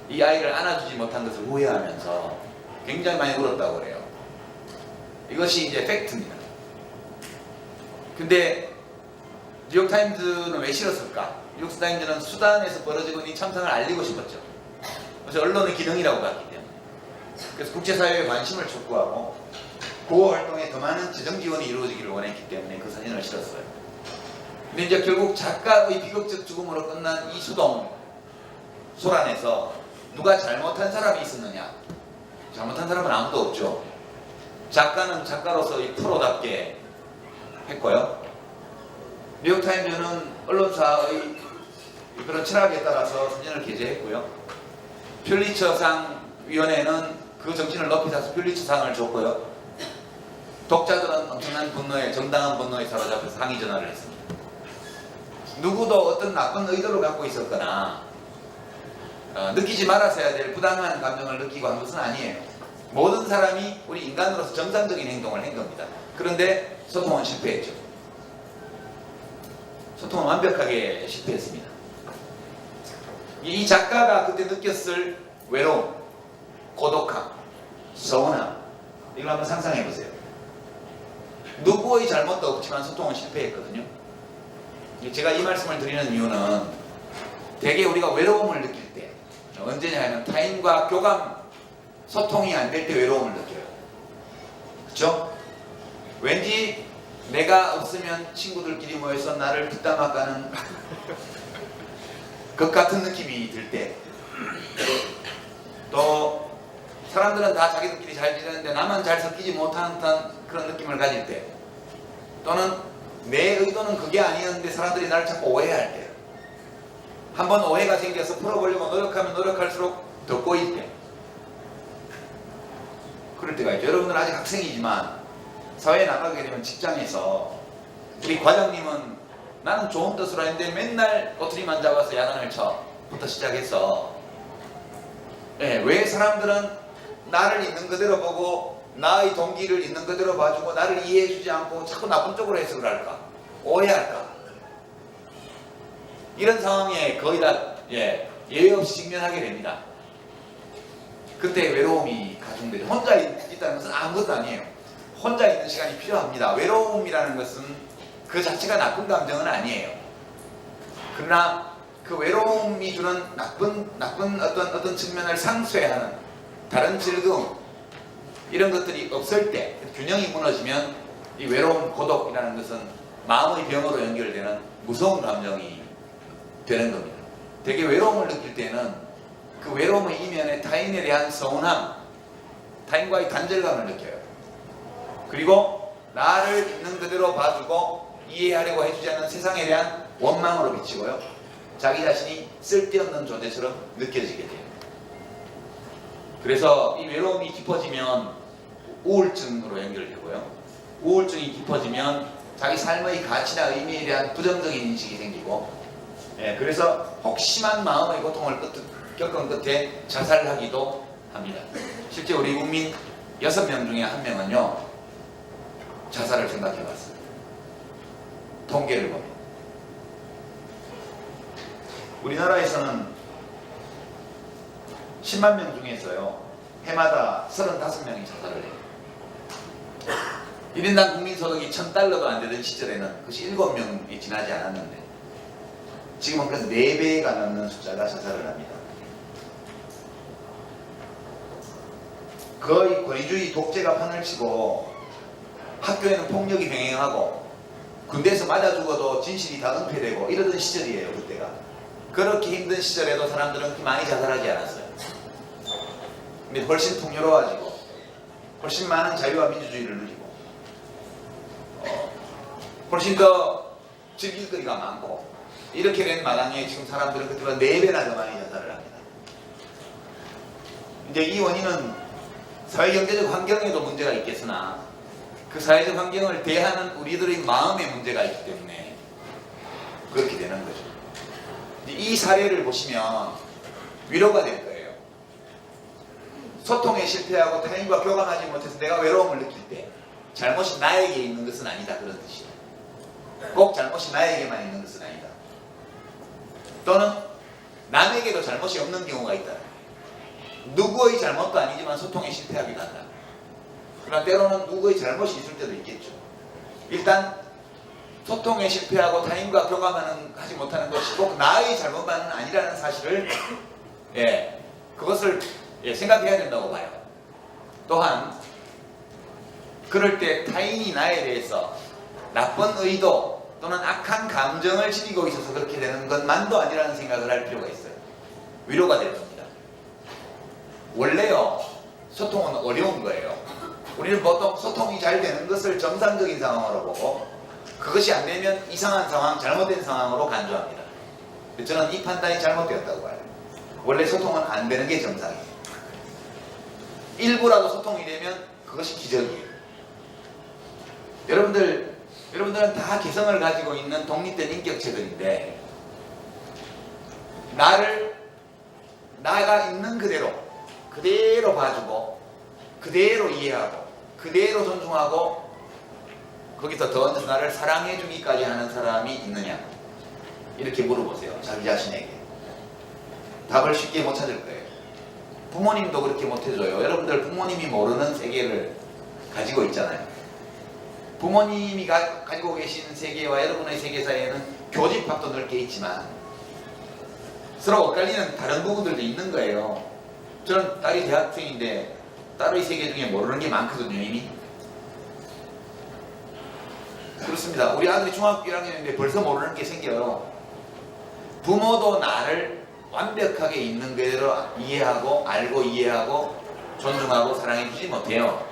이 아이를 안아주지 못한 것을 후회하면서 굉장히 많이 울었다고 그래요. 이것이 이제 팩트입니다. 근데 뉴욕타임즈는 왜 싫었을까? 뉴욕타임즈는 수단에서 벌어지고 있는 참상을 알리고 싶었죠. 그래서 언론의 기능이라고 봤기 때문에. 그래서 국제사회의 관심을 촉구하고 구호 활동에 더 많은 재정 지원이 이루어지기를 원했기 때문에 그 사진을 실었어요. 근데 이제 결국 작가의 비극적 죽음으로 끝난 이 소란에서 누가 잘못한 사람이 있었느냐? 잘못한 사람은 아무도 없죠. 작가는 작가로서 이 프로답게 했고요. 뉴욕타임즈는 언론사의 그런 철학에 따라서 사진을 게재했고요. 퓰리처상 위원회는 그 정신을 높이 사서 퓰리처상을 줬고요. 독자들은 엄청난 분노에, 정당한 분노에 사로잡혀서 항의 전화를 했습니다. 누구도 어떤 나쁜 의도를 갖고 있었거나 느끼지 말았어야 될 부당한 감정을 느끼고 한 것은 아니에요. 모든 사람이 우리 인간으로서 정상적인 행동을 한 겁니다. 그런데 소통은 실패했죠. 소통은 완벽하게 실패했습니다. 이 작가가 그때 느꼈을 외로움, 고독함, 서운함, 이걸 한번 상상해 보세요. 누구의 잘못도 없지만 소통은 실패했거든요. 제가 이 말씀을 드리는 이유는 대개 우리가 외로움을 느낄 때 언제냐 하면 타인과 교감, 소통이 안 될 때 외로움을 느껴요. 그렇죠? 왠지 내가 없으면 친구들끼리 모여서 나를 뒷담화가는 것 같은 느낌이 들 때, 또 사람들은 다 자기들끼리 잘 지내는데 나만 잘 섞이지 못하는 듯한 그런 느낌을 가질 때, 또는 내 의도는 그게 아니었는데 사람들이 나를 자꾸 오해할 때, 한번 오해가 생겨서 풀어보려고 노력하면 노력할수록 더 꼬일 때, 그럴 때가 있죠. 여러분들은 아직 학생이지만 사회에 나가게 되면 직장에서 우리 과장님은 나는 좋은 뜻으로 했는데 맨날 꼬투리만 잡아서 야단을 쳐부터 시작해서, 왜 사람들은 나를 있는 그대로 보고 나의 동기를 있는 그대로 봐주고 나를 이해해주지 않고 자꾸 나쁜 쪽으로 해석을 할까? 오해할까? 이런 상황에 거의 다 예외 없이 직면하게 됩니다. 그때 외로움이 가중되죠. 혼자 있다는 것은 아무것도 아니에요. 혼자 있는 시간이 필요합니다. 외로움이라는 것은 그 자체가 나쁜 감정은 아니에요. 그러나 그 외로움이 주는 나쁜 어떤 측면을 상쇄하는 다른 즐거움, 이런 것들이 없을 때, 균형이 무너지면 이 외로움, 고독이라는 것은 마음의 병으로 연결되는 무서운 감정이 되는 겁니다. 되게 외로움을 느낄 때는 그 외로움의 이면에 타인에 대한 서운함, 타인과의 단절감을 느껴요. 그리고 나를 있는 그대로 봐주고 이해하려고 해주지 않는 세상에 대한 원망으로 비치고요. 자기 자신이 쓸데없는 존재처럼 느껴지게 돼요. 그래서 이 외로움이 깊어지면 우울증으로 연결되고요. 우울증이 깊어지면 자기 삶의 가치나 의미에 대한 부정적인 인식이 생기고, 그래서 혹심한 마음의 고통을 겪은 끝에 자살을 하기도 합니다. 실제 우리 국민 6명 중에 1명은요 자살을 생각해봤어요. 통계를 보면 우리나라에서는 10만 명 중에서요 해마다 35명이 자살을 해요. 1인당 국민소득이 $1,000도 안 되던 시절에는 그것이 7명이 지나지 않았는데 지금은 그래서 4배가 넘는 숫자가 자살을 합니다. 거의 권위주의 독재가 판을 치고 학교에는 폭력이 병행하고 군대에서 맞아 죽어도 진실이 다 은폐되고 이러던 시절이에요. 그때가. 그렇게 힘든 시절에도 사람들은 그렇게 많이 자살하지 않았어요. 근데 훨씬 풍요로워지고 훨씬 많은 자유와 민주주의를 누리고 훨씬 더 즐길 거리가 많고 이렇게 된 마당에 지금 사람들은 그때보다 4배나 더 많이 자살을 합니다. 이제 이 원인은 사회경제적 환경에도 문제가 있겠으나 그 사회적 환경을 대하는 우리들의 마음에 문제가 있기 때문에 그렇게 되는 거죠. 이 사례를 보시면 위로가 될 거예요. 소통에 실패하고 타인과 교감하지 못해서 내가 외로움을 느낄 때 잘못이 나에게 있는 것은 아니다, 그런 뜻이에요. 꼭 잘못이 나에게만 있는 것은 아니다. 또는 남에게도 잘못이 없는 경우가 있다. 누구의 잘못도 아니지만 소통에 실패하기도 한다. 그러나 때로는 누구의 잘못이 있을 때도 있겠죠. 일단 소통에 실패하고 타인과 교감하지 못하는 것이 꼭 나의 잘못만은 아니라는 사실을 그것을 생각해야 된다고 봐요. 또한 그럴 때 타인이 나에 대해서 나쁜 의도 또는 악한 감정을 지니고 있어서 그렇게 되는 것만도 아니라는 생각을 할 필요가 있어요. 위로가 될 겁니다. 원래요 소통은 어려운 거예요. 우리는 보통 소통이 잘 되는 것을 정상적인 상황으로 보고 그것이 안 되면 이상한 상황, 잘못된 상황으로 간주합니다. 저는 이 판단이 잘못되었다고 봐요. 원래 소통은 안 되는 게 정상이에요. 일부라도 소통이 되면 그것이 기적이에요. 여러분들은 다 개성을 가지고 있는 독립된 인격체들인데 나가 있는 그대로 봐주고 그대로 이해하고 그대로 존중하고 거기서 더 나를 사랑해 주기까지 하는 사람이 있느냐 이렇게 물어보세요. 자기 자신에게. 답을 쉽게 못 찾을 거예요. 부모님도 그렇게 못 해줘요. 여러분들 부모님이 모르는 세계를 가지고 있잖아요. 부모님이 가지고 계신 세계와 여러분의 세계 사이에는 교집합도 넓게 있지만 서로 엇갈리는 다른 부분들도 있는 거예요. 저는 딸이 대학생인데 딸의 세계 중에 모르는 게 많거든요. 이미 그렇습니다. 우리 아들이 중학교 1학년인데 벌써 모르는 게 생겨요. 부모도 나를 완벽하게 있는 그대로 이해하고 알고 이해하고 존중하고 사랑해 주지 못해요.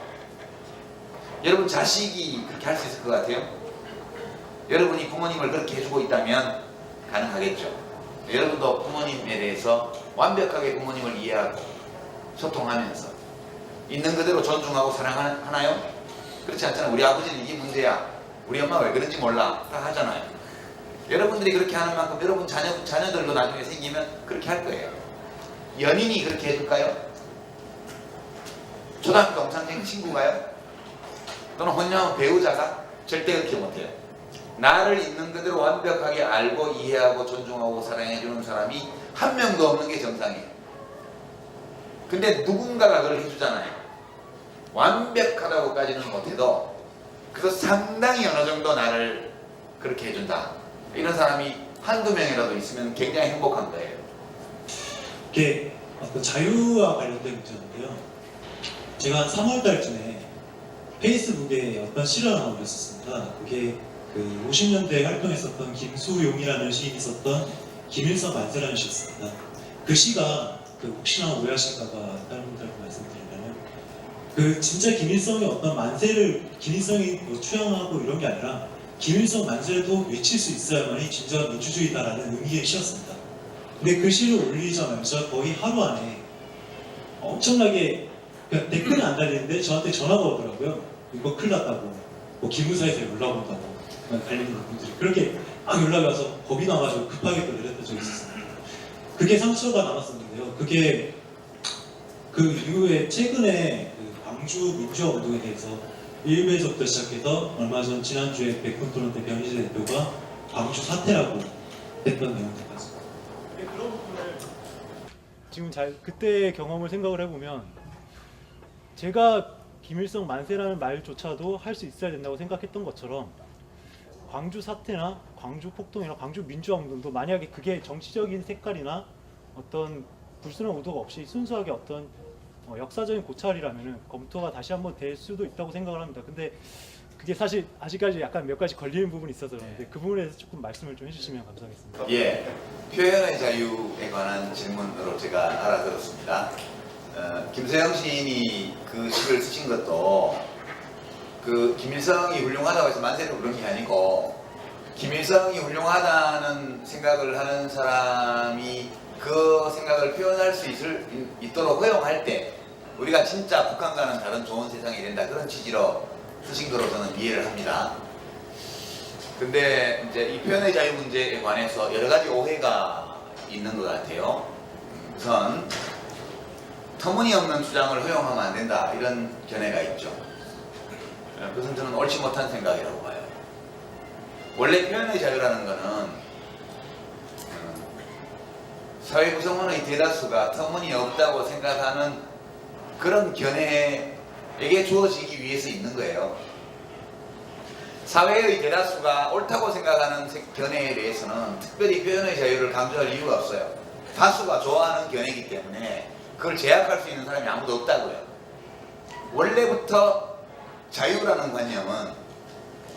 여러분 자식이 그렇게 할 수 있을 것 같아요? 여러분이 부모님을 그렇게 해주고 있다면 가능하겠죠. 여러분도 부모님에 대해서 완벽하게 부모님을 이해하고 소통하면서 있는 그대로 존중하고 사랑하나요? 그렇지 않잖아요. 우리 아버지는 이게 문제야. 우리 엄마가 왜 그런지 몰라. 다 하잖아요. 여러분들이 그렇게 하는 만큼 여러분 자녀들도 나중에 생기면 그렇게 할 거예요. 연인이 그렇게 해줄까요? 초등학교 동창생 친구가요? 또는 혼녀 배우자가? 절대 그렇게 못해요. 나를 있는 그대로 완벽하게 알고 이해하고 존중하고 사랑해주는 사람이 한 명도 없는 게 정상이에요. 근데 누군가가 그걸 해주잖아요. 완벽하다고까지는 못해도 그래서 상당히 어느 정도 나를 그렇게 해준다. 이런 사람이 한두 명이라도 있으면 굉장히 행복한 거예요. 이게 어떤 자유와 관련된 문제인데요. 제가 한 3월 달쯤에 페이스북에 어떤 시를 하나 올렸었습니다. 그게 그 50년대에 활동했었던 김수용이라는 시인이 썼던 김일성 만세라는 시였습니다. 그 시가 혹시나 오해하실까봐 다른 분들한테 말씀드리려면 그 진짜 김일성의 어떤 만세를 김일성이 뭐 추앙하고 이런 게 아니라 김일성 만세도 외칠 수 있어야만이 진정한 민주주의다라는 의미의 시였습니다. 근데 그 시를 올리자마자 거의 하루 안에 엄청나게 그냥 댓글은 안 달리는데 저한테 전화가 오더라고요. 이거 큰일 났다고, 뭐 기무사에서 연락 온다고 관련된 분들이 그렇게 막 연락이 와서 겁이 나가지고 급하게 또 내렸던 적이 있었습니다. 그게 상처가 남았었는데요. 그게 그 이후에 최근에 그 광주 민주화 운동에 대해서 일베부터 시작해서 얼마 전 지난주에 백분토론 변희재 대표가 광주 사태라고 했던 내용들까지. 그런 부분을 지금 그때의 경험을 생각을 해보면 제가 김일성 만세라는 말조차도 할 수 있어야 된다고 생각했던 것처럼 광주 사태나 광주 폭동이나 광주 민주화 운동도 만약에 그게 정치적인 색깔이나 어떤 불순한 의도가 없이 순수하게 어떤 역사적인 고찰이라면 검토가 다시 한번 될 수도 있다고 생각을 합니다. 근데 그게 사실 아직까지 약간 몇 가지 걸리는 부분이 있어서 그런데 그 부분에 대해서 조금 말씀을 좀 해주시면 감사하겠습니다. 예, 표현의 자유에 관한 질문으로 제가 알아들었습니다. 김세영 시인이 그 시를 쓰신 것도 그 김일성이 훌륭하다고 해서 만세를 부른 게 아니고 김일성이 훌륭하다는 생각을 하는 사람이 그 생각을 표현할 수 있도록 허용할 때 우리가 진짜 북한과는 다른 좋은 세상이 된다 그런 취지로 쓰신 거로 저는 이해를 합니다. 근데 이제 이 표현의 자유 문제에 관해서 여러 가지 오해가 있는 것 같아요. 우선 터무니없는 주장을 허용하면 안 된다 이런 견해가 있죠. 그것은 저는 옳지 못한 생각이라고 봐요. 원래 표현의 자유라는 것은 사회 구성원의 대다수가 터무니없다고 생각하는 그런 견해에게 주어지기 위해서 있는 거예요. 사회의 대다수가 옳다고 생각하는 견해에 대해서는 특별히 표현의 자유를 강조할 이유가 없어요. 다수가 좋아하는 견해이기 때문에 그걸 제약할 수 있는 사람이 아무도 없다고요. 원래부터 자유라는 관념은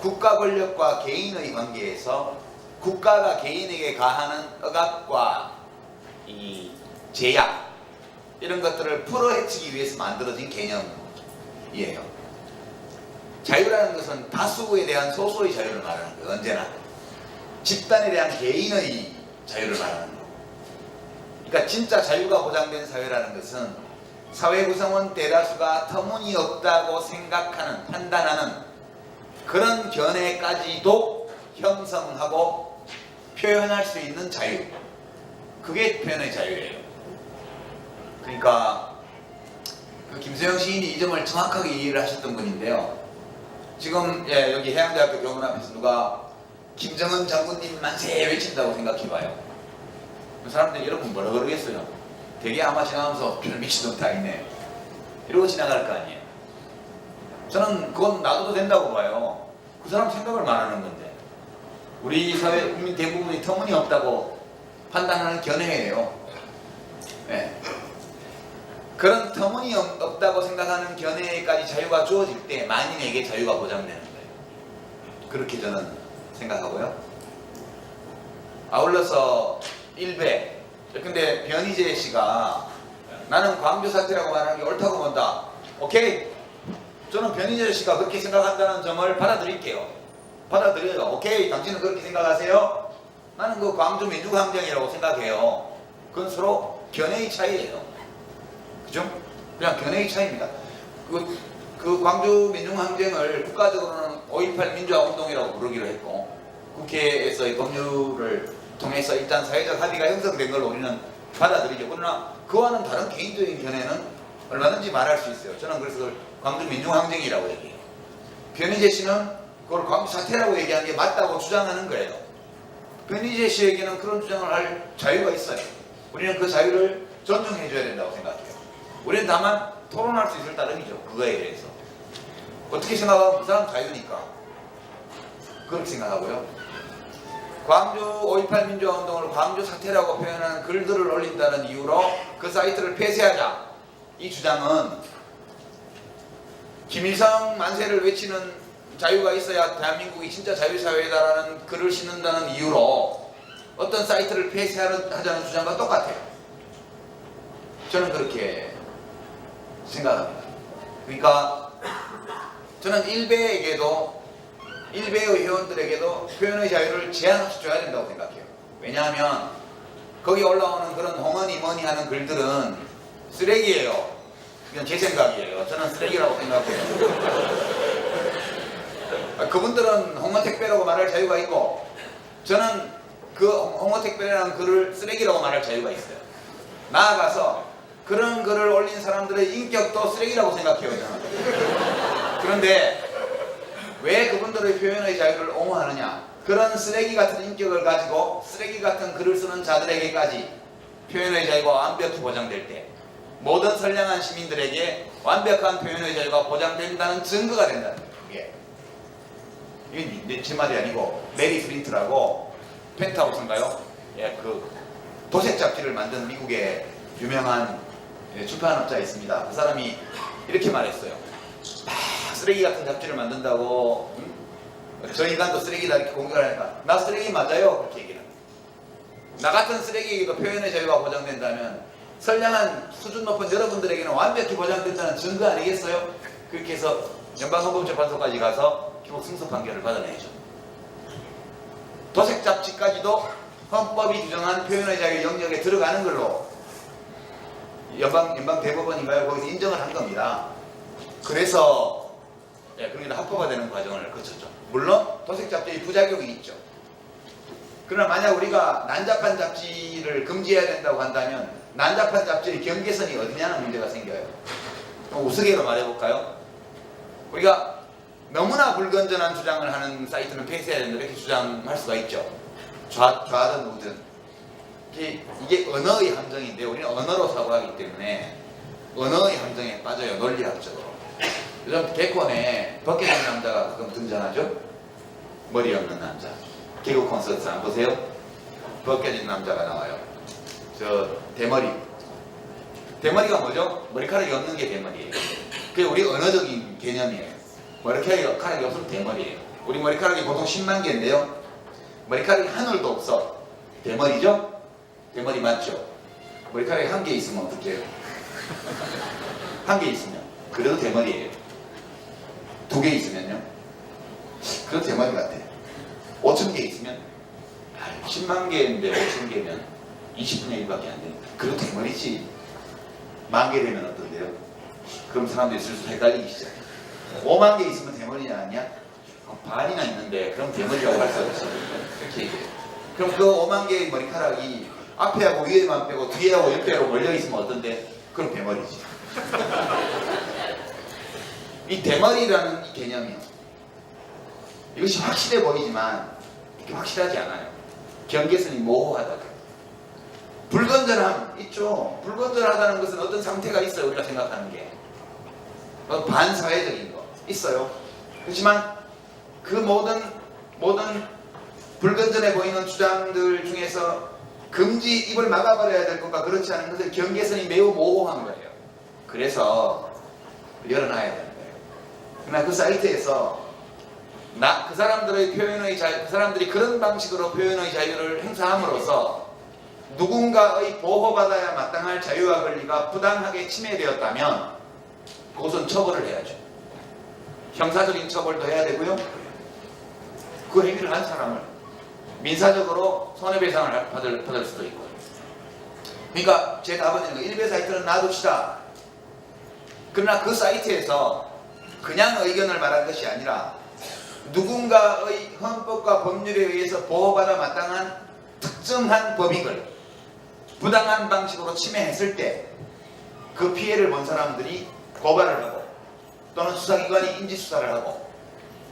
국가 권력과 개인의 관계에서 국가가 개인에게 가하는 억압과 이 제약 이런 것들을 풀어헤치기 위해서 만들어진 개념이에요. 자유라는 것은 다수에 대한 소수의 자유를 말하는 거예요. 언제나 집단에 대한 개인의 자유를 말하는 거예요. 그러니까 진짜 자유가 보장된 사회라는 것은 사회 구성원 대다수가 터무니없다고 생각하는, 판단하는 그런 견해까지도 형성하고 표현할 수 있는 자유, 그게 표현의 자유예요. 그러니까 그 김수영 시인이 이 점을 정확하게 이해를 하셨던 분인데요. 지금 여기 해양대학교 교문 앞에서 누가 김정은 장군님 만세 외친다고 생각해봐요. 그 사람들이 여러분 뭐라 그러겠어요? 되게 아마 지나가면서 별 미친놈 다 있네 이러고 지나갈 거 아니에요. 저는 그건 놔둬도 된다고 봐요. 그 사람 생각을 말하는 건데 우리 사회 국민 대부분이 터무니없다고 판단하는 견해예요. 네. 그런 터무니없다고 생각하는 견해까지 자유가 주어질 때 만인에게 자유가 보장되는 거예요. 그렇게 저는 생각하고요. 아울러서 일배, 근데 변희재 씨가 나는 광주 사태라고 말하는 게 옳다고 본다. 오케이. 저는 변희재 씨가 그렇게 생각한다는 점을 받아들일게요. 받아들여요. 오케이. 당신은 그렇게 생각하세요? 나는 그 광주 민주항쟁이라고 생각해요. 그건 서로 견해의 차이예요. 그죠? 그냥 견해의 차이입니다. 그 광주 민중항쟁을 국가적으로는 5.18 민주화운동이라고 부르기로 했고 국회에서의 법률을 통해서 일단 사회적 합의가 형성된 걸 우리는 받아들이죠. 그러나 그와는 다른 개인적인 견해는 얼마든지 말할 수 있어요. 저는 그래서 그걸 광주 민중항쟁이라고 얘기해요. 변희재 씨는 그걸 광주 사태라고 얘기하는 게 맞다고 주장하는 거예요. 변희재 씨에게는 그런 주장을 할 자유가 있어요. 우리는 그 자유를 존중해줘야 된다고 생각해요. 우리는 다만 토론할 수 있을 따름이죠. 그거에 대해서. 어떻게 생각하면 그 사람 자유니까. 그렇게 생각하고요. 광주 5.18 민주화운동을 광주 사태라고 표현하는 글들을 올린다는 이유로 그 사이트를 폐쇄하자. 이 주장은 김일성 만세를 외치는 자유가 있어야 대한민국이 진짜 자유사회다라는 글을 싣는다는 이유로 어떤 사이트를 폐쇄하자는 주장과 똑같아요. 저는 그렇게 생각합니다. 그러니까 저는 일베의 회원들에게도 표현의 자유를 제한 없이 줘야 된다고 생각해요. 왜냐하면 거기 올라오는 그런 홍언니 뭐니 하는 글들은 쓰레기예요. 이건 제 생각이에요. 저는 쓰레기라고 생각해요. 그분들은 홍어택배라고 말할 자유가 있고 저는 그 홍어택배라는 글을 쓰레기라고 말할 자유가 있어요. 나아가서 그런 글을 올린 사람들의 인격도 쓰레기라고 생각해요. 저는. 그런데 왜 그분들의 표현의 자유를 옹호하느냐? 그런 쓰레기 같은 인격을 가지고 쓰레기 같은 글을 쓰는 자들에게까지 표현의 자유가 완벽히 보장될 때 모든 선량한 시민들에게 완벽한 표현의 자유가 보장된다는 증거가 된다는 거예요. 이게 제 말이 아니고 메리 프린트라고 펜트하우스인가요? 예, 그 도색 잡지를 만든 미국의 유명한 출판업자가 있습니다. 그 사람이 이렇게 말했어요. 쓰레기 같은 잡지를 만든다고 저 인간도 쓰레기다 이렇게 공격을 하니까 나 쓰레기 맞아요 그렇게 얘기를 합니다. 나 같은 쓰레기에게도 표현의 자유가 보장된다면 선량한 수준 높은 여러분들에게는 완벽히 보장된다는 증거 아니겠어요? 그렇게 해서 연방헌법재판소까지 가서 기록 승소 판결을 받아내죠. 도색 잡지까지도 헌법이 규정한 표현의 자유 영역에 들어가는 걸로 연방 대법원인가요? 거기서 인정을 한 겁니다. 그래서 그러니까 합법화 되는 과정을 거쳤죠. 물론 도색 잡지의 부작용이 있죠. 그러나 만약 우리가 난잡한 잡지를 금지해야 된다고 한다면 난잡한 잡지의 경계선이 어디냐는 문제가 생겨요. 우스개로 말해볼까요? 우리가 너무나 불건전한 주장을 하는 사이트는 폐쇄해야 된다 이렇게 주장할 수가 있죠. 좌든 우든. 이게 언어의 함정인데 우리는 언어로 사고하기 때문에 언어의 함정에 빠져요. 논리학적으로. 요즘 개콘에 벗겨진 남자가 가끔 등장하죠. 머리 없는 남자. 개그 콘서트 안 보세요? 벗겨진 남자가 나와요. 저 대머리. 대머리가 뭐죠? 머리카락이 없는 게 대머리예요. 그게 우리 언어적인 개념이에요. 머리카락이 없으면 대머리예요. 우리 머리카락이 보통 10만 개인데요. 머리카락이 하늘도 없어. 대머리죠? 대머리 맞죠? 머리카락이 한 개 있으면 어떡해요? 한 개 있으면. 그래도 대머리예요. 2개 있으면요. 그것도 대머리 같아. 5,000개 있으면 10만 개인데 5,000개면 20분의 1밖에 안 되니까 그것도 대머리지. 10,000개 되면 어떤데요? 그럼 사람들이 슬슬 헷갈리기 시작해. 5만 개 있으면 대머리냐 아니야? 반이나 있는데 그럼 대머리라고 할 수 없어. 이렇게 얘기해요. 그럼 그 5만 개의 머리카락이 앞에하고 위에만 빼고 뒤에하고 옆에하고 몰려있으면 어떤데? 그럼 대머리지. 이 대머리라는 이 개념이요. 이것이 확실해 보이지만 이렇게 확실하지 않아요. 경계선이 모호하다. 불건전함 있죠. 불건전하다는 것은 어떤 상태가 있어요. 우리가 생각하는 게. 반사회적인 거 있어요. 그렇지만 그 모든 불건전해 보이는 주장들 중에서 금지 입을 막아버려야 될 것과 그렇지 않은 것의 경계선이 매우 모호한 거예요. 그래서 열어놔야 되는 거예요. 그러나 그 사이트에서 그 사람들의 표현의 그 사람들이 그런 방식으로 표현의 자유를 행사함으로써 누군가의 보호받아야 마땅할 자유와 권리가 부당하게 침해되었다면 그것은 처벌을 해야죠. 형사적인 처벌도 해야 되고요. 그 행위를 한 사람을 민사적으로 손해배상을 받을 수도 있고요. 그러니까 제 답은 일베 사이트는 놔둡시다. 그러나 그 사이트에서 그냥 의견을 말한 것이 아니라 누군가의 헌법과 법률에 의해서 보호받아 마땅한 특정한 법익을 부당한 방식으로 침해했을 때 그 피해를 본 사람들이 고발을 하고 또는 수사기관이 인지수사를 하고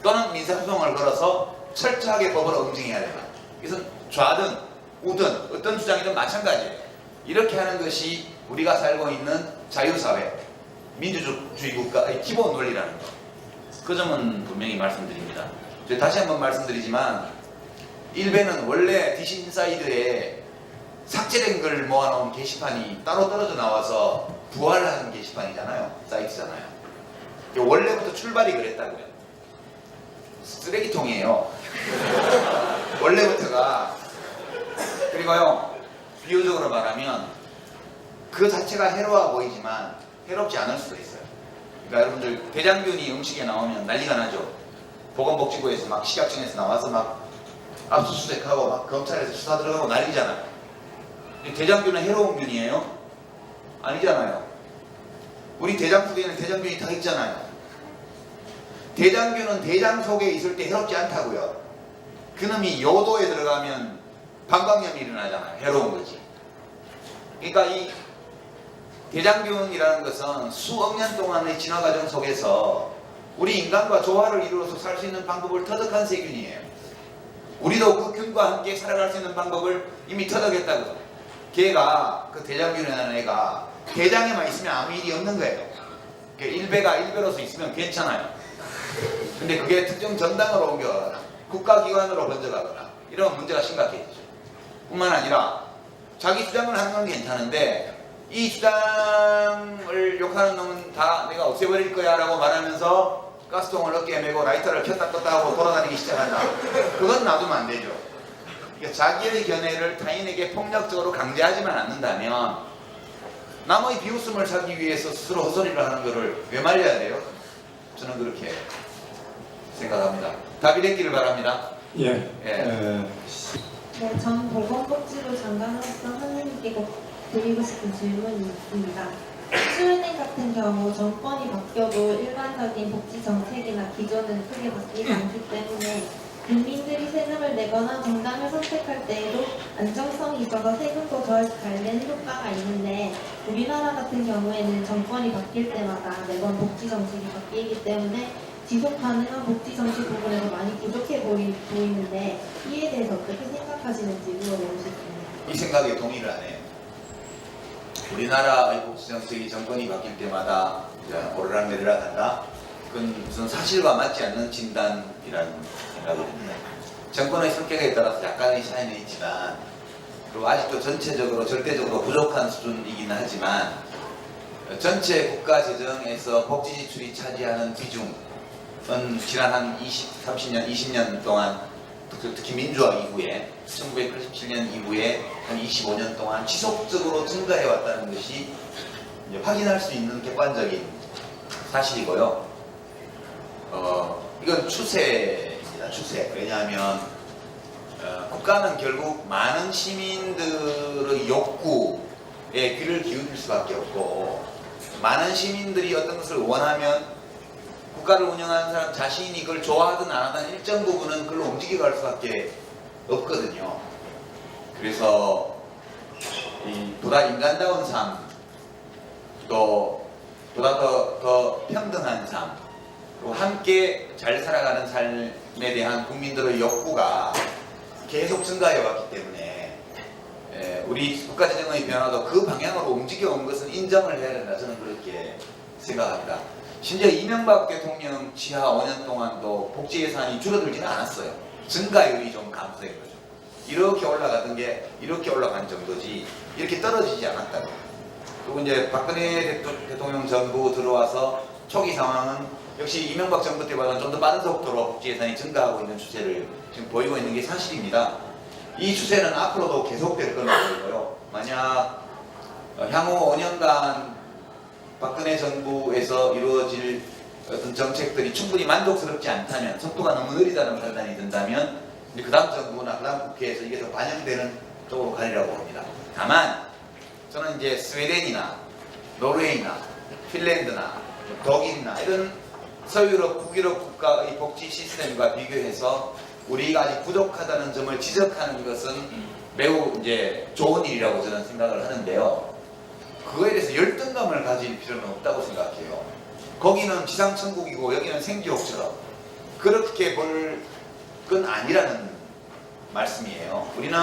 또는 민사소송을 걸어서 철저하게 법으로 응징해야 된다. 이것은 좌든 우든 어떤 주장이든 마찬가지예요. 이렇게 하는 것이 우리가 살고 있는 자유사회, 민주주의 국가의 기본 원리라는 것. 그 점은 분명히 말씀드립니다. 다시 한번 말씀드리지만 일베는 원래 디시인사이드에 삭제된 걸 모아놓은 게시판이 따로 떨어져 나와서 부활하는 게시판이잖아요. 사이트잖아요. 원래부터 출발이 그랬다고요. 쓰레기통이에요. 원래부터가. 그리고요, 비유적으로 말하면 그 자체가 해로워 보이지만 해롭지 않을 수도 있어요. 그러니까 여러분들 대장균이 음식에 나오면 난리가 나죠. 보건복지부에서 막 식약청에서 나와서 막 압수수색하고 막 검찰에서 수사 들어가고 난리잖아요. 대장균은 해로운 균이에요? 아니잖아요. 우리 대장 속에는 대장균이 다 있잖아요. 대장균은 대장 속에 있을 때 해롭지 않다고요. 그놈이 요도에 들어가면 방광염이 일어나잖아요. 해로운 거지. 그러니까 이 대장균이라는 것은 수억 년 동안의 진화 과정 속에서 우리 인간과 조화를 이루어서 살 수 있는 방법을 터득한 세균이에요. 우리도 그 균과 함께 살아갈 수 있는 방법을 이미 터득했다고. 걔가, 그 대장균이라는 애가 대장에만 있으면 아무 일이 없는 거예요. 일베가 일베로서 있으면 괜찮아요. 근데 그게 특정 정당으로 옮겨가거나 국가기관으로 번져가거나 이런 문제가 심각해지죠. 뿐만 아니라 자기 주장을 하는 건 괜찮은데 이 주장을 욕하는 놈은 다 내가 없애버릴 거야 라고 말하면서 가스통을 어깨에 메고 라이터를 켰다 껐다 하고 돌아다니기 시작한다. 그건 놔두면 안 되죠. 그러니까 자기의 견해를 타인에게 폭력적으로 강제하지만 않는다면 남의 비웃음을 사기 위해서 스스로 헛소리를 하는 것을 왜 말려야 돼요? 저는 그렇게 생각합니다. 답이 됐기를 바랍니다. 예. 네, 전 보건복지부 장관으로서 선생님께 꼭 드리고 싶은 질문이 있습니다. 스웨덴 같은 경우 정권이 바뀌어도 일반적인 복지 정책이나 기조는 크게 바뀌지 않기 때문에 국민들이 세금을 내거나 정당을 선택할 때에도 안정성이 있어서 세금도 덜 달리는 효과가 있는데 우리나라 같은 경우에는 정권이 바뀔 때마다 매번 복지 정책이 바뀌기 때문에 지속 가능한 복지 정책 부분에서 많이 부족해 보이는데 이에 대해서 어떻게 생각하시는지 물어보고 싶습니다. 이 생각에 동의를 안 해요. 우리나라의 복지 정책이 정권이 바뀔 때마다 오르락내리락 한다? 그건 무슨 사실과 맞지 않는 진단이라는 생각이 듭니다. 정권의 성격에 따라서 약간의 차이는 있지만 그리고 아직도 전체적으로 절대적으로 부족한 수준이긴 하지만 전체 국가 재정에서 복지 지출이 차지하는 비중은 지난 한 20, 30년, 20년 동안 특히 민주화 이후에 1987년 이후에 한 25년 동안 지속적으로 증가해 왔다는 것이 이제 확인할 수 있는 객관적인 사실이고요. 이건 추세입니다. 추세. 왜냐하면 국가는 결국 많은 시민들의 욕구에 귀를 기울일 수밖에 없고, 많은 시민들이 어떤 것을 원하면 국가를 운영하는 사람 자신이 그걸 좋아하든 안 하든 일정 부분은 그걸로 움직여 갈 수밖에 없거든요. 그래서 보다 인간다운 삶, 또 보다 더 평등한 삶, 또 함께 잘 살아가는 삶에 대한 국민들의 욕구가 계속 증가해 왔기 때문에 우리 국가재정의 변화도 그 방향으로 움직여 온 것은 인정을 해야 된다. 저는 그렇게 생각합니다. 심지어 이명박 대통령 지하 5년 동안도 복지 예산이 줄어들지는 않았어요. 증가율이 좀 감소된 거죠. 이렇게 올라가던 게 이렇게 올라간 정도지 이렇게 떨어지지 않았다고. 그리고 이제 박근혜 대통령 정부 들어와서 초기 상황은 역시 이명박 정부 때보다는 좀 더 빠른 속도로 복지 예산이 증가하고 있는 추세를 지금 보이고 있는 게 사실입니다. 이 추세는 앞으로도 계속될 걸로 보이고요. 만약 향후 5년간 박근혜 정부에서 이루어질 어떤 정책들이 충분히 만족스럽지 않다면, 속도가 너무 느리다는 판단이 든다면 그 다음 정부나 그 다음 국회에서 이게 더 반영되는 쪽으로 가리라고 봅니다. 다만 저는 이제 스웨덴이나 노르웨이나 핀란드나 독일이나 이런 서유럽, 북유럽 국가의 복지 시스템과 비교해서 우리가 아직 부족하다는 점을 지적하는 것은 매우 이제 좋은 일이라고 저는 생각을 하는데요. 그거에 대해서 열등감을 가질 필요는 없다고 생각해요. 거기는 지상천국이고 여기는 생지옥처럼 그렇게 볼 건 아니라는 말씀이에요. 우리는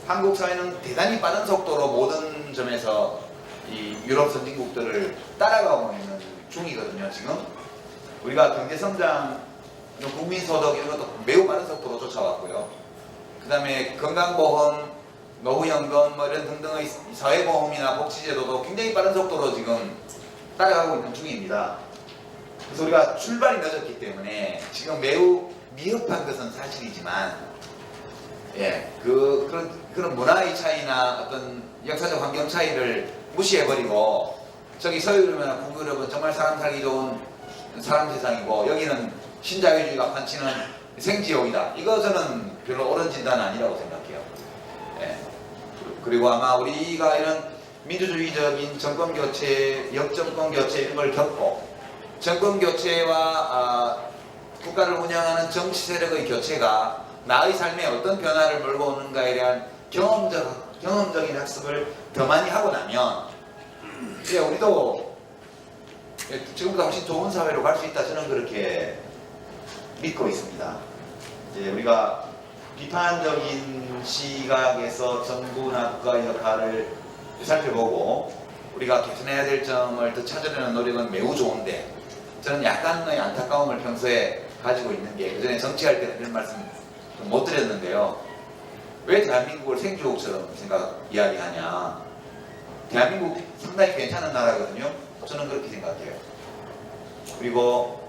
한국 사회는 대단히 빠른 속도로 모든 점에서 이 유럽 선진국들을 따라가고 있는 중이거든요. 지금 우리가 경제성장, 국민소득 이런 것도 매우 빠른 속도로 쫓아왔고요. 그 다음에 건강보험, 노후연금 뭐 이런 등등의 사회보험이나 복지제도도 굉장히 빠른 속도로 지금 따라가고 있는 중입니다. 그래서 우리가 출발이 늦었기 때문에 지금 매우 미흡한 것은 사실이지만, 그런 문화의 차이나 어떤 역사적 환경 차이를 무시해버리고, 저기 서유럽이나 북유럽은 정말 사람 살기 좋은 사람 세상이고, 여기는 신자유주의가 판치는 생지옥이다. 이거 저는 별로 옳은 진단은 아니라고 생각해요. 그리고 아마 우리가 이런 민주주의적인 정권교체, 역정권교체 이런 걸 겪고, 정권교체와 국가를 운영하는 정치 세력의 교체가 나의 삶에 어떤 변화를 몰고 오는가에 대한 경험적인 학습을 더 많이 하고 나면 이제 우리도 지금보다 훨씬 좋은 사회로 갈 수 있다. 저는 그렇게 믿고 있습니다. 이제 우리가 비판적인 시각에서 정부나 국가의 역할을 살펴보고 우리가 개선해야 될 점을 더 찾으려는 노력은 매우 좋은데, 저는 약간의 안타까움을 평소에 가지고 있는 게, 그전에 정치할 때는 이런 말씀 못 드렸는데요. 왜 대한민국을 생주옥처럼 이야기하냐. 대한민국 상당히 괜찮은 나라거든요. 저는 그렇게 생각해요. 그리고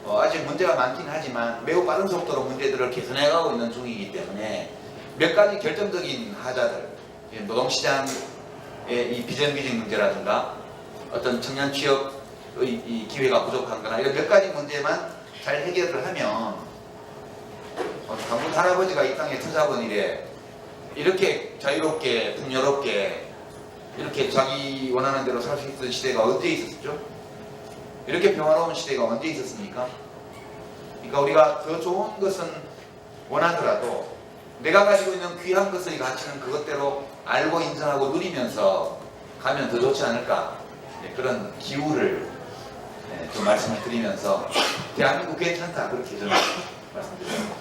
아직 문제가 많긴 하지만 매우 빠른 속도로 문제들을 개선해가고 있는 중이기 때문에 몇 가지 결정적인 하자들, 노동시장의 이 비정규직 문제라든가 어떤 청년 취업의 이 기회가 부족한 거나 이런 몇 가지 문제만 잘 해결을 하면 한국 할아버지가 이 땅에 터잡은 이래 이렇게 자유롭게 풍요롭게 이렇게 자기 원하는 대로 살 수 있던 시대가 언제 있었죠? 이렇게 평화로운 시대가 언제 있었습니까? 그러니까 우리가 더 좋은 것은 원하더라도 내가 가지고 있는 귀한 것의 가치는 그것대로 알고 인정하고 누리면서 가면 더 좋지 않을까, 그런 기우를 좀 말씀을 드리면서 대한민국 괜찮다, 그렇게 저는 말씀드립니다.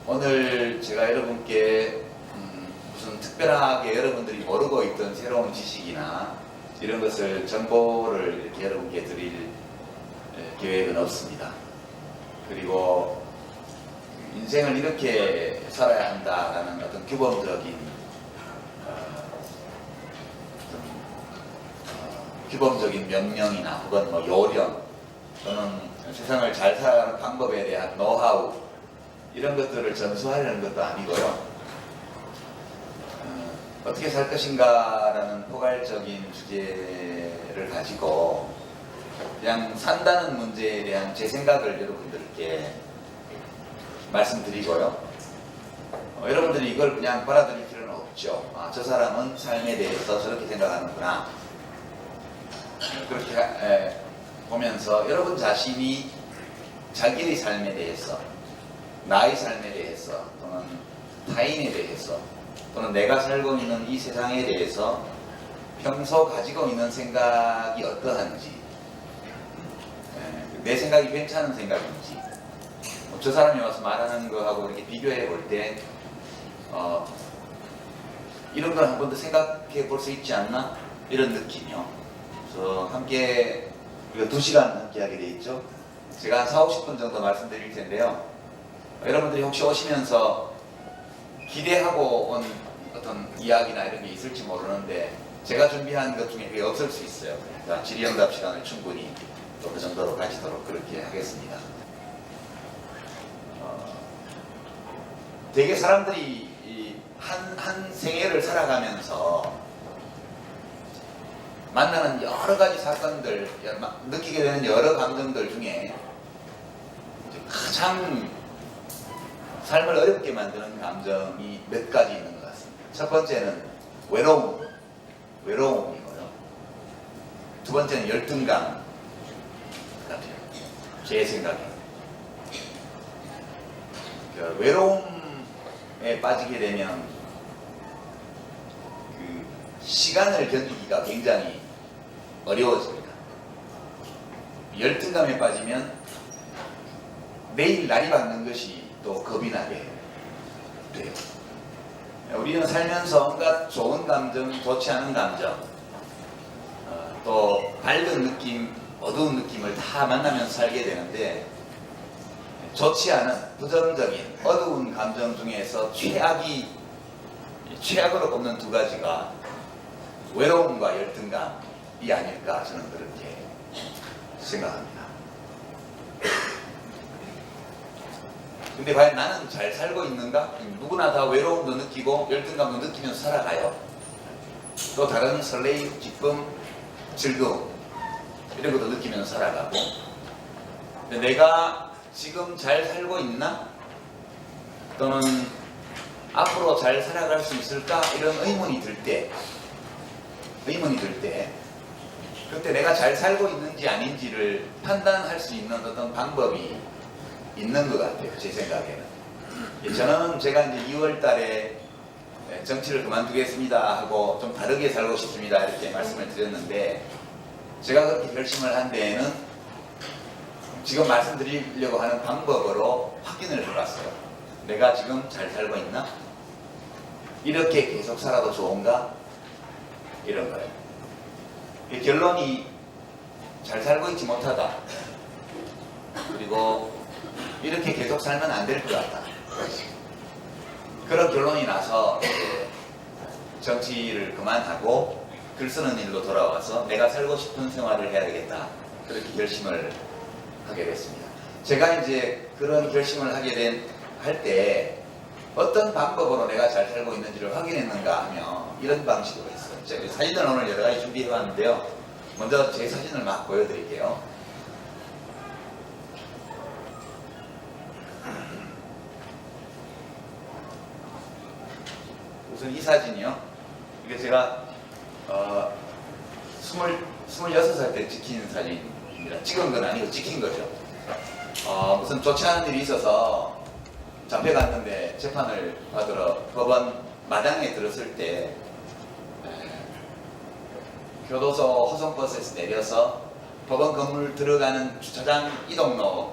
오늘 제가 여러분께 무슨 특별하게 여러분들이 모르고 있던 새로운 지식이나 이런 것을 정보를 이렇게 여러분께 드릴 계획은 없습니다. 그리고 인생을 이렇게 살아야 한다라는 어떤 규범적인 명령이나 혹은 뭐 요령 또는 세상을 잘 살아가는 방법에 대한 노하우 이런 것들을 전수하려는 것도 아니고요. 어떻게 살 것인가라는 포괄적인 주제를 가지고 그냥 산다는 문제에 대한 제 생각을 여러분들께 말씀드리고요. 여러분들이 이걸 그냥 받아들일 필요는 없죠. 저 사람은 삶에 대해서 저렇게 생각하는구나. 그렇게 보면서 여러분 자신이 자기의 삶에 대해서, 나의 삶에 대해서, 또는 타인에 대해서, 또는 내가 살고 있는 이 세상에 대해서 평소 가지고 있는 생각이 어떠한지, 내 생각이 괜찮은 생각인지, 저 사람이 와서 말하는 거하고 이렇게 비교해 볼 때 이런 걸 한 번 더 생각해 볼 수 있지 않나? 이런 느낌이요. 그래서 함께 우리가 2시간 함께 하게 돼 있죠. 제가 한 4, 50분 정도 말씀드릴 텐데요. 여러분들이 혹시 오시면서 기대하고 온 어떤 이야기나 이런 게 있을지 모르는데 제가 준비한 것 중에 그게 없을 수 있어요. 그러니까 질의응답 시간을 충분히 또 그 정도로 가지도록 그렇게 하겠습니다. 되게 사람들이 한 생애를 살아가면서 만나는 여러 가지 사건들, 느끼게 되는 여러 감정들 중에 가장 삶을 어렵게 만드는 감정이 몇 가지 있는 것 같습니다. 첫 번째는 외로움이고요. 두 번째는 열등감 같아요. 제 생각에. 외로움에 빠지게 되면 그 시간을 견디기가 굉장히 어려워집니다. 열등감에 빠지면 매일 날이 밝는 것이 또 겁이 나게 돼요. 우리는 살면서 온갖 좋은 감정, 좋지 않은 감정, 또 밝은 느낌, 어두운 느낌을 다 만나면서 살게 되는데 좋지 않은 부정적인 어두운 감정 중에서 최악으로 꼽는 2가지가 외로움과 열등감이 아닐까 저는 그렇게 생각합니다. 근데 과연 나는 잘 살고 있는가? 누구나 다 외로움도 느끼고 열등감도 느끼면서 살아가요. 또 다른 설레임, 기쁨, 즐거움 이런 것도 느끼면서 살아가고, 근데 내가 지금 잘 살고 있나? 또는 앞으로 잘 살아갈 수 있을까? 이런 의문이 들 때 그때 내가 잘 살고 있는지 아닌지를 판단할 수 있는 어떤 방법이 있는 것 같아요. 제 생각에는. 저는 제가 이제 2월 달에 정치를 그만두겠습니다 하고 좀 다르게 살고 싶습니다 이렇게 말씀을 드렸는데, 제가 그렇게 결심을 한 데에는 지금 말씀드리려고 하는 방법으로 확인을 해봤어요. 내가 지금 잘 살고 있나? 이렇게 계속 살아도 좋은가? 이런 거예요. 결론이 잘 살고 있지 못하다. 그리고 이렇게 계속 살면 안 될 것 같다. 그런 결론이 나서 정치를 그만하고 글 쓰는 일로 돌아와서 내가 살고 싶은 생활을 해야 되겠다. 그렇게 결심을 하게 됐습니다. 제가 이제 그런 결심을 할 때 어떤 방법으로 내가 잘 살고 있는지를 확인했는가 하면 이런 방식으로 했어요. 제가 사진을 오늘 여러 가지 준비해 봤는데요. 먼저 제 사진을 막 보여드릴게요. 우선 이 사진이요. 이게 제가 26살 때 찍힌 사진입니다. 찍은 건 아니고 찍힌 거죠. 무슨 좋지 않은 일이 있어서 잡혀갔는데 재판을 받으러 법원 마당에 들었을 때 교도소 호송버스에서 내려서 법원 건물 들어가는 주차장 이동로를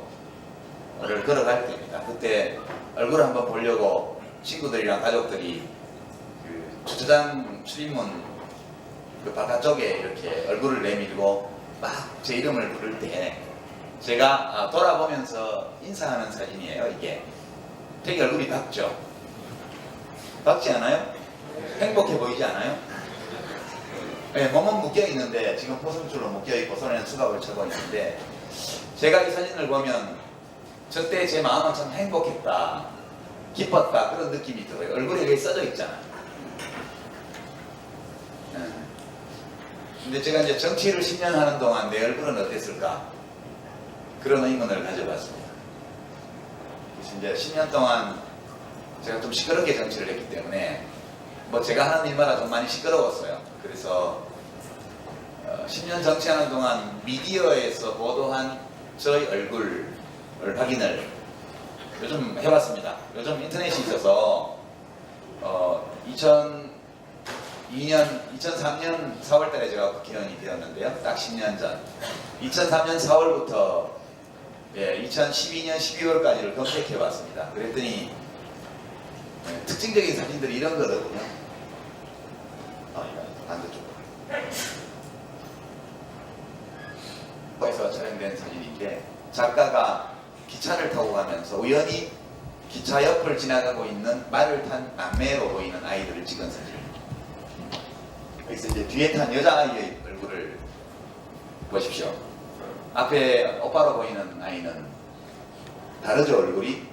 걸어갈 때입니다. 그때 얼굴을 한번 보려고 친구들이랑 가족들이 그 주차장 출입문 그 바깥쪽에 이렇게 얼굴을 내밀고 막 제 이름을 부를 때 제가 돌아보면서 인사하는 사진이에요. 이게 되게 얼굴이 밝죠? 밝지 않아요? 행복해 보이지 않아요? 네, 몸은 묶여 있는데 지금 포승줄로 묶여 있고 손에는 수갑을 차고 있는데, 제가 이 사진을 보면 저때 제 마음은 참 행복했다, 기뻤다 그런 느낌이 들어요. 얼굴에 이게 써져 있잖아요. 근데 제가 이제 정치를 10년 하는 동안 내 얼굴은 어땠을까? 그런 의문을 가져봤습니다. 그래서 이제 10년 동안 제가 좀 시끄럽게 정치를 했기 때문에 뭐 제가 하는 일마다 좀 많이 시끄러웠어요. 그래서 10년 정치하는 동안 미디어에서 보도한 저의 얼굴을 확인을 요즘 해봤습니다. 요즘 인터넷이 있어서 2003년 4월달에 제가 국회의원이 되었는데요. 딱 10년 전. 2003년 4월부터 2012년 12월까지를 검색해봤습니다. 그랬더니 특징적인 사진들이 이런 거거든요. 이거 반대쪽. 에서 촬영된 사진인데 작가가 기차를 타고 가면서 우연히 기차 옆을 지나가고 있는 말을 탄 남매로 보이는 아이들을 찍은 사진입니다. 여기서 이제 뒤에 탄 여자아이의 얼굴을 보십시오. 앞에 오빠로 보이는 아이는 다르죠, 얼굴이?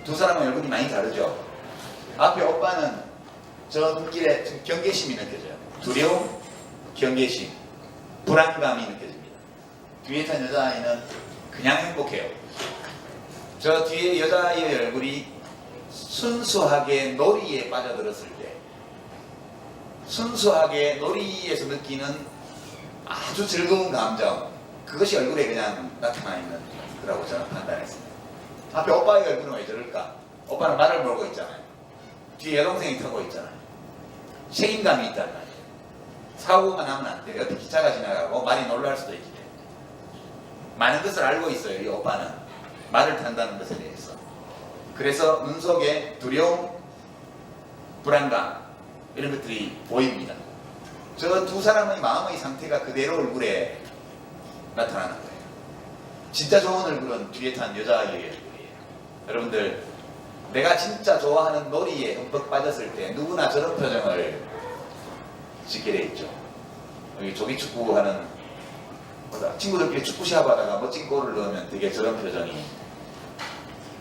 두 사람의 얼굴이 많이 다르죠? 앞에 오빠는 저 눈길에 경계심이 느껴져요. 두려움, 경계심, 불안감이 느껴집니다. 뒤에 탄 여자아이는 그냥 행복해요. 저 뒤에 여자아이의 얼굴이 순수하게 놀이에 빠져들었을 때, 순수하게 놀이에서 느끼는 아주 즐거운 감정, 그것이 얼굴에 그냥 나타나 있는 거라고 저는 판단했습니다. 앞에 오빠의 얼굴은 왜 저럴까? 오빠는 말을 몰고 있잖아요. 뒤에 여동생이 타고 있잖아요. 책임감이 있단 말이에요. 사고가 나면 안 돼요. 옆에 기차가 지나가고 말이 놀랄 수도 있기 때문에. 많은 것을 알고 있어요, 이 오빠는. 말을 탄다는 것에 대해서. 그래서 눈 속에 두려움, 불안감, 이런 것들이 보입니다. 저 두 사람의 마음의 상태가 그대로 얼굴에 나타나는 거예요. 진짜 좋은 얼굴은 뒤에 탄 여자아이의 얼굴이에요. 여러분들, 내가 진짜 좋아하는 놀이에 흠뻑 빠졌을 때 누구나 저런 표정을 짓게 돼 있죠. 여기 조기축구 하는 친구들끼리 축구 시합하다가 멋진 골을 넣으면 되게 저런 표정이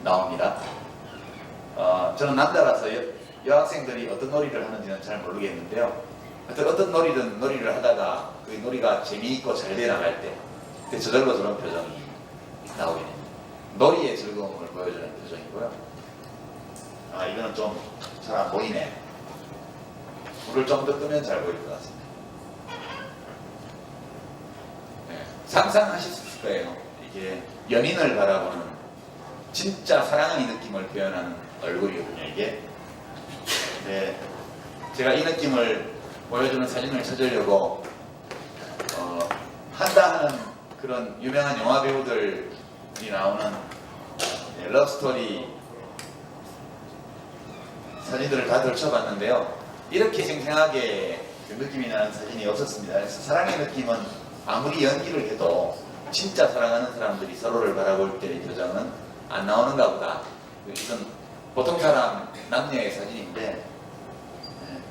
나옵니다. 저는 남자라서 여학생들이 어떤 놀이를 하는지는 잘 모르겠는데요. 어떤 놀이를 하다가 그 놀이가 재미있고 잘 돼 나갈 때 그때 저절로 저런 표정이 나오게 됩니다. 놀이의 즐거움을 보여주는 표정이고요. 이거는 좀 잘 안 보이네. 불을 좀 더 끄면 잘 보일 것 같습니다. 상상하실 수 있을 거예요. 이게 연인을 바라보는 진짜 사랑의 느낌을 표현하는 얼굴이거든요, 이게. 네, 제가 이 느낌을 보여주는 사진을 찾으려고 한다 하는 그런 유명한 영화 배우들이 나오는 러브스토리 사진들을 다 들춰봤는데요. 이렇게 생생하게 그 느낌이 나는 사진이 없었습니다. 그래서 사랑의 느낌은 아무리 연기를 해도 진짜 사랑하는 사람들이 서로를 바라볼 때의 표정은 안 나오는가 보다. 이건 보통 사람 남녀의 사진인데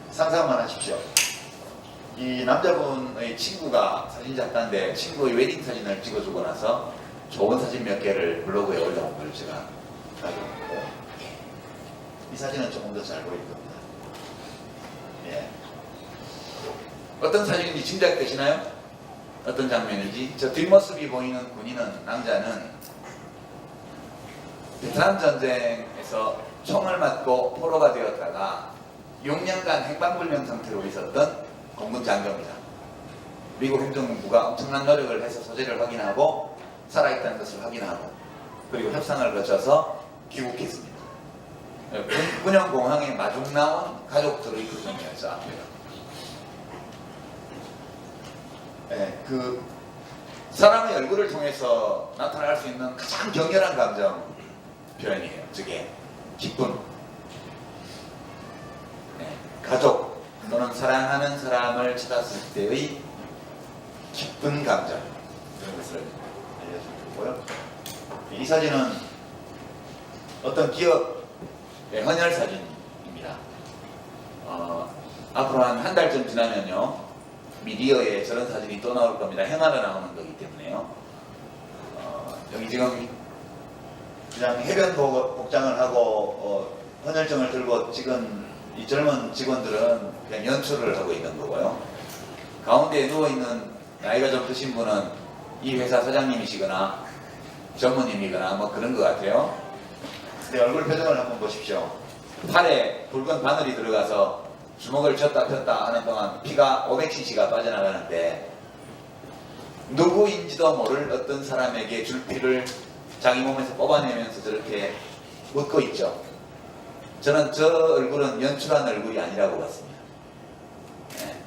상상만 하십시오. 이 남자분의 친구가 사진작가인데 친구의 웨딩 사진을 찍어주고 나서 좋은 사진 몇 개를 블로그에 올라온 걸 제가 가지고 있고요. 이 사진은 조금 더 잘 보일 겁니다. 예. 어떤 사진인지 짐작되시나요? 어떤 장면인지? 저 뒷모습이 보이는 군인은, 남자는 베트남 전쟁에서 총을 맞고 포로가 되었다가 6년간 행방불명 상태로 있었던 공군 장교입니다. 미국 행정부가 엄청난 노력을 해서 소재를 확인하고 살아있다는 것을 확인하고 그리고 협상을 거쳐서 귀국했습니다. 군영공항에 마중 나온 가족들의 표정이었죠, 앞에가. 네, 그 사람의 얼굴을 통해서 나타날 수 있는 가장 격렬한 감정 표현이에요. 저게 기쁨, 가족 또는 사랑하는 사람을 찾았을 때의 기쁜 감정, 그런 것을 알려주고요. 이 사진은 어떤 기업의 헌혈 사진입니다. 앞으로 한 달쯤 지나면요, 미디어에 저런 사진이 또 나올 겁니다. 행하러 나오는 거기 때문에요. 여기 지금 그냥 해변 복장을 하고 헌혈증을 들고 찍은 이 젊은 직원들은 그냥 연출을 하고 있는 거고요. 가운데에 누워있는 나이가 좀 드신 분은 이 회사 사장님이시거나 전무님이거나 뭐 그런 것 같아요. 근데 얼굴 표정을 한번 보십시오. 팔에 붉은 바늘이 들어가서 주먹을 쳤다 폈다 하는 동안 피가 500cc가 빠져나가는데 누구인지도 모를 어떤 사람에게 줄 피를 자기 몸에서 뽑아내면서 저렇게 웃고 있죠. 저는 저 얼굴은 연출한 얼굴이 아니라고 봤습니다. 네.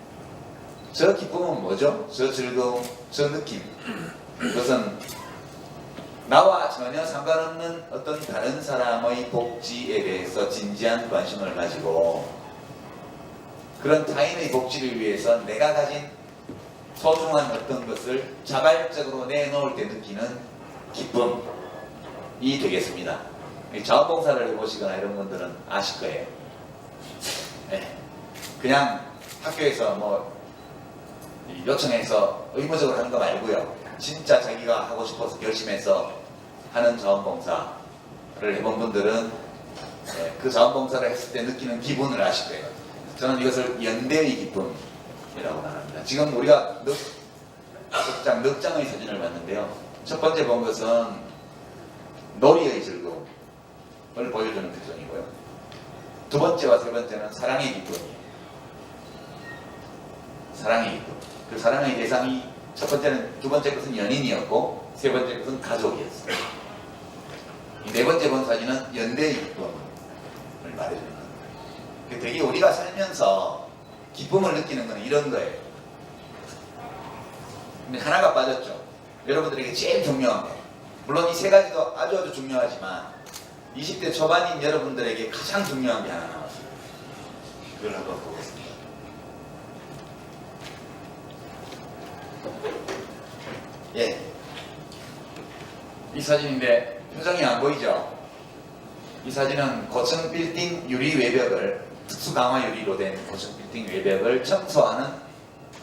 저 기쁨은 뭐죠? 저 즐거움, 저 느낌. 그것은 나와 전혀 상관없는 어떤 다른 사람의 복지에 대해서 진지한 관심을 가지고 그런 타인의 복지를 위해서 내가 가진 소중한 어떤 것을 자발적으로 내놓을 때 느끼는 기쁨이 되겠습니다. 자원봉사를 해보시거나 이런 분들은 아실 거예요. 네. 그냥 학교에서 뭐 요청해서 의무적으로 하는 거 말고요. 진짜 자기가 하고 싶어서 결심해서 하는 자원봉사를 해본 분들은 그 자원봉사를 했을 때 느끼는 기분을 아실 거예요. 저는 이것을 연대의 기쁨이라고 말합니다. 지금 우리가 넉 장의 사진을 봤는데요. 첫 번째 본 것은 놀이의 즐거움을 보여주는 표정이고요. 두 번째와 세 번째는 사랑의 기쁨이에요. 사랑의 기쁨. 그 사랑의 대상이 첫 번째는, 두 번째 것은 연인이었고 세 번째 것은 가족이었어요. 이 네 번째 본 사진은 연대의 기쁨을 말해주는 겁니다. 되게 우리가 살면서 기쁨을 느끼는 건 이런 거예요. 근데 하나가 빠졌죠. 여러분들에게 제일 중요한 거. 물론 이 세 가지도 아주 중요하지만 20대 초반인 여러분들에게 가장 중요한 게 하나 남았어요. 그걸 한번 보겠습니다. 예. 이 사진인데 표정이 안 보이죠? 이 사진은 고층 빌딩 유리 외벽을, 특수 강화 유리로 된 고층 빌딩 외벽을 청소하는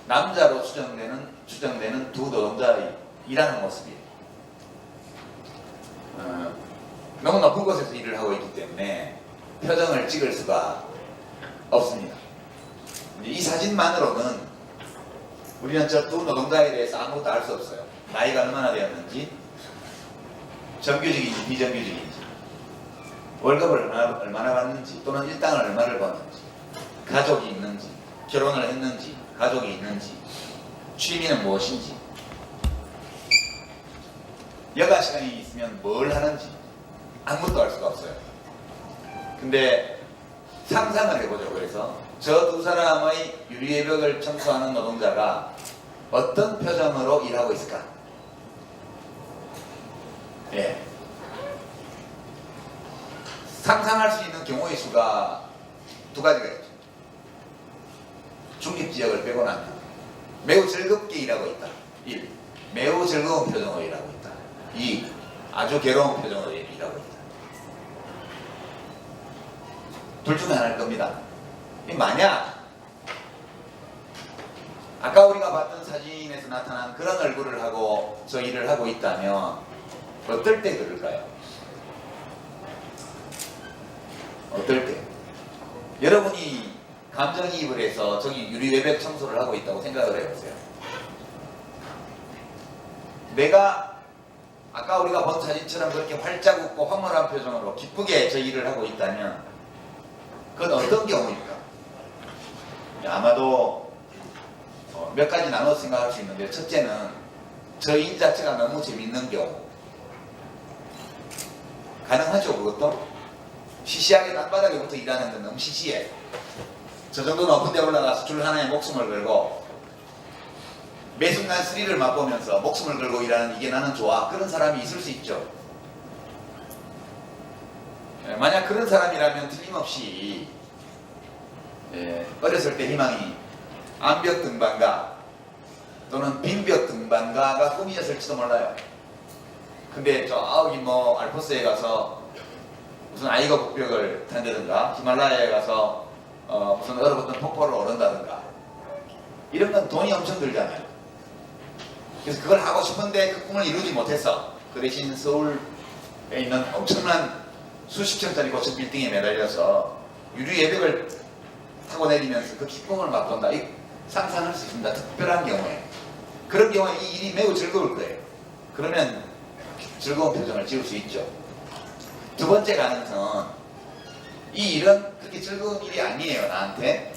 남자로 추정되는 두 노동자의 일하는 모습이에요. 너무 높은 곳에서 일을 하고 있기 때문에 표정을 찍을 수가 없습니다. 이 사진만으로는 우리는 저 두 노동자에 대해서 아무것도 알 수 없어요. 나이가 얼마나 되었는지, 정규직인지 비정규직인지, 월급을 얼마나 받는지, 또는 일당을 얼마를 버는지, 가족이 있는지, 결혼을 했는지, 가족이 있는지, 취미는 무엇인지, 여가 시간이 있으면 뭘 하는지 아무것도 알 수가 없어요. 근데 상상을 해보죠. 그래서 저 두 사람의 유리의 벽을 청소하는 노동자가 어떤 표정으로 일하고 있을까? 예. 상상할 수 있는 경우의 수가 두 가지가 있죠. 중립지역을 빼고 나면 매우 즐겁게 일하고 있다. 1. 매우 즐거운 표정으로 일하고 있다. 2. 아주 괴로운 표정으로 일하고 있다. 둘 중에 하나일 겁니다. 만약 아까 우리가 봤던 사진에서 나타난 그런 얼굴을 하고 저 일을 하고 있다면 어떨 때 그럴까요? 어떨 때? 여러분이 감정이입을 해서 저기 유리 외벽 청소를 하고 있다고 생각을 해보세요. 내가 아까 우리가 본 사진처럼 그렇게 활짝 웃고 황홀한 표정으로 기쁘게 저 일을 하고 있다면 그건 어떤 경우일까? 아마도 몇 가지 나눠서 생각할 수 있는데, 첫째는 저 일 자체가 너무 재밌는 경우. 가능하죠, 그것도? 시시하게 땅바닥에부터 일하는 건 너무 시시해. 저 정도 높은 데 올라가서 줄 하나에 목숨을 걸고 매 순간 스릴을 맛보면서 목숨을 걸고 일하는, 이게 나는 좋아. 그런 사람이 있을 수 있죠. 만약 그런 사람이라면 틀림없이 어렸을 때 희망이 암벽 등반가 또는 빈벽 등반가가 꿈이었을지도 몰라요. 근데 저기 뭐 알프스에 가서 무슨 아이거 북벽을 탄다든가 히말라야에 가서 무슨 얼어붙은 폭포를 오른다든가 이런 건 돈이 엄청 들잖아요. 그래서 그걸 하고 싶은데 그 꿈을 이루지 못했어. 그 대신 서울에 있는 엄청난 수십 층짜리 고층 빌딩에 매달려서 유리 외벽을 타고 내리면서 그 기쁨을 맛본다. 상상할 수 있습니다. 특별한 경우에. 그런 경우에 이 일이 매우 즐거울 거예요. 그러면 즐거운 표정을 지을 수 있죠. 두 번째 가능성은 이 일은 그렇게 즐거운 일이 아니에요. 나한테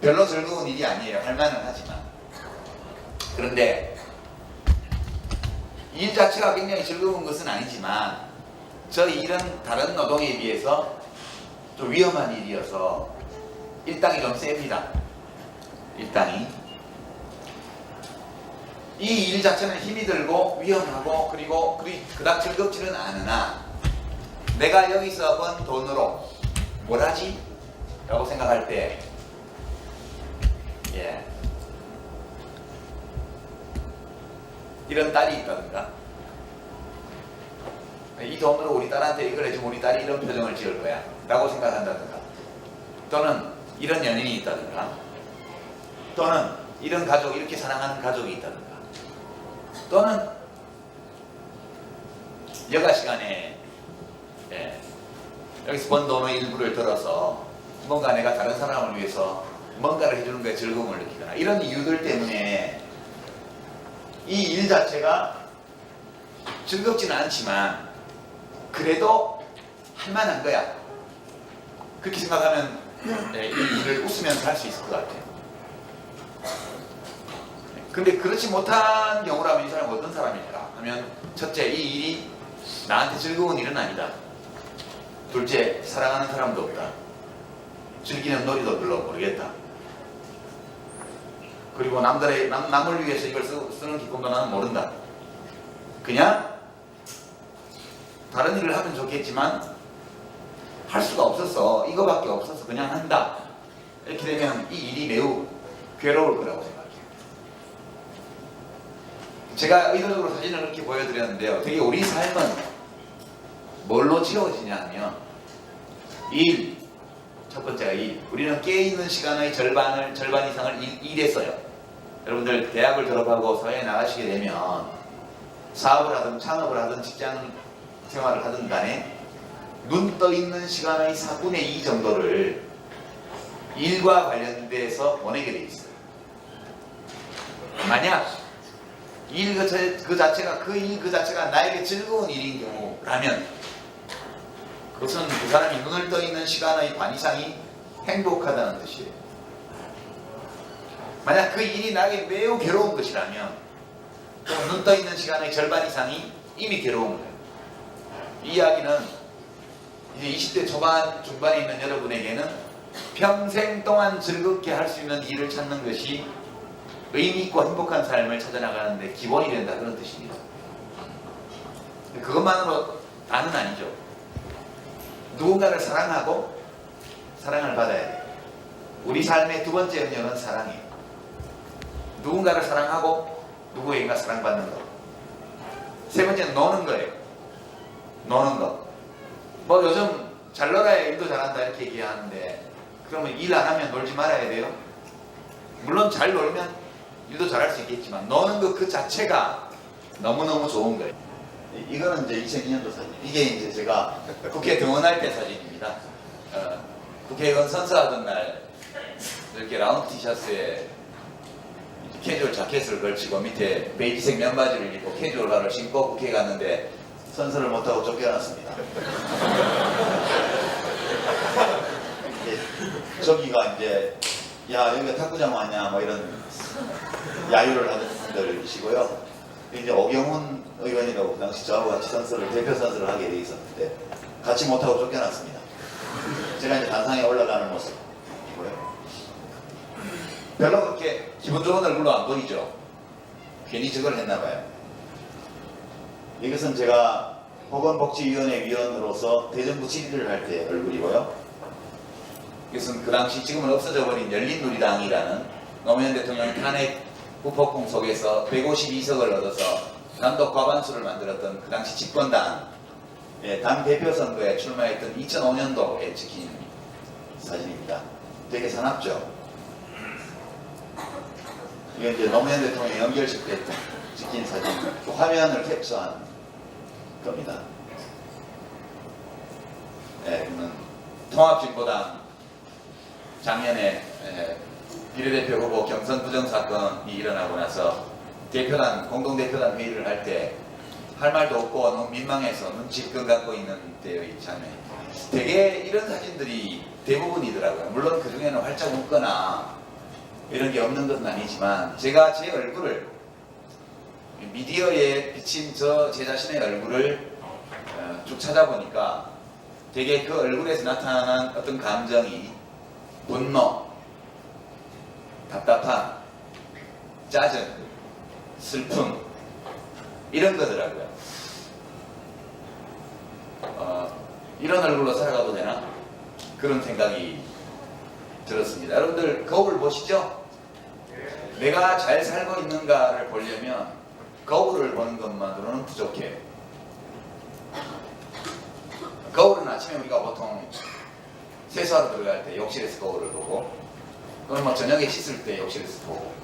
별로 즐거운 일이 아니에요. 할 만은 하지만. 그런데 일 자체가 굉장히 즐거운 것은 아니지만 저 일은 다른 노동에 비해서 좀 위험한 일이어서 일당이 좀 셉니다. 일당이. 이 일 자체는 힘이 들고 위험하고 그리고 그닥 즐겁지는 않으나 내가 여기서 번 돈으로 뭘 하지? 라고 생각할 때 이런 딸이 있다든가 이 돈으로 우리 딸한테 이걸 해주면 우리 딸이 이런 표정을 지을 거야 라고 생각한다든가 또는 이런 연인이 있다든가 또는 이런 가족, 이렇게 사랑하는 가족이 있다든가 또는 여가 시간에 여기서 번 돈의 일부를 들어서 뭔가 내가 다른 사람을 위해서 뭔가를 해주는 거에 즐거움을 느끼거나 이런 이유들 때문에 이 일 자체가 즐겁지는 않지만 그래도 할만한 거야. 그렇게 생각하면 이 일을 웃으면서 할 수 있을 것 같아요. 근데 그렇지 못한 경우라면 이 사람은 어떤 사람일까 하면 첫째, 이 일이 나한테 즐거운 일은 아니다. 둘째, 사랑하는 사람도 없다. 즐기는 놀이도 별로 모르겠다. 그리고 남을 위해서 이걸 쓰는 기쁨도 나는 모른다. 그냥 다른 일을 하면 좋겠지만 할 수가 없어서 이거밖에 없어서 그냥 한다. 이렇게 되면 이 일이 매우 괴로울 거라고 생각해요. 제가 의도적으로 사진을 이렇게 보여드렸는데요. 되게 우리 삶은 뭘로 채워지냐 하면 일, 첫 번째가 일. 우리는 깨어있는 시간의 절반 이상을 일에 써요. 여러분들 대학을 졸업하고 사회에 나가시게 되면 사업을 하든 창업을 하든 직장 생활을 하든 간에 눈 떠 있는 시간의 4분의 2 정도를 일과 관련돼서 보내게 돼 있어요. 만약 일 그 자체가 나에게 즐거운 일인 경우라면 그것은 그 사람이 눈을 떠 있는 시간의 반 이상이 행복하다는 뜻이에요. 만약 그 일이 나에게 매우 괴로운 것이라면 그럼 눈 떠 있는 시간의 절반 이상이 이미 괴로운 거예요. 이 이야기는 이제 20대 초반 중반에 있는 여러분에게는 평생 동안 즐겁게 할 수 있는 일을 찾는 것이 의미 있고 행복한 삶을 찾아나가는데 기본이 된다 그런 뜻입니다. 그것만으로 다는 아니죠. 누군가를 사랑하고 사랑을 받아야 돼요. 우리 삶의 두 번째 영역은 사랑이에요. 누군가를 사랑하고 누구에게가 사랑받는 것. 세 번째는 노는 거예요. 노는 것. 뭐 요즘 잘 놀아야 일도 잘한다 이렇게 얘기하는데 그러면 일 안 하면 놀지 말아야 돼요? 물론 잘 놀면 일도 잘할 수 있겠지만 노는 것 그 자체가 너무너무 좋은 거예요. 이거는 이제 2002년도 사진. 이게 이제 제가 국회 등원할 때 사진입니다. 국회의원 선서하던 날 이렇게 라운드 티셔츠에 캐주얼 자켓을 걸치고 밑에 베이지색 면바지를 입고 캐주얼화를 신고 국회에 갔는데 선서를 못하고 쫓겨났습니다. 저기가 이제 야 여기가 탁구장 왔냐 뭐 이런 야유를 하는 분들이시고요. 이제 오경훈 의원이라고 그 당시 저하고 같이 대표 선서를 하게 돼 있었는데 같이 못하고 쫓겨났습니다. 제가 이제 단상에 올라가는 모습이고요. 별로 그렇게 기분 좋은 얼굴로 안 보이죠. 괜히 저걸 했나봐요. 이것은 제가 보건복지위원회 위원으로서 대정부 질의를 할 때 얼굴이고요. 이것은 그 당시 지금은 없어져 버린 열린우리당이라는 노무현 대통령 탄핵 후폭풍 속에서 152석을 얻어서 단독 과반수를 만들었던 그 당시 집권당 당 대표 선거에 출마했던 2005년도에 찍힌 사진입니다. 되게 사납죠. 이게 이제 노무현 대통령 연결식 때 찍힌 사진, 그 화면을 캡처한 겁니다. 그러면 통합진보당 작년에 비례대표 후보 경선 부정 사건이 일어나고 나서 공동대표단 회의를 할 때 할 말도 없고 너무 민망해서 눈치껏 갖고 있는 때의 장면. 되게 이런 사진들이 대부분이더라고요. 물론 그 중에는 활짝 웃거나 이런 게 없는 것은 아니지만 제가 제 얼굴을 미디어에 비친 제 자신의 얼굴을 쭉 찾아보니까 되게 그 얼굴에서 나타난 어떤 감정이 분노, 답답함, 짜증, 슬픔 이런 거더라고요. 이런 얼굴로 살아가도 되나? 그런 생각이 들었습니다. 여러분들 거울 보시죠? 내가 잘 살고 있는가를 보려면 거울을 보는 것만으로는 부족해요. 거울은 아침에 우리가 보통 세수하러 들어갈 때 욕실에서 거울을 보고 또는 뭐 저녁에 씻을 때 욕실에서 보고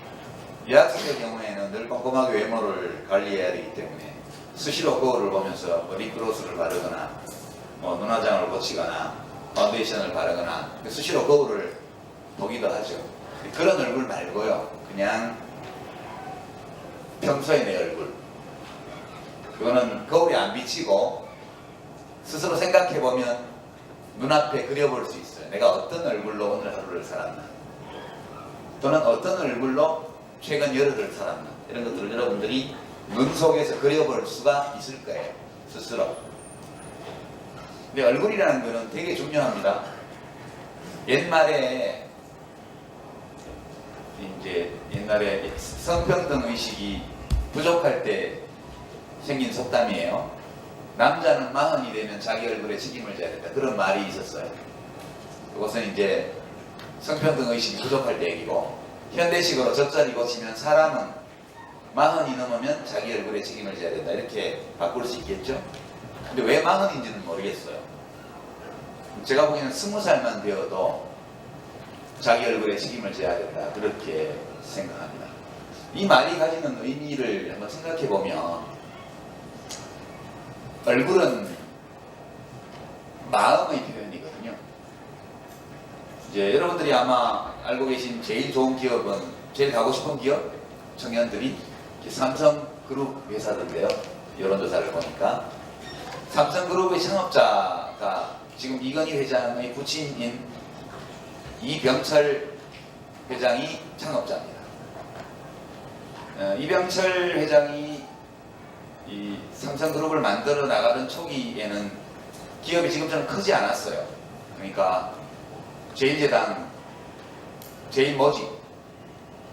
여학생의 경우에는 늘 꼼꼼하게 외모를 관리해야 되기 때문에 수시로 거울을 보면서 립글로스를 바르거나 눈화장을 고치거나 파운데이션을 바르거나 수시로 거울을 보기도 하죠. 그런 얼굴 말고요. 그냥 평소의 내 얼굴. 그거는 거울에 안 비치고 스스로 생각해보면 눈앞에 그려볼 수 있어요. 내가 어떤 얼굴로 오늘 하루를 살았나. 또는 어떤 얼굴로 최근 열흘을 살았나. 이런 것들을 여러분들이 눈 속에서 그려볼 수가 있을 거예요. 스스로. 근데 얼굴이라는 거는 되게 중요합니다. 옛날에 성평등 의식이 부족할 때 생긴 속담이에요. 남자는 40이 되면 자기 얼굴에 책임을 져야 된다. 그런 말이 있었어요. 그것은 이제 성평등 의식이 부족할 때 얘기고, 현대식으로 젖자리 고치면 사람은 40이 넘으면 자기 얼굴에 책임을 져야 된다. 이렇게 바꿀 수 있겠죠? 근데 왜 40인지는 모르겠어요. 제가 보기에는 20살만 되어도 자기 얼굴에 책임을 져야 된다. 그렇게 생각합니다. 이 말이 가지는 의미를 한번 생각해 보면, 얼굴은 마음의 표현이거든요. 이제 여러분들이 아마 알고 계신 제일 좋은 기업은, 제일 가고 싶은 기업? 청년들이 삼성그룹 회사던데요. 여론조사를 보니까. 삼성그룹의 창업자가 지금 이건희 회장의 부친인 이병철 회장이 창업자입니다. 이병철 회장이 이 삼성그룹을 만들어 나가던 초기에는 기업이 지금처럼 크지 않았어요. 그러니까 제일제당, 제일모직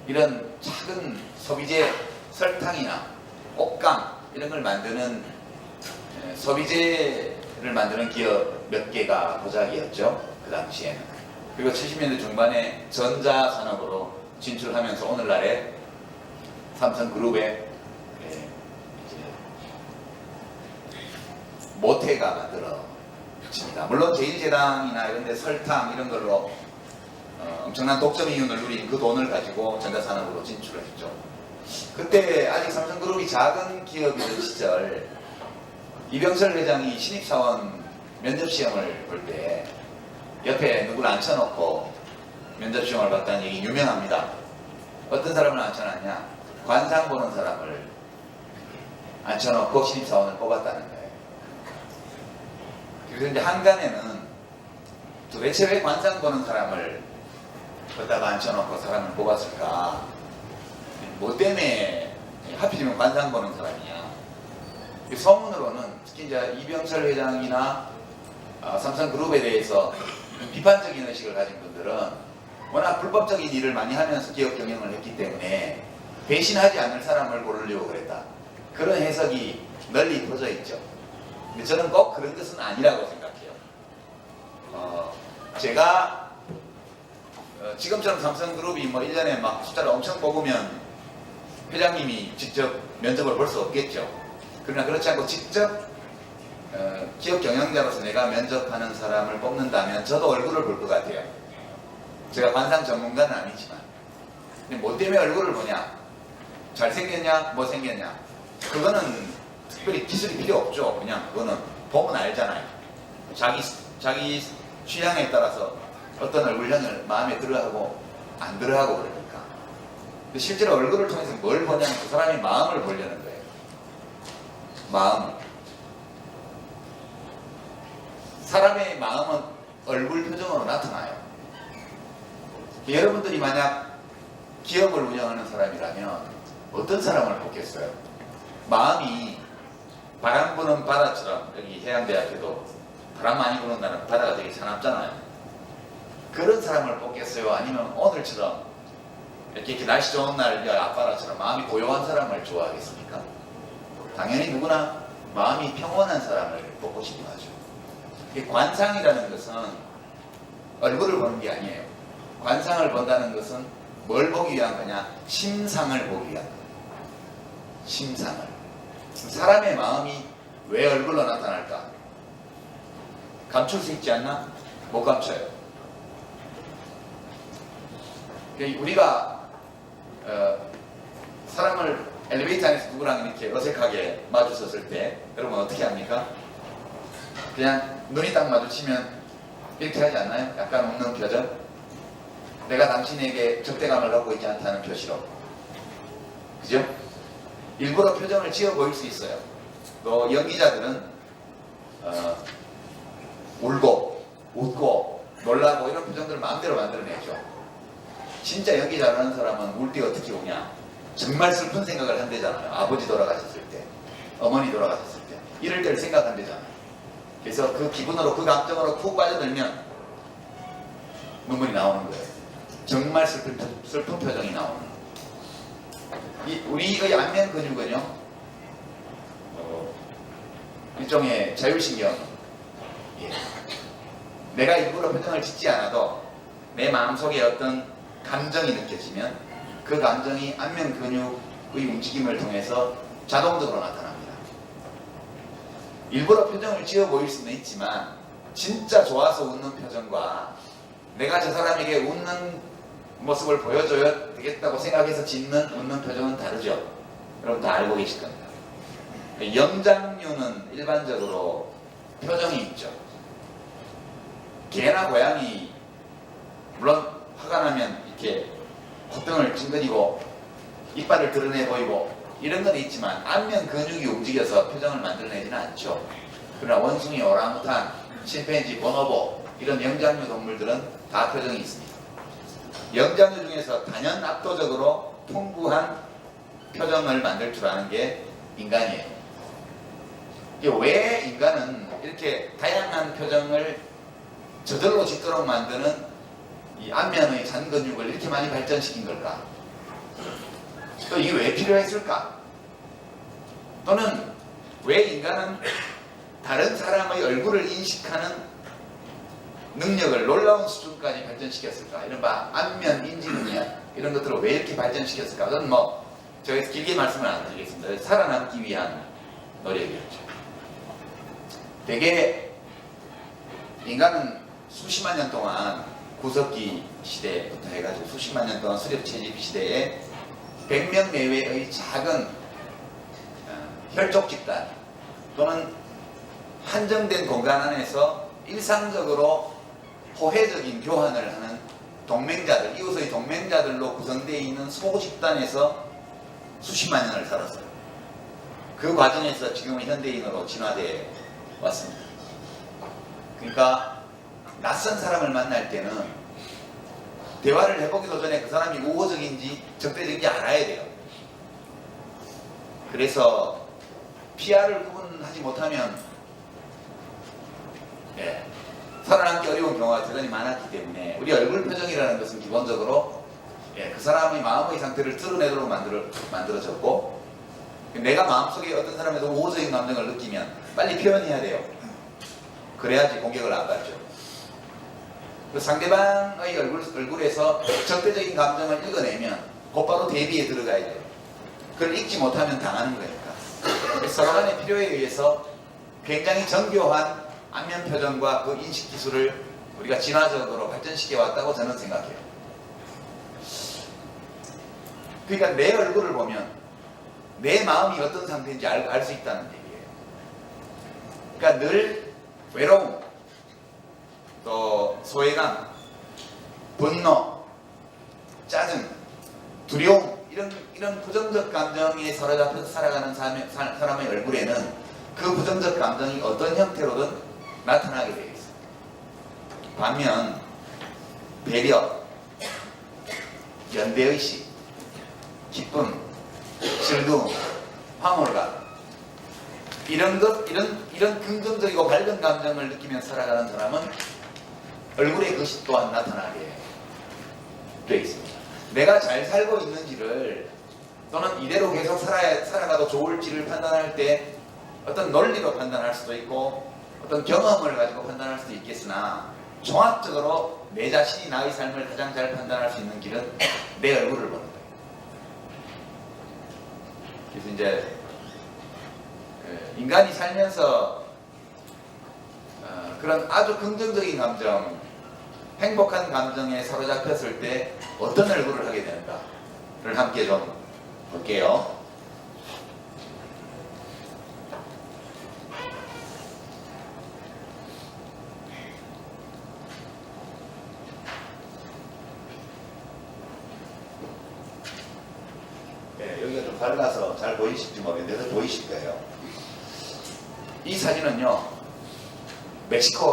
이런 작은 소비재 설탕이나 옷감 이런 걸 만드는 소비재를 만드는 기업 몇 개가 고작이었죠. 그 당시에는. 그리고 70년대 중반에 전자산업으로 진출하면서 오늘날의 삼성그룹의 모태가 만들어집니다. 물론 제일제당이나 이런 데 설탕 이런 걸로 엄청난 독점 이윤을 누린 그 돈을 가지고 전자산업으로 진출을 했죠. 그때 아직 삼성그룹이 작은 기업이던 시절 이병철 회장이 신입사원 면접시험을 볼 때 옆에 누구를 앉혀놓고 면접시험을 봤다는 얘기 유명합니다. 어떤 사람을 앉혀놨냐? 관상 보는 사람을 앉혀놓고 신입사원을 뽑았다는 거예요. 그래서 이제 한간에는 도대체 왜 관상 보는 사람을 거기다가 앉혀놓고 사람을 뽑았을까? 뭐 때문에 하필이면 관상 보는 사람이냐? 소문으로는 특히 이제 이병철 회장이나 삼성그룹에 대해서 비판적인 의식을 가진 분들은 워낙 불법적인 일을 많이 하면서 기업 경영을 했기 때문에 배신하지 않을 사람을 고르려고 그랬다. 그런 해석이 널리 퍼져 있죠. 근데 저는 꼭 그런 것은 아니라고 생각해요. 제가 지금처럼 삼성그룹이 뭐 1년에 막 숫자를 엄청 뽑으면 회장님이 직접 면접을 볼 수 없겠죠. 그러나 그렇지 않고 직접 기업 경영자로서 내가 면접하는 사람을 뽑는다면 저도 얼굴을 볼 것 같아요. 제가 관상 전문가는 아니지만. 근데 뭐 때문에 얼굴을 보냐? 잘생겼냐? 못생겼냐? 그거는 특별히 기술이 필요 없죠. 그냥 그거는 보면 알잖아요. 자기 취향에 따라서 어떤 얼굴형을 마음에 들어하고 안 들어가고 그러니까. 근데 실제로 얼굴을 통해서 뭘 보냐면 그 사람의 마음을 보려는 거예요. 마음. 사람의 마음은 얼굴 표정으로 나타나요. 여러분들이 만약 기업을 운영하는 사람이라면 어떤 사람을 뽑겠어요? 마음이 바람 부는 바다처럼, 여기 해양대학교도 바람 많이 부는 날은 바다가 되게 사납잖아요. 그런 사람을 뽑겠어요? 아니면 오늘처럼 이렇게 날씨 좋은 날 앞바다처럼 마음이 고요한 사람을 좋아하겠습니까? 당연히 누구나 마음이 평온한 사람을 뽑고 싶어 하죠. 이 관상이라는 것은 얼굴을 보는 게 아니에요. 관상을 본다는 것은 뭘 보기 위한 거냐? 심상을 보기 위한 거예요. 심상을. 사람의 마음이 왜 얼굴로 나타날까? 감출 수 있지 않나? 못 감춰요. 우리가 사람을 엘리베이터 안에서 누구랑 이렇게 어색하게 마주쳤을 때 여러분 어떻게 합니까? 그냥 눈이 딱 마주치면 이렇게 하지 않나요? 약간 웃는 표정? 내가 당신에게 적대감을 갖고 있지 않다는 표시로. 그죠? 일부러 표정을 지어 보일 수 있어요. 또 연기자들은 울고 웃고 놀라고 이런 표정들을 마음대로 만들어내죠. 진짜 연기 잘하는 사람은 울 때 어떻게 우냐? 정말 슬픈 생각을 한대잖아요. 아버지 돌아가셨을 때, 어머니 돌아가셨을 때 이럴 때를 생각한대잖아요. 그래서 그 기분으로, 그 감정으로 푹 빠져들면 눈물이 나오는 거예요. 정말 슬픈 표정이 나오는 거예요. 우리의 안면 근육은요, 일종의 자율신경. 예. 내가 일부러 표정을 짓지 않아도 내 마음속에 어떤 감정이 느껴지면 그 감정이 안면 근육의 움직임을 통해서 자동적으로 나타납니다. 일부러 표정을 지어 보일 수는 있지만 진짜 좋아서 웃는 표정과 내가 저 사람에게 웃는 모습을 보여줘야 되겠다고 생각해서 짓는 웃는 표정은 다르죠. 여러분 다 알고 계실 겁니다. 영장류는 일반적으로 표정이 있죠. 개나 고양이, 물론 화가 나면 이렇게 콧등을 찡그리고 이빨을 드러내 보이고 이런 건 있지만 안면 근육이 움직여서 표정을 만들어내지는 않죠. 그러나 원숭이, 오랑우탄, 침팬지, 보노보 이런 영장류 동물들은 다 표정이 있습니다. 영장류 중에서 단연 압도적으로 풍부한 표정을 만들 줄 아는 게 인간이에요. 왜 인간은 이렇게 다양한 표정을 저절로 짓도록 만드는 이 안면의 잔근육을 이렇게 많이 발전시킨 걸까? 또 이게 왜 필요했을까? 또는 왜 인간은 다른 사람의 얼굴을 인식하는 능력을 놀라운 수준까지 발전시켰을까? 이른바 안면 인지 능력 이런 것들을 왜 이렇게 발전시켰을까? 그건 뭐 저희 길게 말씀을 안 드리겠습니다. 살아남기 위한 노력이었죠. 대개 인간은 수십만 년 동안 구석기 시대부터 해가지고 수십만 년 동안 수렵채집 시대에 100명 내외의 작은 혈족 집단 또는 한정된 공간 안에서 일상적으로 호혜적인 교환을 하는 동맹자들, 이웃의 동맹자들로 구성되어 있는 소집단에서 수십만 년을 살았어요. 그 과정에서 지금은 현대인으로 진화되어 왔습니다. 그러니까 낯선 사람을 만날 때는 대화를 해보기도 전에 그 사람이 우호적인지 적대적인지 알아야 돼요. 그래서 PR을 구분하지 못하면 살아남기 어려운 경우가 대단히 많았기 때문에 우리 얼굴 표정이라는 것은 기본적으로 그 사람의 마음의 상태를 드러내도록 만들어졌고, 내가 마음속에 어떤 사람에서 우호적인 감정을 느끼면 빨리 표현해야 돼요. 그래야지 공격을 안 받죠. 그 상대방의 얼굴에서 적대적인 감정을 읽어내면 곧바로 대비에 들어가야 돼요. 그걸 읽지 못하면 당하는 거니까. 서로 간의 필요에 의해서 굉장히 정교한 안면 표정과 그 인식 기술을 우리가 진화적으로 발전시켜 왔다고 저는 생각해요. 그러니까 내 얼굴을 보면 내 마음이 어떤 상태인지 알 수 있다는 얘기예요. 그러니까 늘 외로움, 또 소외감, 분노, 짜증, 두려움 이런 부정적 감정에 사로잡혀서 살아가는 사람의 얼굴에는 그 부정적 감정이 어떤 형태로든 나타나게 되어 있습니다. 반면 배려, 연대의식, 기쁨, 즐거움, 황홀감 이런 긍정적이고 밝은 감정을 느끼면서 살아가는 사람은 얼굴에 그것이 또한 나타나게 되어 있습니다. 내가 잘 살고 있는지를 또는 이대로 계속 살아가도 좋을지를 판단할 때 어떤 논리로 판단할 수도 있고 어떤 경험을 가지고 판단할 수도 있겠으나 종합적으로 내 자신이 나의 삶을 가장 잘 판단할 수 있는 길은 내 얼굴을 보는 거예요. 그래서 이제 인간이 살면서 그런 아주 긍정적인 감정, 행복한 감정에 사로잡혔을 때 어떤 얼굴을 하게 되는가를 함께 좀 볼게요. 네, 여기가 좀 밝아서 잘 보이실지 모르겠는데 보이실 거예요. 이 사진은요, 멕시코